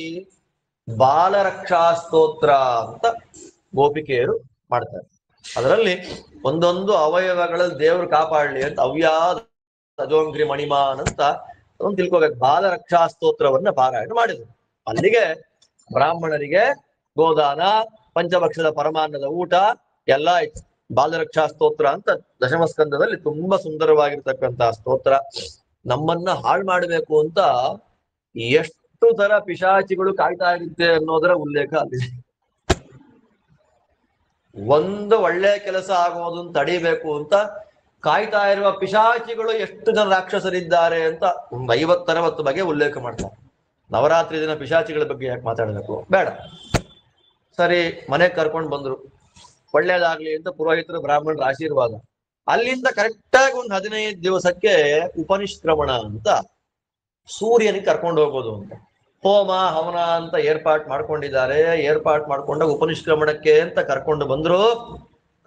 ಬಾಲರಕ್ಷಾ ಸ್ತೋತ್ರ ಅಂತ ಗೋಪಿಕೆಯರು ಮಾಡ್ತಾರೆ. ಅದರಲ್ಲಿ ಒಂದೊಂದು ಅವಯವಗಳಲ್ಲಿ ದೇವರು ಕಾಪಾಡಲಿ ಅಂತ ಅವ್ಯಾದ ಅಜೋಂಗ್ರಿ ಮಣಿಮಾನ್ ಅಂತ ಅದನ್ನು ತಿಳ್ಕೋಬೇಕು. ಬಾಲರಕ್ಷಾ ಸ್ತೋತ್ರವನ್ನ ಪಾರಾಯಣ ಮಾಡಿದ್ರು. ಅಲ್ಲಿಗೆ ಬ್ರಾಹ್ಮಣರಿಗೆ ಗೋದಾನ, ಪಂಚಭಕ್ಷದ ಪರಮಾನ್ನದ ಊಟ ಎಲ್ಲ ಆಯ್ತು. ಬಾಲರಕ್ಷಾ ಸ್ತೋತ್ರ ಅಂತ ದಶಮಸ್ಕಂದದಲ್ಲಿ ತುಂಬಾ ಸುಂದರವಾಗಿರ್ತಕ್ಕಂತಹ ಸ್ತೋತ್ರ. ನಮ್ಮನ್ನ ಹಾಳು ಮಾಡಬೇಕು ಅಂತ ಎಷ್ಟು ತರ ಪಿಶಾಚಿಗಳು ಕಾಯ್ತಾ ಇರುತ್ತೆ ಅನ್ನೋದರ ಉಲ್ಲೇಖ ಅಲ್ಲಿದೆ. ಒಂದು ಒಳ್ಳೆ ಕೆಲಸ ಆಗೋದನ್ನ ತಡಿಬೇಕು ಅಂತ ಕಾಯ್ತಾ ಇರುವ ಪಿಶಾಚಿಗಳು ಎಷ್ಟು ಜನ ರಾಕ್ಷಸರಿದ್ದಾರೆ ಅಂತ ಒಂದು 50-60 ಬಗ್ಗೆ ಉಲ್ಲೇಖ ಮಾಡ್ತಾರೆ. ನವರಾತ್ರಿ ದಿನ ಪಿಶಾಚಿಗಳ ಬಗ್ಗೆ ಯಾಕೆ ಮಾತಾಡಬೇಕು? ಬೇಡ. ಸರಿ, ಮನೆಗೆ ಕರ್ಕೊಂಡು ಬಂದ್ರು, ಒಳ್ಳೇದಾಗ್ಲಿ ಅಂತ ಪುರೋಹಿತರು ಬ್ರಾಹ್ಮಣರ ಆಶೀರ್ವಾದ. ಅಲ್ಲಿಂದ ಕರೆಕ್ಟಾಗಿ ಒಂದು 15 ದಿವಸಕ್ಕೆ ಉಪನಿಷ್ಕ್ರಮಣ ಅಂತ ಸೂರ್ಯನಿಗೆ ಕರ್ಕೊಂಡು ಹೋಗೋದು ಅಂತ ಹೋಮ ಹವನ ಅಂತ ಏರ್ಪಾಟ್ ಮಾಡ್ಕೊಂಡಿದ್ದಾರೆ. ಏರ್ಪಾಟ್ ಮಾಡ್ಕೊಂಡಾಗ ಉಪನಿಷ್ಕ್ರಮಣಕ್ಕೆ ಅಂತ ಕರ್ಕೊಂಡು ಬಂದ್ರು.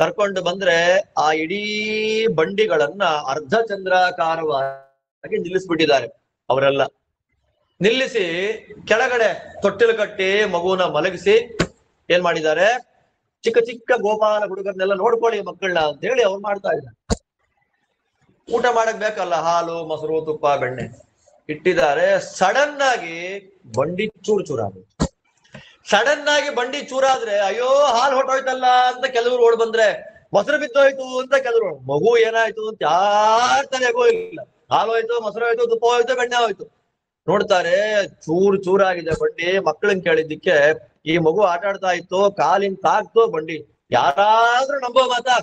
ಕರ್ಕೊಂಡು ಬಂದ್ರೆ ಆ ಇಡೀ ಬಂಡಿಗಳನ್ನ ಅರ್ಧ ಚಂದ್ರಾಕಾರವಾಗಿ ನಿಲ್ಲಿಸ್ಬಿಟ್ಟಿದ್ದಾರೆ. ಅವರೆಲ್ಲ ನಿಲ್ಲಿಸಿ ಕೆಳಗಡೆ ತೊಟ್ಟಿಲು ಕಟ್ಟಿ ಮಗುವನ್ನ ಮಲಗಿಸಿ ಏನ್ ಮಾಡಿದ್ದಾರೆ, ಚಿಕ್ಕ ಚಿಕ್ಕ ಗೋಪಾಲ ಹುಡುಗರನ್ನೆಲ್ಲ ನೋಡ್ಕೊಳ್ಳಿ ಮಕ್ಕಳನ್ನ ಅಂತ ಹೇಳಿ ಅವ್ರು ಮಾಡ್ತಾ ಇದ್ದಾರೆ. ಊಟ ಮಾಡಕ್ ಬೇಕಲ್ಲ, ಹಾಲು ಮೊಸರು ತುಪ್ಪ ಬೆಣ್ಣೆ ಇಟ್ಟಿದ್ದಾರೆ. ಸಡನ್ ಆಗಿ ಬಂಡಿ ಚೂರಾಗುತ್ತೆ. ಸಡನ್ ಆಗಿ ಬಂಡಿ ಚೂರಾದ್ರೆ ಅಯ್ಯೋ ಹಾಲು ಹೊಟ್ಟೋಯ್ತಲ್ಲ ಅಂತ ಕೆಲವರು ಓಡ್ ಬಂದ್ರೆ, ಮೊಸರು ಬಿದ್ದೋಯ್ತು ಅಂತ ಕೆಲವರು, ಮಗು ಏನಾಯ್ತು ಅಂತ ಯಾರ ತಲೆಗೂ ಇಲ್ಲ. ಹಾಲು ಹೋಯ್ತು, ಮೊಸರು ಹೋಯ್ತು, ತುಪ್ಪ ಹೋಯ್ತು, ಬೆಣ್ಣೆ ಹೋಯ್ತು. ನೋಡ್ತಾರೆ ಚೂರಾಗಿದೆ ಬಂಡಿ. ಮಕ್ಕಳನ್ನ ಕೇಳಿದ್ದಕ್ಕೆ ಈ ಮಗು ಆಟ ಆಡ್ತಾ ಇತ್ತು, ಕಾಲಿನ ತಾಕ್ತು ಬಂಡಿ. ಯಾರಾದ್ರೂ ನಂಬೋ ಮಾತಾ?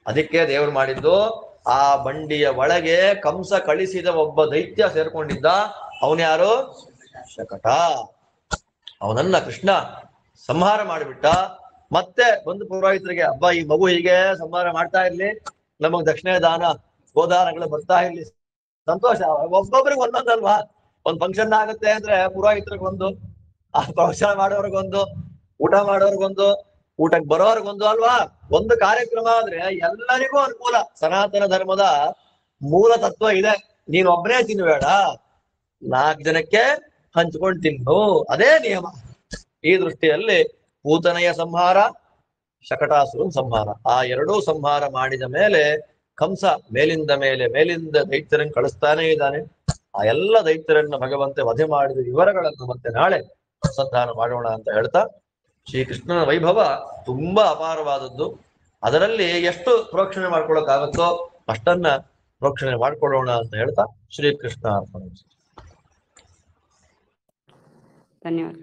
ಅದಕ್ಕೆ ದೇವ್ರು ಮಾಡಿದ್ದು, ಆ ಬಂಡಿಯ ಒಳಗೆ ಕಂಸ ಕಳಿಸಿದ ಒಬ್ಬ ದೈತ್ಯ ಸೇರ್ಕೊಂಡಿದ್ದ. ಅವನ್ಯಾರು? ಶಕಟ. ಅವನನ್ನ ಕೃಷ್ಣ ಸಂಹಾರ ಮಾಡಿಬಿಟ್ಟ. ಮತ್ತೆ ಒಂದು ಪುರೋಹಿತರಿಗೆ, ಹಬ್ಬ ಈ ಮಗು ಹೀಗೆ ಸಂಹಾರ ಮಾಡ್ತಾ ಇರ್ಲಿ, ನಮಗ್ ದಕ್ಷಿಣ ದಾನ ಗೋದಾನಗಳು ಬರ್ತಾ ಇರ್ಲಿ, ಸಂತೋಷ. ಒಬ್ಬೊಬ್ರಿಗೆ ಒಂದೊಂದಲ್ವಾ? ಒಂದ್ ಫಂಕ್ಷನ್ ಆಗುತ್ತೆ ಅಂದ್ರೆ ಪುರೋಹಿತರಿಗೊಂದು, ಆ ಪ್ರವಚನ ಮಾಡೋರ್ಗೊಂದು, ಊಟ ಮಾಡೋರ್ಗೊಂದು, ಊಟಕ್ಕೆ ಬರೋರ್ಗೊಂದು ಅಲ್ವಾ? ಒಂದು ಕಾರ್ಯಕ್ರಮ ಆದ್ರೆ ಎಲ್ಲರಿಗೂ ಅನುಕೂಲ. ಸನಾತನ ಧರ್ಮದ ಮೂಲ ತತ್ವ ಇದೆ. ನೀನ್ ಒಬ್ಬನೇ ತಿನ್ಬೇಡ, 4 ಜನಕ್ಕೆ ಹಂಚ್ಕೊಂಡು ತಿನ್ನು, ಅದೇ ನಿಯಮ. ಈ ದೃಷ್ಟಿಯಲ್ಲಿ ಪೂತನೆಯ ಸಂಹಾರ, ಶಕಟಾಸುರನ್ ಸಂಹಾರ. ಆ ಎರಡೂ ಸಂಹಾರ ಮಾಡಿದ ಮೇಲೆ ಕಂಸ ಮೇಲಿಂದ ದೈತ್ಯರನ್ನು ಕಳಿಸ್ತಾನೇ ಇದ್ದಾನೆ. ಆ ಎಲ್ಲ ದೈತ್ಯರನ್ನ ಭಗವಂತ ವಧೆ ಮಾಡಿದ ವಿವರಗಳನ್ನು ಮತ್ತೆ ನಾಳೆ ಸಂಧಾನ ಮಾಡೋಣ ಅಂತ ಹೇಳ್ತಾ, ಶ್ರೀಕೃಷ್ಣನ ವೈಭವ ತುಂಬಾ ಅಪಾರವಾದದ್ದು. ಅದರಲ್ಲಿ ಎಷ್ಟು ಪ್ರೋಕ್ಷಣೆ ಮಾಡ್ಕೊಳ್ಳೋಕ್ಕಾಗತ್ತೋ ಅಷ್ಟನ್ನ ಪ್ರೋಕ್ಷಣೆ ಮಾಡ್ಕೊಳ್ಳೋಣ ಅಂತ ಹೇಳ್ತಾ ಶ್ರೀಕೃಷ್ಣ ಅರ್ಪಣೆ. ಧನ್ಯವಾದ.